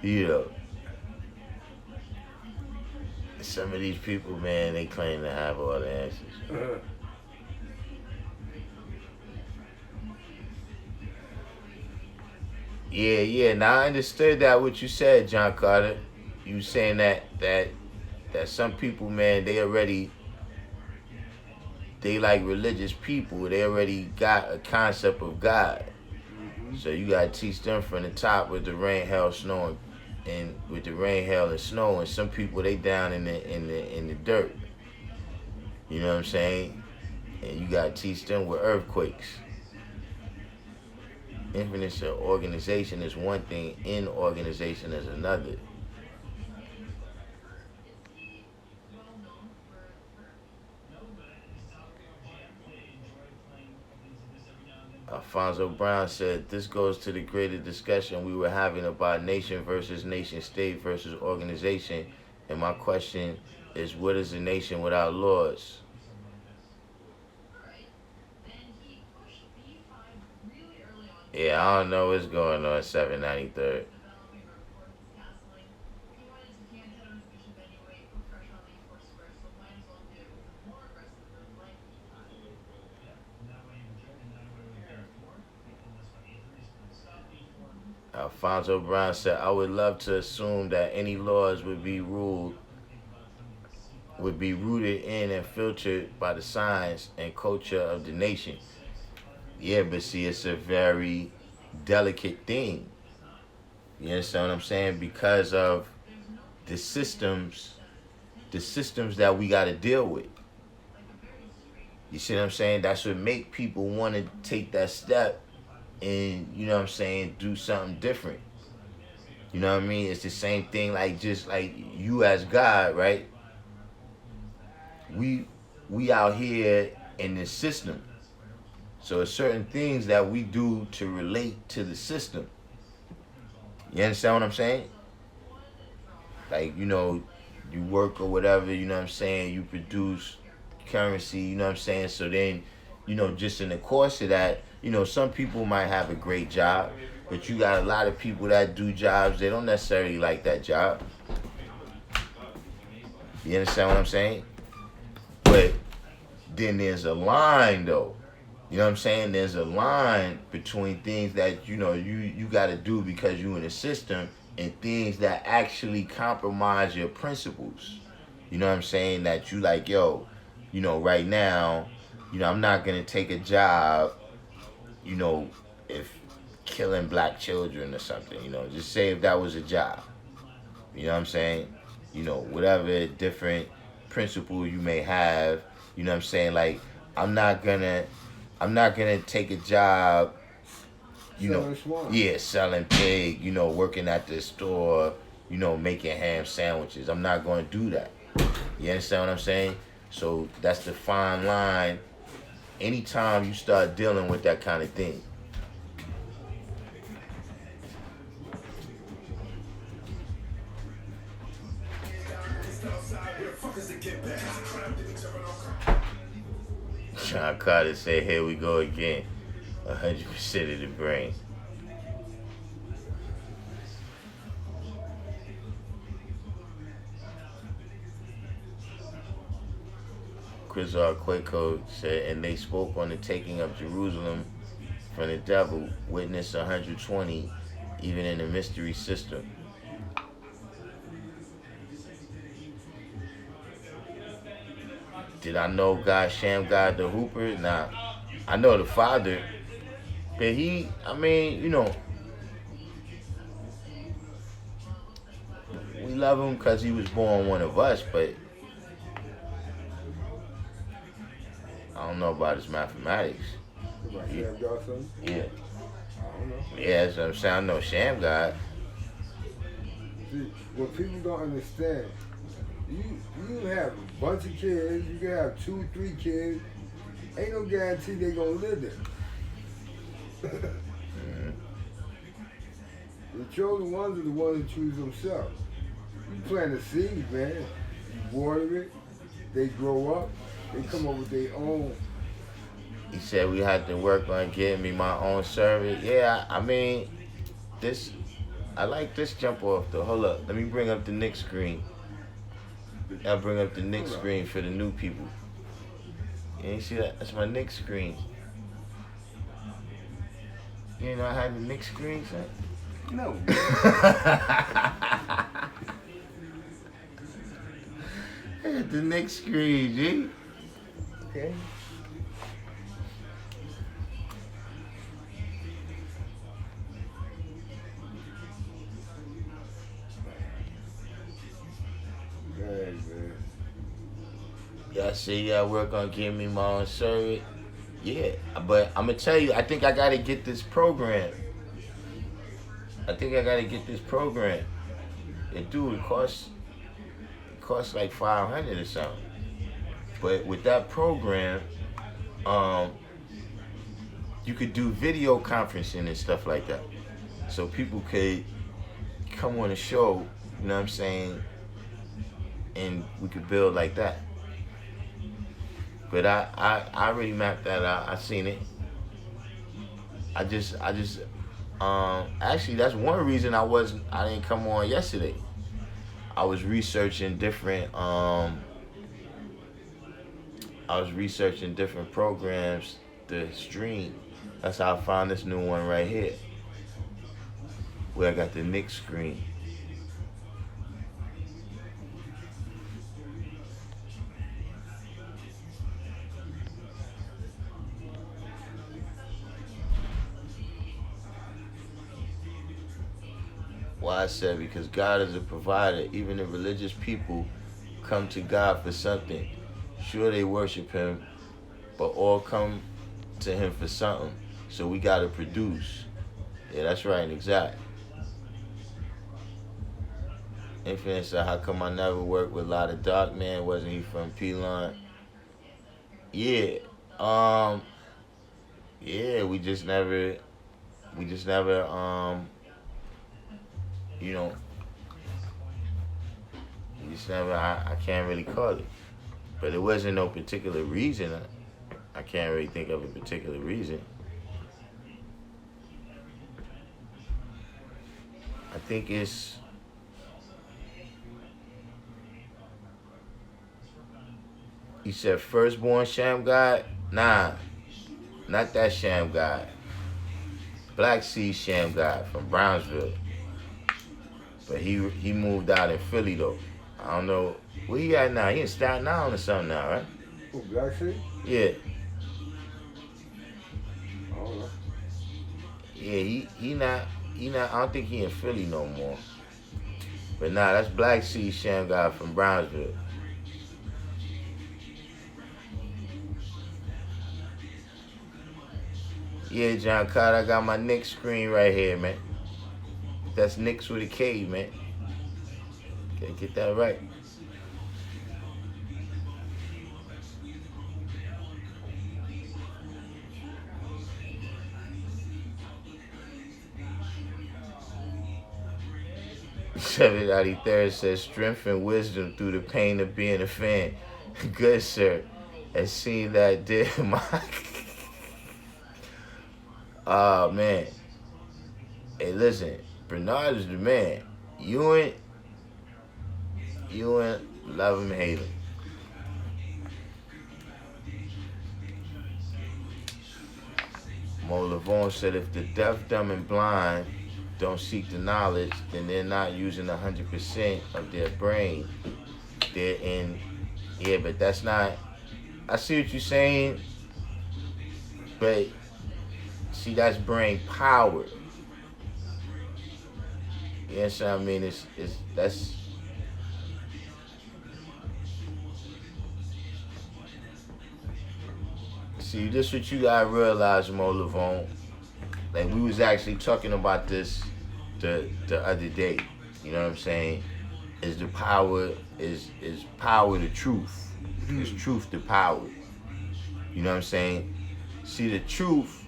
You know, some of these people, man, they claim to have all the answers. Yeah. Now I understood that what you said, John Carter. You saying that some people, man, they like religious people. They already got a concept of God. So you gotta teach them from the top with the rain, hail, snow, and with the rain, hail, and snow. And some people, they down in the dirt. You know what I'm saying? And you gotta teach them with earthquakes. Infinite organization is one thing, in organization is another. Alfonso Brown said, this goes to the greater discussion we were having about nation versus nation state versus organization. And my question is, what is a nation without laws? Yeah, I don't know what's going on 793rd. Alfonso Brown said, I would love to assume that any laws would be rooted in and filtered by the science and culture of the nation. Yeah, but see, it's a very delicate thing. You understand what I'm saying? Because of the systems that we got to deal with. You see what I'm saying? That's what make people want to take that step and, you know what I'm saying, do something different. You know what I mean? It's the same thing, like just like you as God, right? We out here in this system. So there's certain things that we do to relate to the system. You understand what I'm saying? Like, you know, you work or whatever, you know what I'm saying? You produce currency, you know what I'm saying? So then, you know, just in the course of that, you know, some people might have a great job, but you got a lot of people that do jobs, they don't necessarily like that job. You understand what I'm saying? But then there's a line, though. You know what I'm saying? There's a line between things that, you know, you got to do because you in the system and things that actually compromise your principles. You know what I'm saying? That you like, yo, you know, right now, you know, I'm not going to take a job, you know, if killing black children or something, you know, just say if that was a job. You know what I'm saying? You know, whatever different principle you may have, you know what I'm saying? Like, I'm not gonna take a job, you know, selling pig, you know, working at the store, you know, making ham sandwiches. I'm not gonna do that. You understand what I'm saying? So that's the fine line anytime you start dealing with that kind of thing. John Carter said, here we go again. 100% of the brain. Chris Quaco said, and they spoke on the taking of Jerusalem from the devil, witness 120, even in the mystery system. Did I know God, Sham God the Hooper? Nah. I know the Father. But he, I mean, you know, we love him because he was born one of us, but I don't know about his mathematics. About Sham God, son? Yeah. I don't know. Yeah, that's what I'm saying. I know Sham God. See, what people don't understand, you have a bunch of kids, you can have 2, 3 kids, ain't no guarantee they gonna live there. The chosen ones are the ones who choose themselves. You plant a seed, man, you water it, they grow up, they come up with their own. He said we had to work on getting me my own service. Yeah, I mean, I like this jump off though. Hold up, let me bring up the Nick screen. I'll bring up the Nick screen for the new people. You see that? That's my Nick screen. You didn't know I had the Nick screen, son? No. I had the Nick screen, G. Okay. Y'all say you gotta work on getting me my own service. Yeah, but I'm gonna tell you, I think I gotta get this program. And dude, it costs like 500 or something. But with that program, you could do video conferencing and stuff like that. So people could come on the show, you know what I'm saying, and we could build like that. But I already mapped that out. I seen it. Actually, that's one reason I didn't come on yesterday. I was researching different programs to stream. That's how I found this new one right here, where I got the Nick screen. Why I said, because God is a provider. Even the religious people come to God for something. Sure, they worship Him, but all come to Him for something. So we gotta produce. Yeah, that's right and exact. Infinite said, how come I never worked with a lot of dark man? Wasn't he from P-Line? Yeah. Yeah, we just never, you know, I can't really call it. But it wasn't no particular reason. I can't really think of a particular reason. I think it's, you said firstborn sham god? Nah, not that sham god. Black Sea sham god from Brownsville. But he moved out in Philly though. I don't know where he at now. He in Staten Island or something now, right? Who, Black Sea? Yeah. I don't know. Yeah, he not. I don't think he in Philly no more. But nah, that's Black Sea sham guy from Brownsville. Yeah, John Carter, I got my Nick screen right here, man. That's Nick's with a K, man. Gotta get that right. $7.93 says strength and wisdom through the pain of being a fan. Good, sir. And seeing that did my oh man. Hey, listen, Bernard is the man. Ewan, love him, hate him. Mo Lavone said if the deaf, dumb, and blind don't seek the knowledge, then they're not using 100% of their brain. They're in, yeah, but that's not, I see what you're saying, but see, that's brain power. You know what I mean? That's, see, this what you gotta realize, Mo Lavone. Like, we was actually talking about this the other day. You know what I'm saying? Is the power, is power the truth? Is truth the power? You know what I'm saying? See, the truth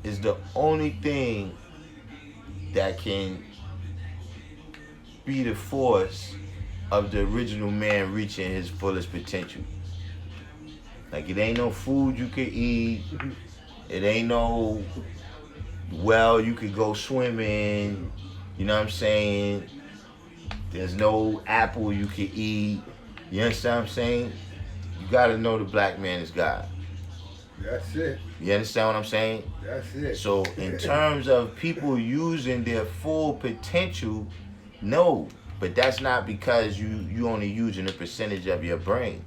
is the only thing that can be the force of the original man reaching his fullest potential. Like, it ain't no food you could eat. It ain't no well you could go swimming. You know what I'm saying? There's no apple you could eat. You understand what I'm saying? You gotta know the black man is God. That's it. You understand what I'm saying? That's it. So in terms of people using their full potential, no. But that's not because you only using a percentage of your brain.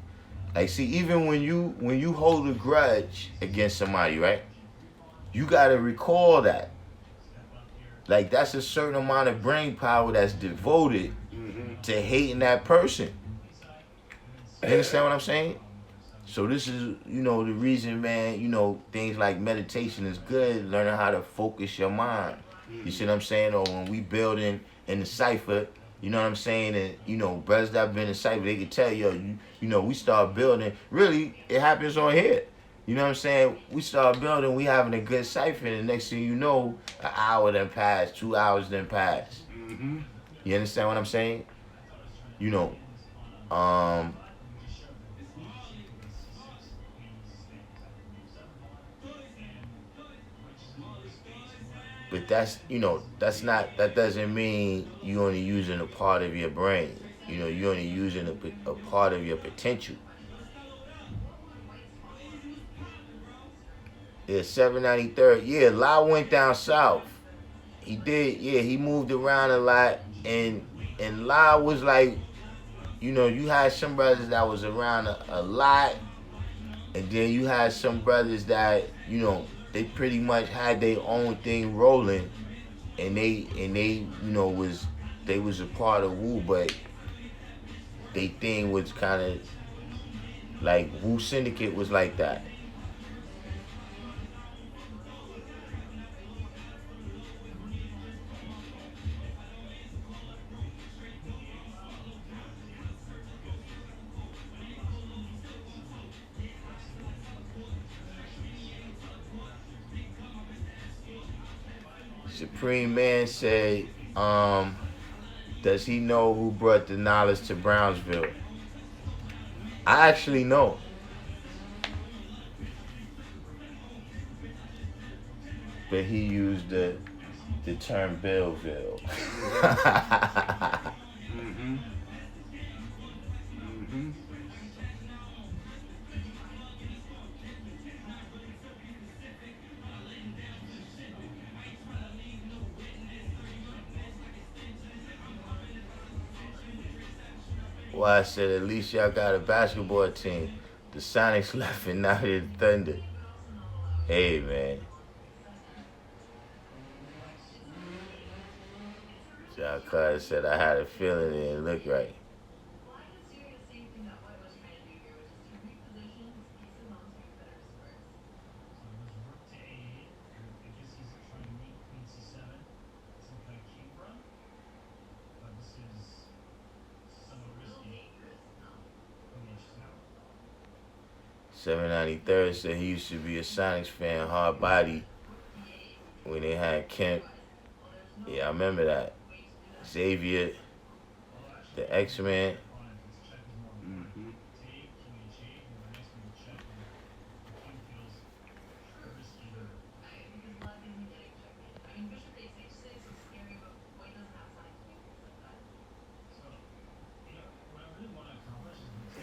Like, see, even when you hold a grudge against somebody, right? You gotta recall that. Like, that's a certain amount of brain power that's devoted to hating that person. You understand what I'm saying? So this is, the reason, man, things like meditation is good, learning how to focus your mind. You see what I'm saying? Or when we building in the cipher, you know what I'm saying? And, brothers that have been in cipher, they can tell you, we start building. Really, it happens on here. You know what I'm saying? We start building, we having a good cipher, and the next thing you know, an hour then passed, 2 hours then passed. Mm-hmm. You understand what I'm saying? You know, um, but that doesn't mean you only using a part of your brain. You only using a part of your potential. Yeah, 793rd. Yeah, La went down south. He did. Yeah, he moved around a lot, and La was like, you had some brothers that was around a lot, and then you had some brothers that they pretty much had their own thing rolling, and they they was a part of Wu, but they thing was kind of like Wu Syndicate was like that. Supreme Man said, does he know who brought the knowledge to Brownsville? I actually know. But he used the term Belleville. Mm-hmm. Mm-hmm. Well, I said, at least y'all got a basketball team. The Sonics left and now they're the Thunder. Hey, man. John Carter said, I had a feeling it didn't look right. $793 said he used to be a Sonics fan, hard body, when they had Kemp. Yeah, I remember that. Xavier, the X-Men. Mm-hmm.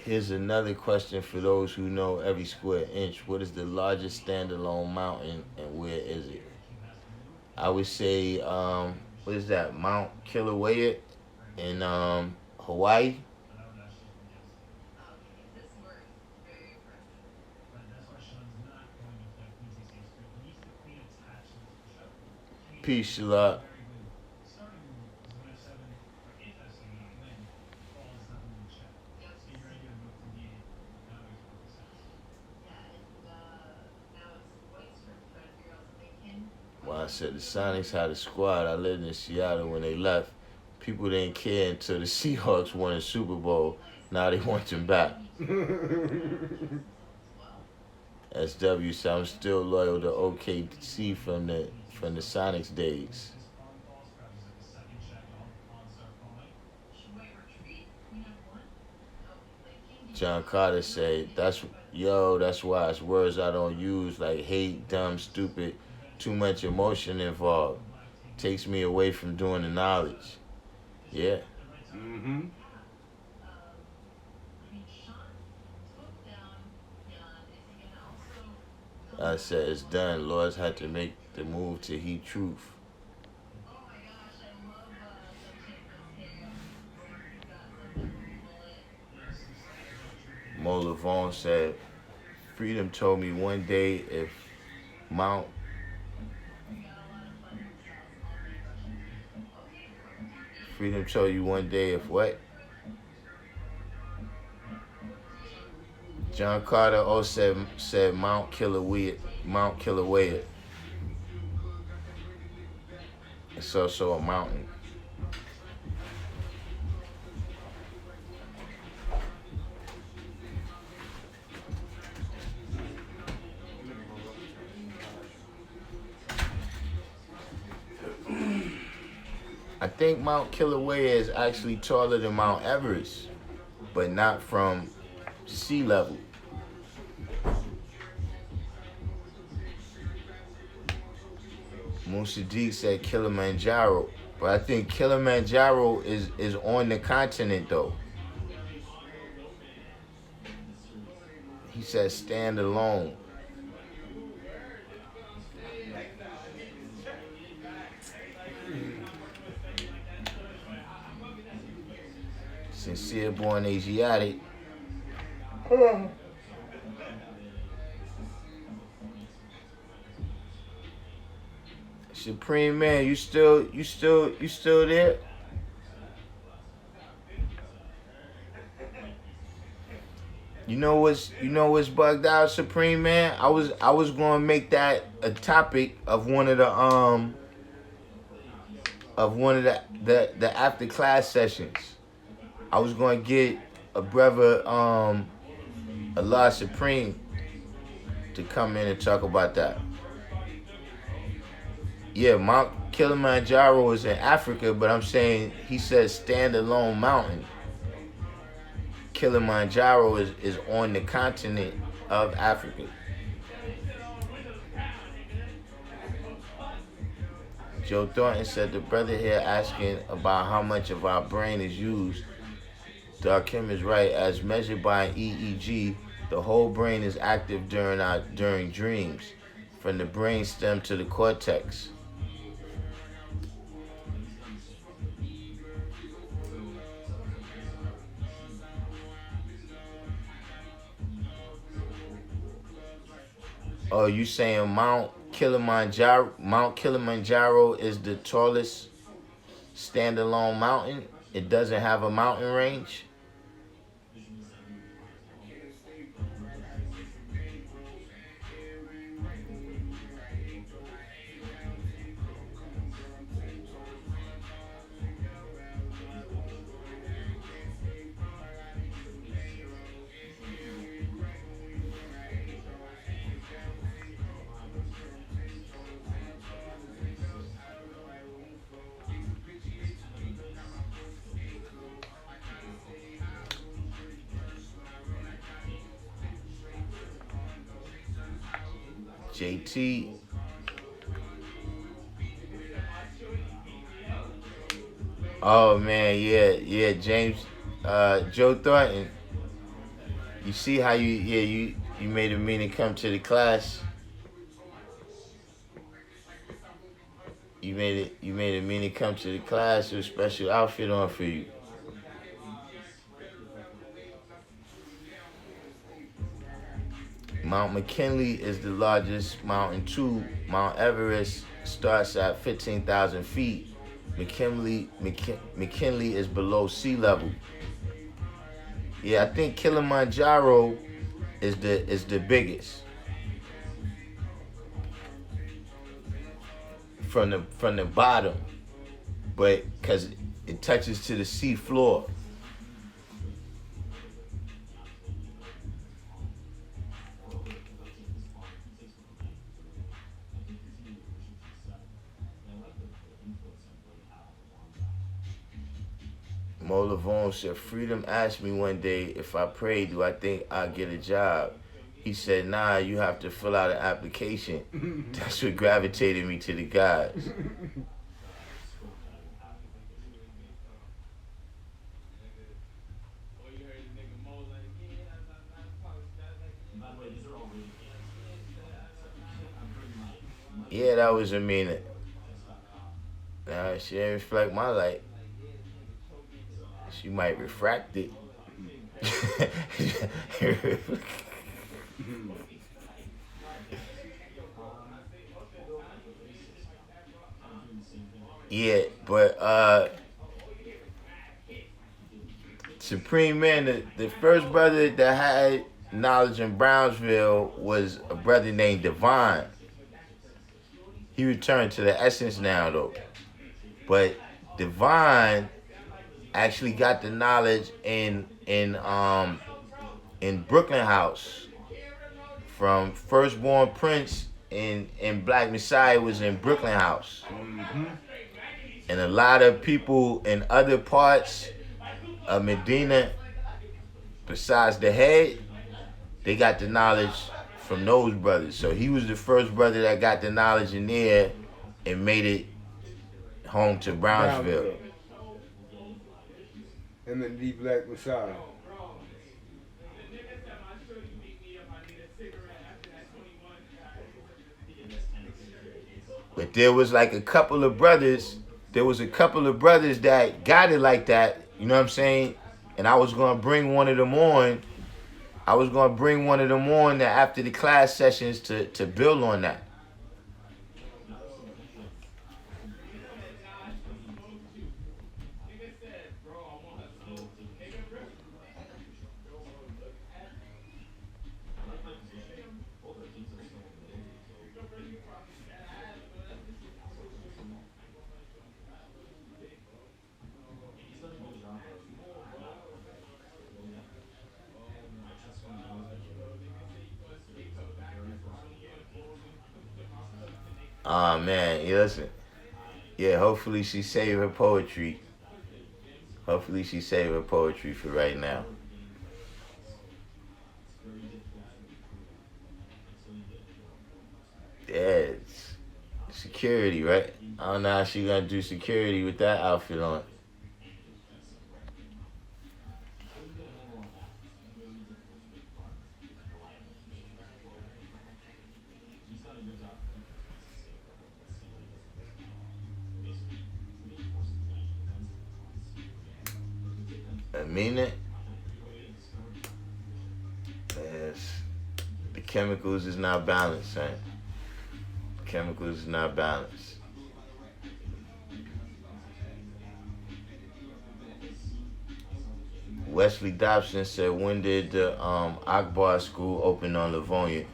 Here's another question for those who know every square inch. What is the largest standalone mountain and where is it? I would say, what is that? Mount Kilauea in Hawaii. Peace, Shalak. Well, I said the Sonics had a squad. I lived in Seattle when they left. People didn't care until the Seahawks won a Super Bowl. Now they want them back. SW said I'm still loyal to OKC from the Sonics days. John Carter said, that's why it's words I don't use like hate, dumb, stupid, too much emotion involved. Takes me away from doing the knowledge. Yeah. Mm-hmm. I said it's done. Lords had to make the move to heat truth. Mo Lavone said, Freedom told me one day if Mount Freedom told you one day if what? John Carter also said Mount Kilauea. It's also a mountain. I think Mount Kilauea is actually taller than Mount Everest, but not from sea level. Musadik said Kilimanjaro, but I think Kilimanjaro is on the continent though. He said stand alone. Sincere born Asiatic. Supreme Man, you still there? You know what's bugged out, Supreme Man? I was gonna make that a topic of one of the after class sessions. I was gonna get a brother Allah Supreme to come in and talk about that. Yeah, Mount Kilimanjaro is in Africa, but I'm saying he says standalone mountain. Kilimanjaro is on the continent of Africa. Joe Thornton said the brother here asking about how much of our brain is used. Darkim is right. As measured by an EEG, the whole brain is active during dreams, from the brain stem to the cortex. Oh, you saying Mount Kilimanjaro is the tallest standalone mountain? It doesn't have a mountain range? JT. Oh man, yeah, James, Joe Thornton. You see how you made a meaning come to the class. You made a meaning come to the class with a special outfit on for you. Mount McKinley is the largest mountain too. Mount Everest starts at 15,000 feet. McKinley is below sea level. Yeah, I think Kilimanjaro is the biggest from the bottom, but because it touches to the sea floor. Mo Lavone said, Freedom asked me one day if I pray, do I think I'll get a job? He said, nah, you have to fill out an application. That's what gravitated me to the guys. Yeah, that was a meaning. Nah, she didn't reflect my light. She might refract it. Yeah, but Supreme Man, the first brother that had knowledge in Brownsville was a brother named Divine. He returned to the essence now though. But Divine actually got the knowledge in Brooklyn House from Firstborn Prince in Black Messiah was in Brooklyn House. Mm-hmm. And a lot of people in other parts of Medina, besides the head, they got the knowledge from those brothers. So he was the first brother that got the knowledge in there and made it home to Brownsville. Him and D Black Messiah. But there was like a couple of brothers. There was a couple of brothers that got it like that. You know what I'm saying? And I was gonna bring one of them on. That after the class sessions to build on that. Oh man, yeah, listen. Yeah, hopefully she saved her poetry. Hopefully she saved her poetry for right now. Yeah, it's security, right? I don't know how she gonna do security with that outfit on. I mean it. Yes. The chemicals is not balanced, right? Chemicals is not balanced. Wesley Dobson said, when did the Akbar school open on Livonia?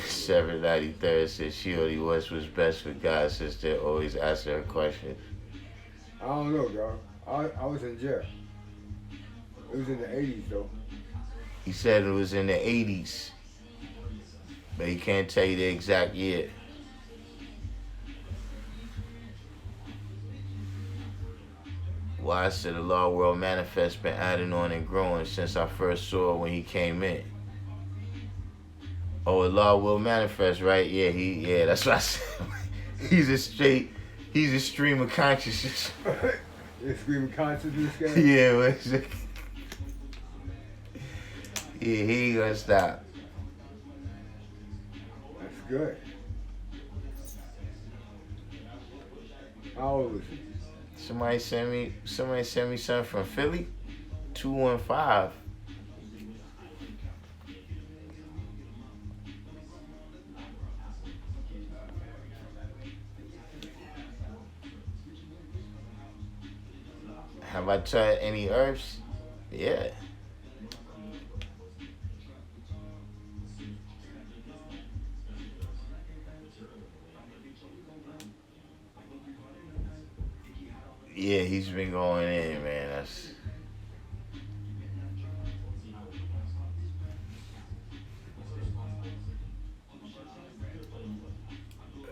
Seven 93rd said she only wants what's best for God since they always ask her questions. I don't know, dog. I was in jail. It was in the 80s, though. He said it was in the 80s, but he can't tell you the exact year. Why I said the Law World Manifest been adding on and growing since I first saw it when he came in. Oh, the Law Will Manifest, right? Yeah, that's what I said. He's a stream of consciousness. You stream of consciousness, guy? Yeah, yeah, he ain't gonna stop. That's good. How old was he? Somebody sent me something from Philly. 215. Have I tried any herbs? Yeah. Yeah, he's been going in, man. That's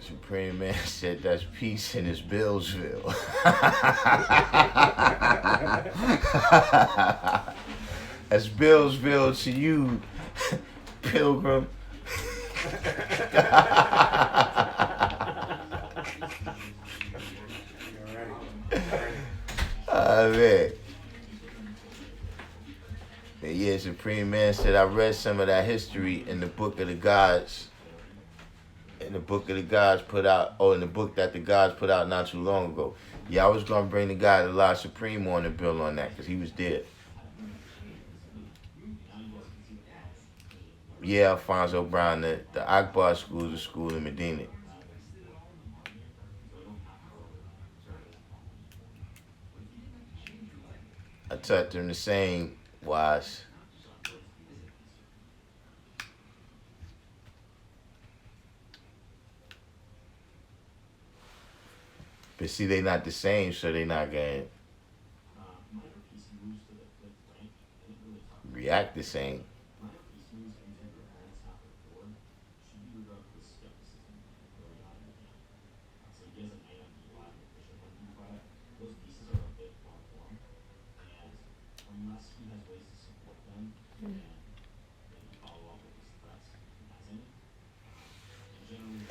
Supreme Man said that's peace in his Billsville. That's Billsville to you, Pilgrim. Oh, man. And yeah, Supreme Man said I read some of that history in the Book of the Gods. In the book of the gods put out, in the book that the gods put out not too long ago. Yeah, I was going to bring the guy to Allah Supreme on and build on that because he was dead. Yeah, Alfonso Brown. The Akbar School is a school in Medina. I taught them the same wise. But see, they not the same, so they not gonna react the same.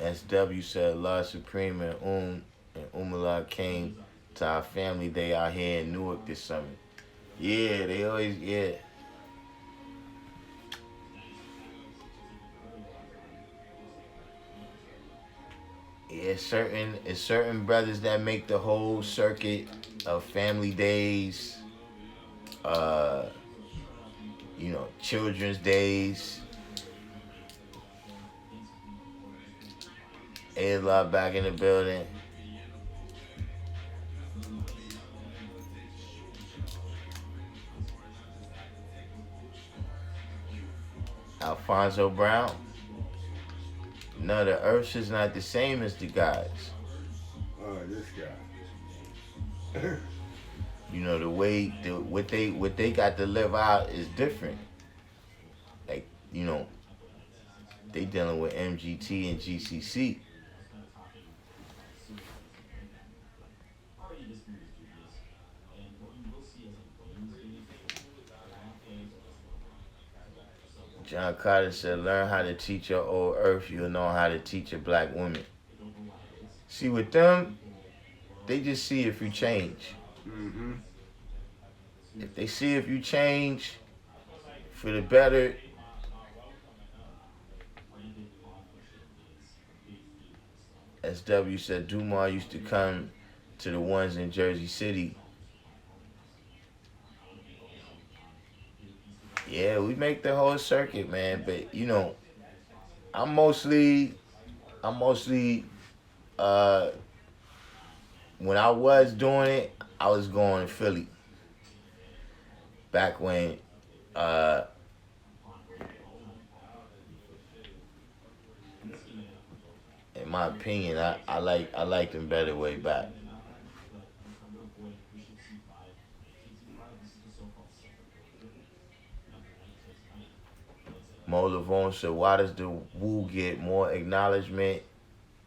SW said, Allah Supreme and Umala came to our family day out here in Newark this summer. Yeah, they always, yeah. Yeah, it's certain brothers that make the whole circuit of family days, uh, children's days. A-Law back in the building. Alfonso Brown. No, the earth is not the same as the gods. Oh, this guy. The way what they got to live out is different. Like, they dealing with MGT and GCC. John Carter said, learn how to teach your old earth, you'll know how to teach a black woman. See, with them, they just see if you change. Mm-hmm. If they see if you change for the better, SW said Dumar used to come to the ones in Jersey City. Yeah, we make the whole circuit, man. But I'm mostly when I was doing it, I was going to Philly. Back when in my opinion, I liked them better way back. Mo Lavone said, why does the Wu get more acknowledgement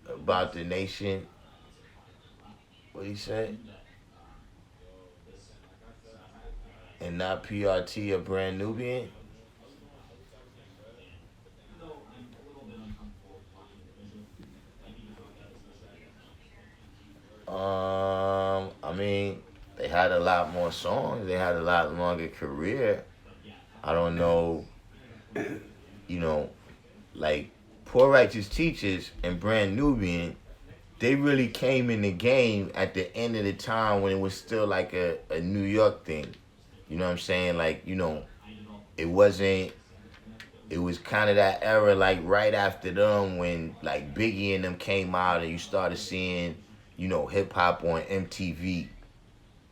about the nation? What he said? And not PRT or Brand Nubian? I mean, they had a lot more songs. They had a lot longer career. I don't know, like Poor Righteous Teachers and Brand Nubian, they really came in the game at the end of the time when it was still like a New York thing. You know what I'm saying? Like, it wasn't, it was kind of that era like right after them when like Biggie and them came out and you started seeing, hip hop on MTV.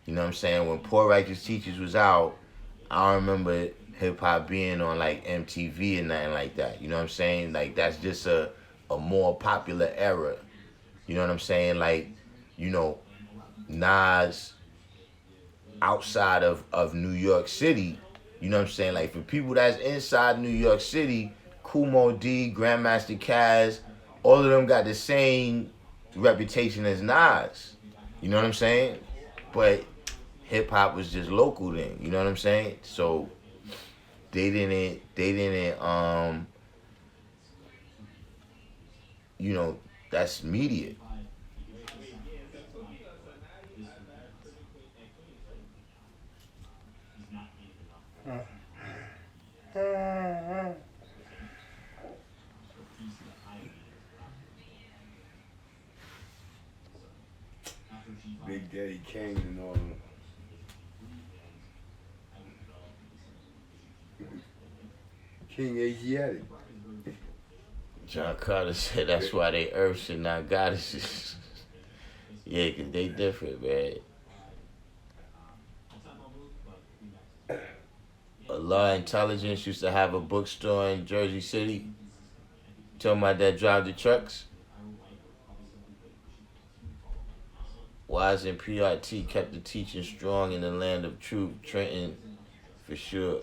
You know what I'm saying? When Poor Righteous Teachers was out, I don't remember hip hop being on like MTV and nothing like that. You know what I'm saying? Like that's just a more popular era. You know what I'm saying? Like, Nas outside of New York City, you know what I'm saying? Like for people that's inside New York City, Kumo D, Grandmaster Caz, all of them got the same reputation as Nas. You know what I'm saying? But hip hop was just local then. You know what I'm saying? So they didn't that's media. Big Daddy Kane and all them. King Asiatic. John Carter said that's why they earths and not goddesses. Yeah, 'cause they different, man. Allah Intelligence used to have a bookstore in Jersey City. Talking about that drive the trucks. Wise and PRT kept the teaching strong in the land of truth. Trenton, for sure.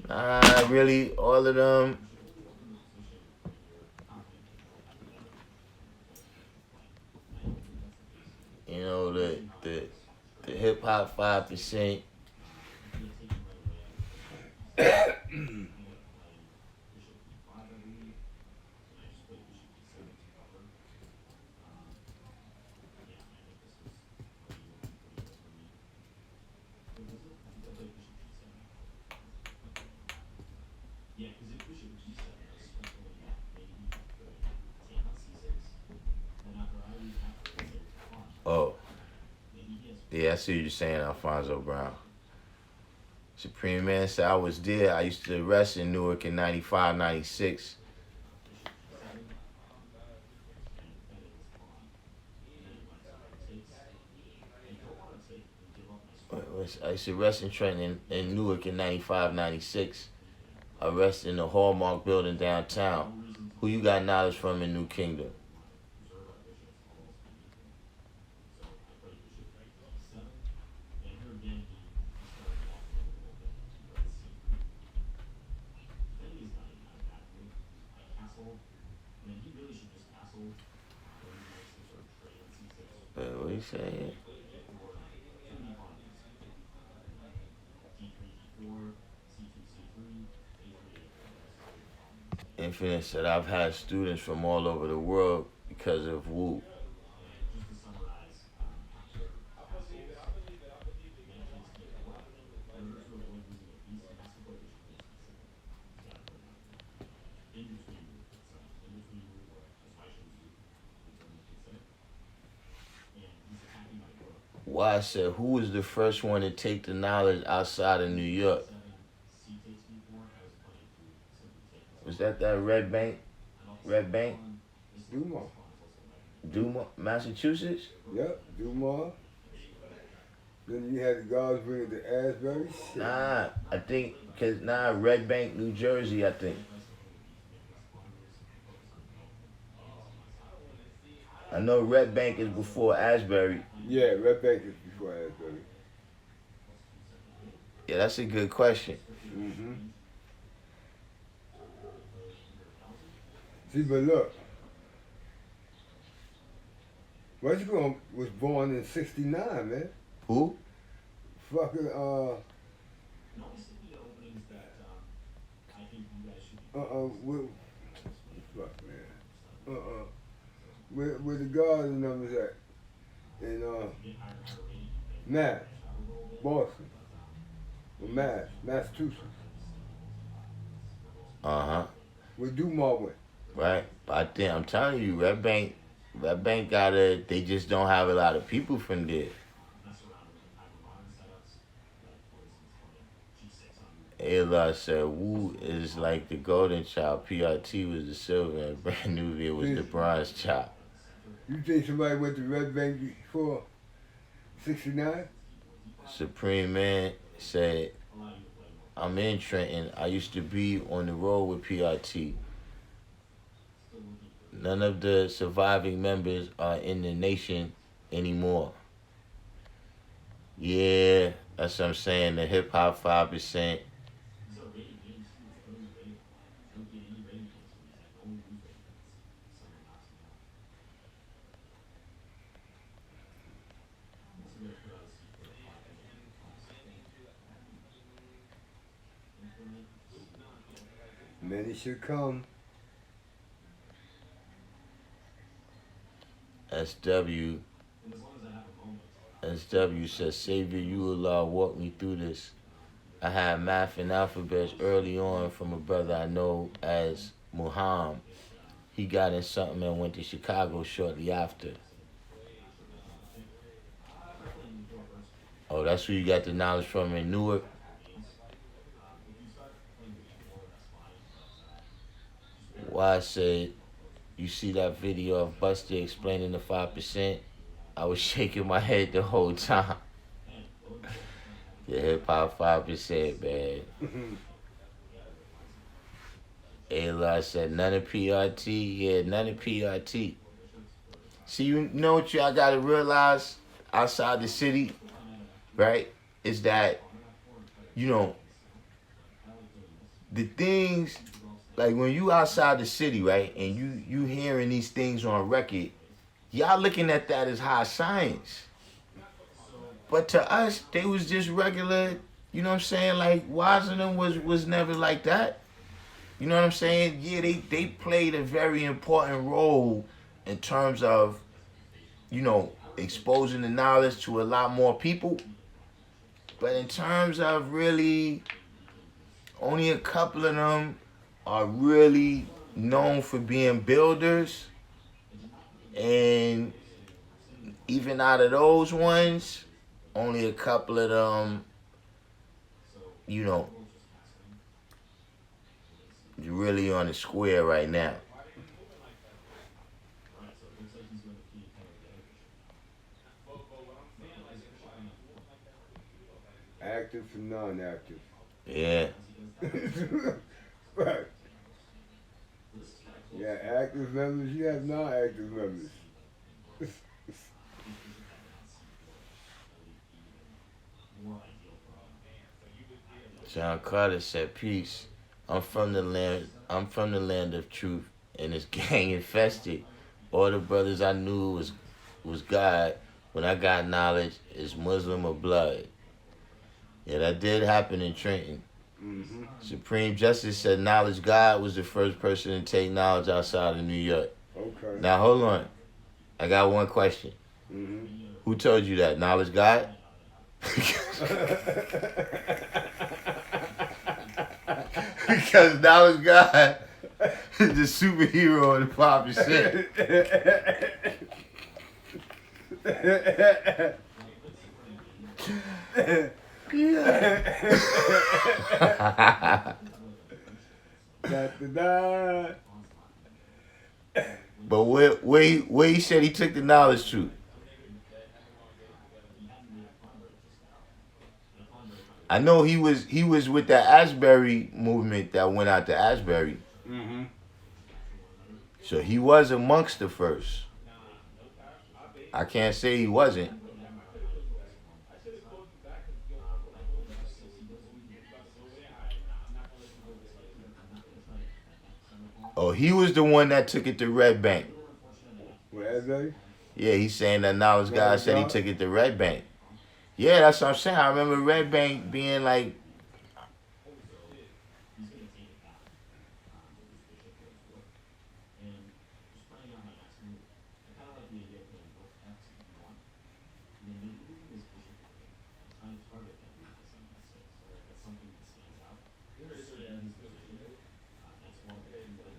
Nah, really, all of them. You know, the hip hop 5%. Oh, yeah, I see what you're saying, Alfonso Brown. Supreme Man said, I was there. I used to arrest in Newark in 95, 96. I used to arrest in Trenton in Newark in 95, 96. Arrested in the Hallmark building downtown. Who you got knowledge from in New Kingdom? What are you saying? Infinite said, I've had students from all over the world because of Wu. Why said, who was the first one to take the knowledge outside of New York? Was that Red Bank? Red Bank? Duma, Massachusetts? Yep, Dumar. Then you had the guards bring it to Asbury. Shit. Nah, I think, Red Bank, New Jersey, I think. I know Red Bank is before Asbury. Yeah, Red Bank is before Asbury. Yeah, that's a good question. Mm-hmm. See, but look, Westcombe was born in '69, man. Who? Fucking where the guards and numbers at? In Boston, or Massachusetts. Where Dumar went. Right. But I'm telling you, Red Bank they just don't have a lot of people from there. Ayla said, Wu is like the golden child. PRT was the silver, and Brand New was the bronze child. You think somebody went to Red Bank before '69? Supreme Man said, I'm in Trenton. I used to be on the road with PRT. None of the surviving members are in the nation anymore. Yeah, that's what I'm saying. The hip hop 5%. Many should come. SW says, Savior, you Allah, walk me through this. I had math and alphabets early on from a brother I know as Muhammad. He got in something and went to Chicago shortly after. Oh, that's where you got the knowledge from in Newark? why I said, you see that video of Buster explaining the 5%? I was shaking my head the whole time. The hip hop 5%, man. Ayla said, none of PRT. Yeah, none of PRT. See, you know what y'all gotta realize outside the city, right? Is that, you know, the things, like when you outside the city, right, and you hearing these things on record, y'all looking at that as high science. But to us, they was just regular, you know what I'm saying? Like, Washington was never like that. You know what I'm saying? Yeah, they played a very important role in terms of, you know, exposing the knowledge to a lot more people. But in terms of really, only a couple of them are really known for being builders. And even out of those ones, only a couple of them, you know, you're really on the square right now. Active and non-active. Yeah. Right. You have active members, you have non-active members. John Carter said, peace. I'm from the land of truth, and it's gang infested. All the brothers I knew was God. When I got knowledge, is Muslim or blood. Yeah, that did happen in Trenton. Mm-hmm. Supreme Justice said knowledge God was the first person to take knowledge outside of New York. Okay. Now hold on. I got one question. Mm-hmm. Who told you that? Knowledge God? Because knowledge God is the superhero of the 5%. But where he said he took the knowledge to? I know he was with the Asbury movement that went out to Asbury. Mm-hmm. So he was amongst the first. I can't say he wasn't. Oh, he was the one that took it to Red Bank. What, Asbury? Yeah, he's saying that knowledge God said he took it to Red Bank. Yeah, that's what I'm saying. I remember Red Bank being like,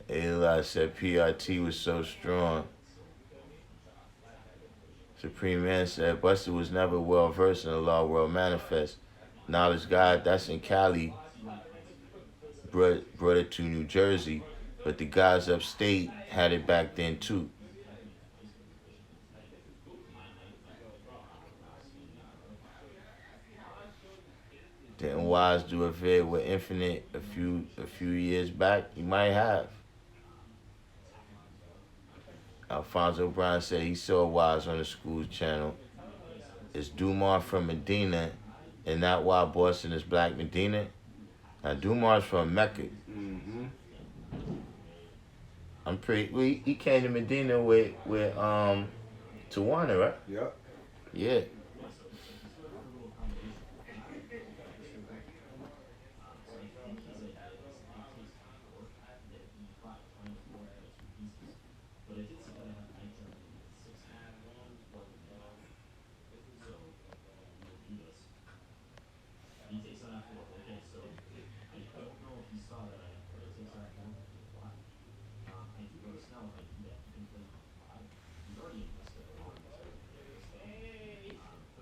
Eli said PRT was so strong. Supreme Man said Buster was never well versed in the law world manifest. Knowledge God, that's in Cali, brought it to New Jersey, but the guys upstate had it back then too. Didn't Wise do a vid with Infinite a few years back? He might have. Alfonso Brown said he saw Wise on the school's channel. Is Dumar from Medina, and not why Boston is Black Medina? Now Dumar's from Mecca. Mm-hmm. I'm pretty. He came to Medina with Tawana, right? Yep. Yeah.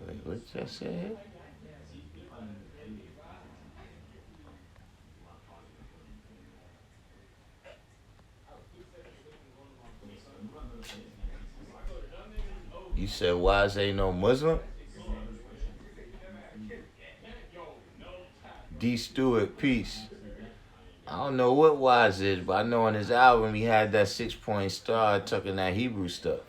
Wait, what you said? You said Wise ain't no Muslim? D. Stewart, peace. I don't know what Wise is, but I know on his album he had that 6-point star talking that Hebrew stuff.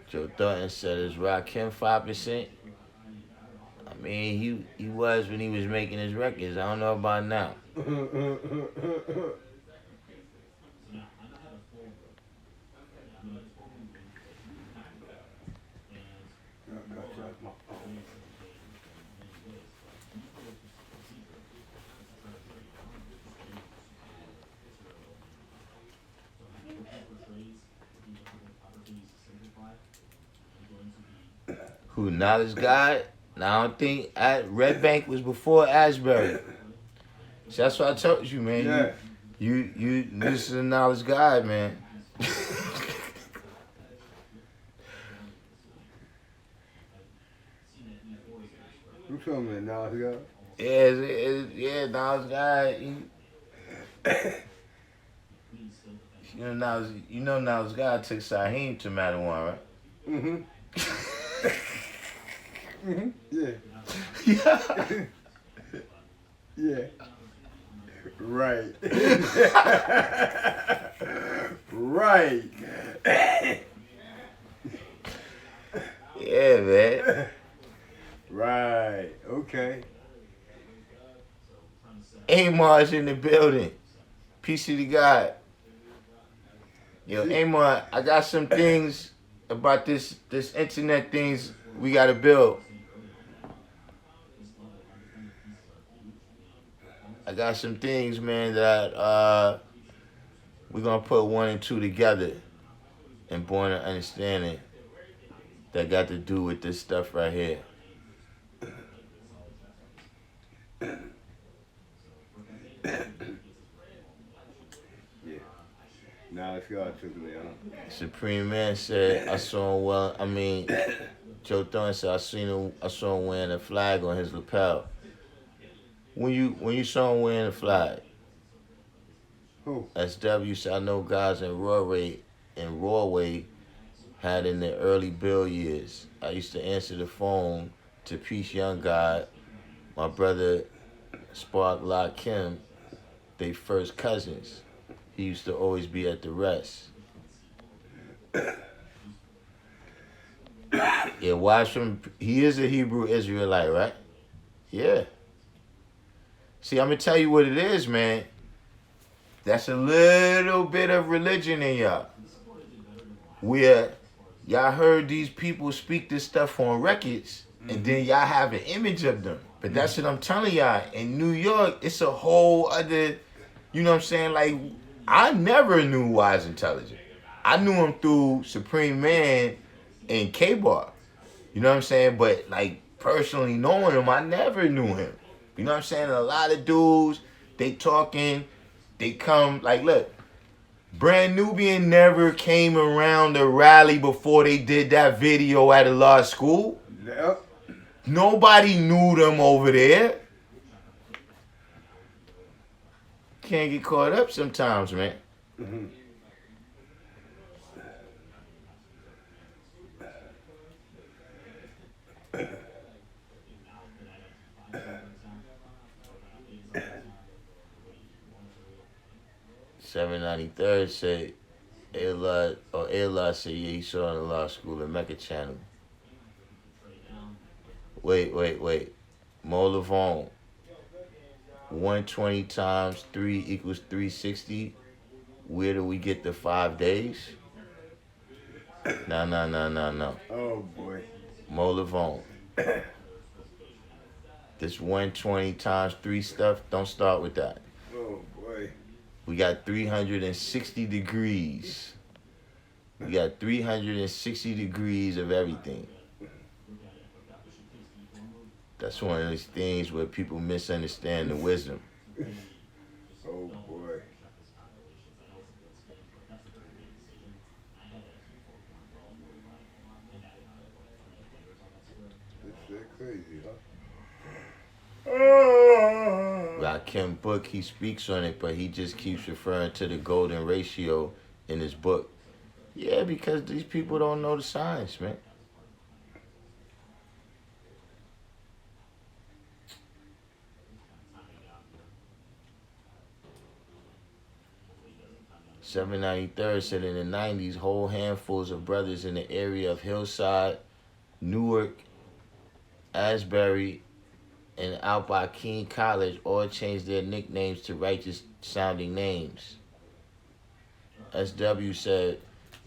Joe Thornton said, is Rakim 5%? I mean, he was when he was making his records. I don't know about now. Who, Knowledge God? Now, I don't think Red Bank was before Asbury. So that's what I told you, man. Yeah. You this is a Knowledge God, man. You told me now, yeah. Yeah, Knowledge God. You know Knowledge God took Saheem to Mattawan, right? Mm-hmm. Mm-hmm. Yeah. Yeah. Yeah. Right. Right. Yeah, man. Right. Okay. Amar's in the building. Peace to God. Yo, Amar, I got some things about this internet things we gotta build. I got some things, man, that we're gonna put 1 and 2 together and born an understanding that got to do with this stuff right here. Yeah. Now it's God took me on. Supreme Man said, I saw him Joe Thorne said, I saw him wearing a flag on his lapel. When you saw him wearing a flag, Who? SW said, I know guys in Rawway had in the early Bill years. I used to answer the phone to Peace Young God, my brother Spark Lock Kim, they first cousins. He used to always be at the rest. Yeah, watch him. He is a Hebrew Israelite, right? Yeah. See, I'm going to tell you what it is, man. That's a little bit of religion in y'all. Where y'all heard these people speak this stuff on records, and then y'all have an image of them. But that's what I'm telling y'all. In New York, it's a whole other, you know what I'm saying? Like, I never knew Wise Intelligent. I knew him through Supreme Man and K-Bar. You know what I'm saying? But, like, personally knowing him, I never knew him. You know what I'm saying? A lot of dudes, they talking, they come, like, look, Brand Nubian never came around the rally before they did that video at a law school. Yep. Nobody knew them over there. Can't get caught up sometimes, man. Mm-hmm. 793rd said, Ayla said, yeah, he saw in the law school at Mecca Channel. Wait. Mo Lavone. 120 times 3 equals 360. Where do we get the 5 days? No. Oh, boy. Mo Lavone. This 120 times 3 stuff, don't start with that. Oh, boy. We got 360 degrees. We got 360 degrees of everything. That's one of those things where people misunderstand the wisdom. Oh, boy. It's 6. Crazy, huh? Rakim book, he speaks on it, but he just keeps referring to the golden ratio in his book. Yeah, because these people don't know the science, man. $793 said in the 90s, whole handfuls of brothers in the area of Hillside, Newark, Asbury, and out by Keene College all changed their nicknames to righteous sounding names. SW said,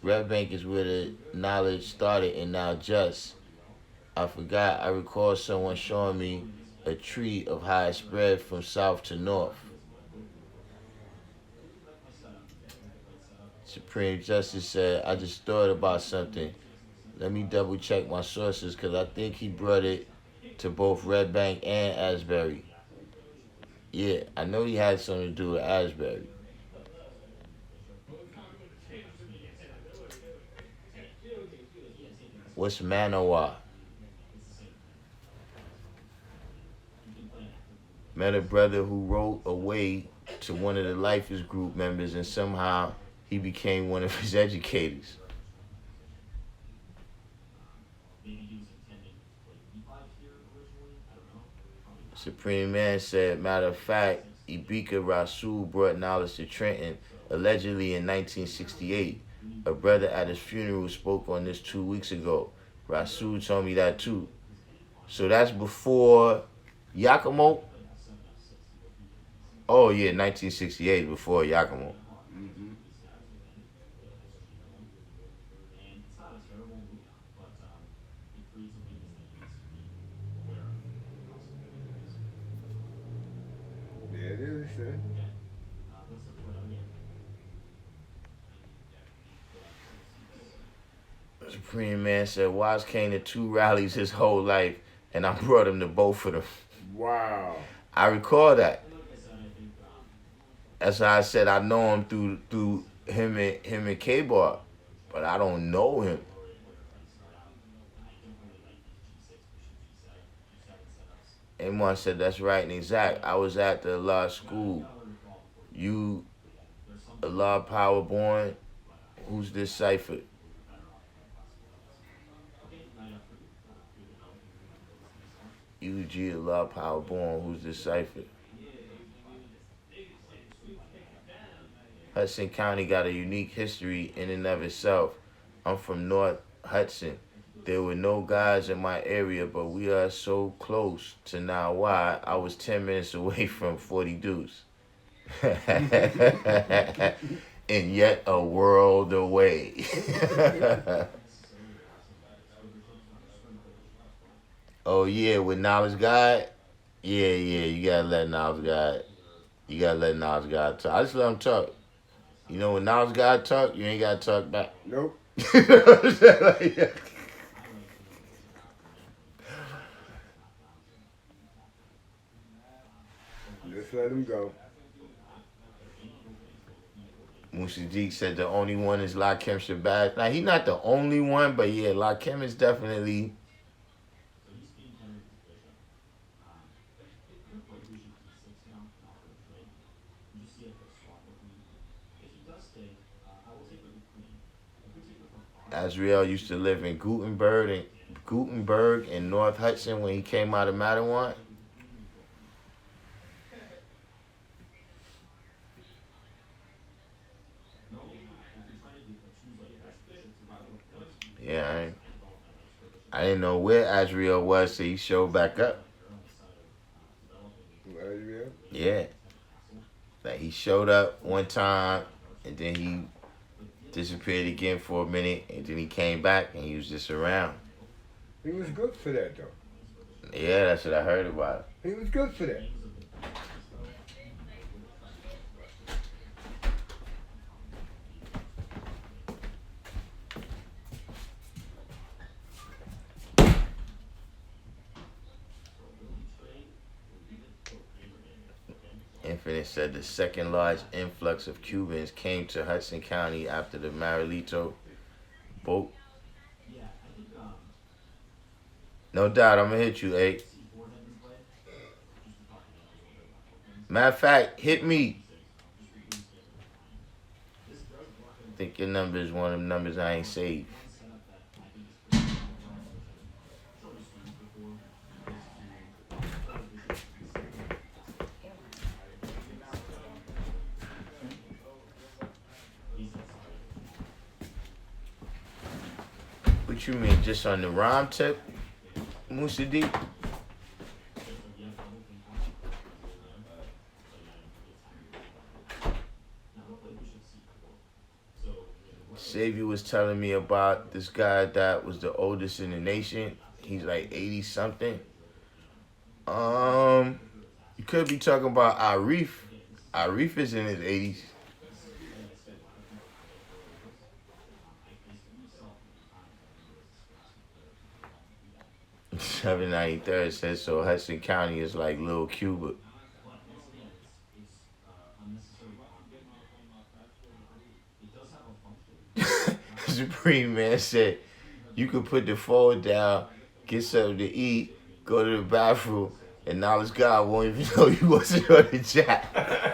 Red Bank is where the knowledge started and now just. I forgot, I recall someone showing me a tree of how it spread from south to north. Supreme Justice said, I just thought about something. Let me double check my sources because I think he brought it to both Red Bank and Asbury. Yeah, I know he had something to do with Asbury. What's Manawa? Met a brother who wrote away to one of the Lifers Group members and somehow he became one of his educators. Supreme Man said, matter of fact, Ibika Rasul brought knowledge to Trenton allegedly in 1968. A brother at his funeral spoke on this 2 weeks ago. Rasul told me that too. So that's before Yakimo? Oh yeah, 1968, before Yakimo. Mm-hmm. Yeah, it is, sir. Supreme Man said, Waz came to 2 rallies his whole life, and I brought him to both of them. Wow. I recall that. That's why I said I know him through him and K-Bar, but I don't know him. Amon said that's right and exact. I was at the law school. You, Allah Power Born, who's this cipher? UG Allah Power Born, who's this cipher? Hudson County got a unique history in and of itself. I'm from North Hudson. There were no guys in my area, but we are so close to now why I was 10 minutes away from 40 dudes. And yet a world away. Oh yeah, with Knowledge God? Yeah, you gotta let Knowledge God. You gotta let Knowledge God talk. I just let him talk. You know, when Knowledge God talk, you ain't gotta talk back. Nope. You know what I'm saying? Like, Just let him go. Musajiq said the only one is Lakim Shabazz. Now, he's not the only one, but yeah, Lakim is definitely... Azrael used to live in Gutenberg in North Hudson when he came out of Mattawan. Yeah, I didn't know where Azrael was till he showed back up. Azrael? Yeah. Like he showed up one time and then he disappeared again for a minute and then he came back and he was just around. He was good for that, though. Yeah, that's what I heard about. He was good for that. Infinite said the second large influx of Cubans came to Hudson County after the Marilito boat. No doubt, I'm gonna hit you, A. Matter of fact, hit me. I think your number is one of them numbers I ain't saved. What you mean, just on the rhyme tip, Musa D? Savior was telling me about this guy that was the oldest in the nation. He's like 80 something. You could be talking about Arif. Arif is in his 80s. $793 says so. Hudson County is like Little Cuba. Supreme Man said, you could put the phone down, get something to eat, go to the bathroom, and knowledge God won't even know you wasn't on the chat.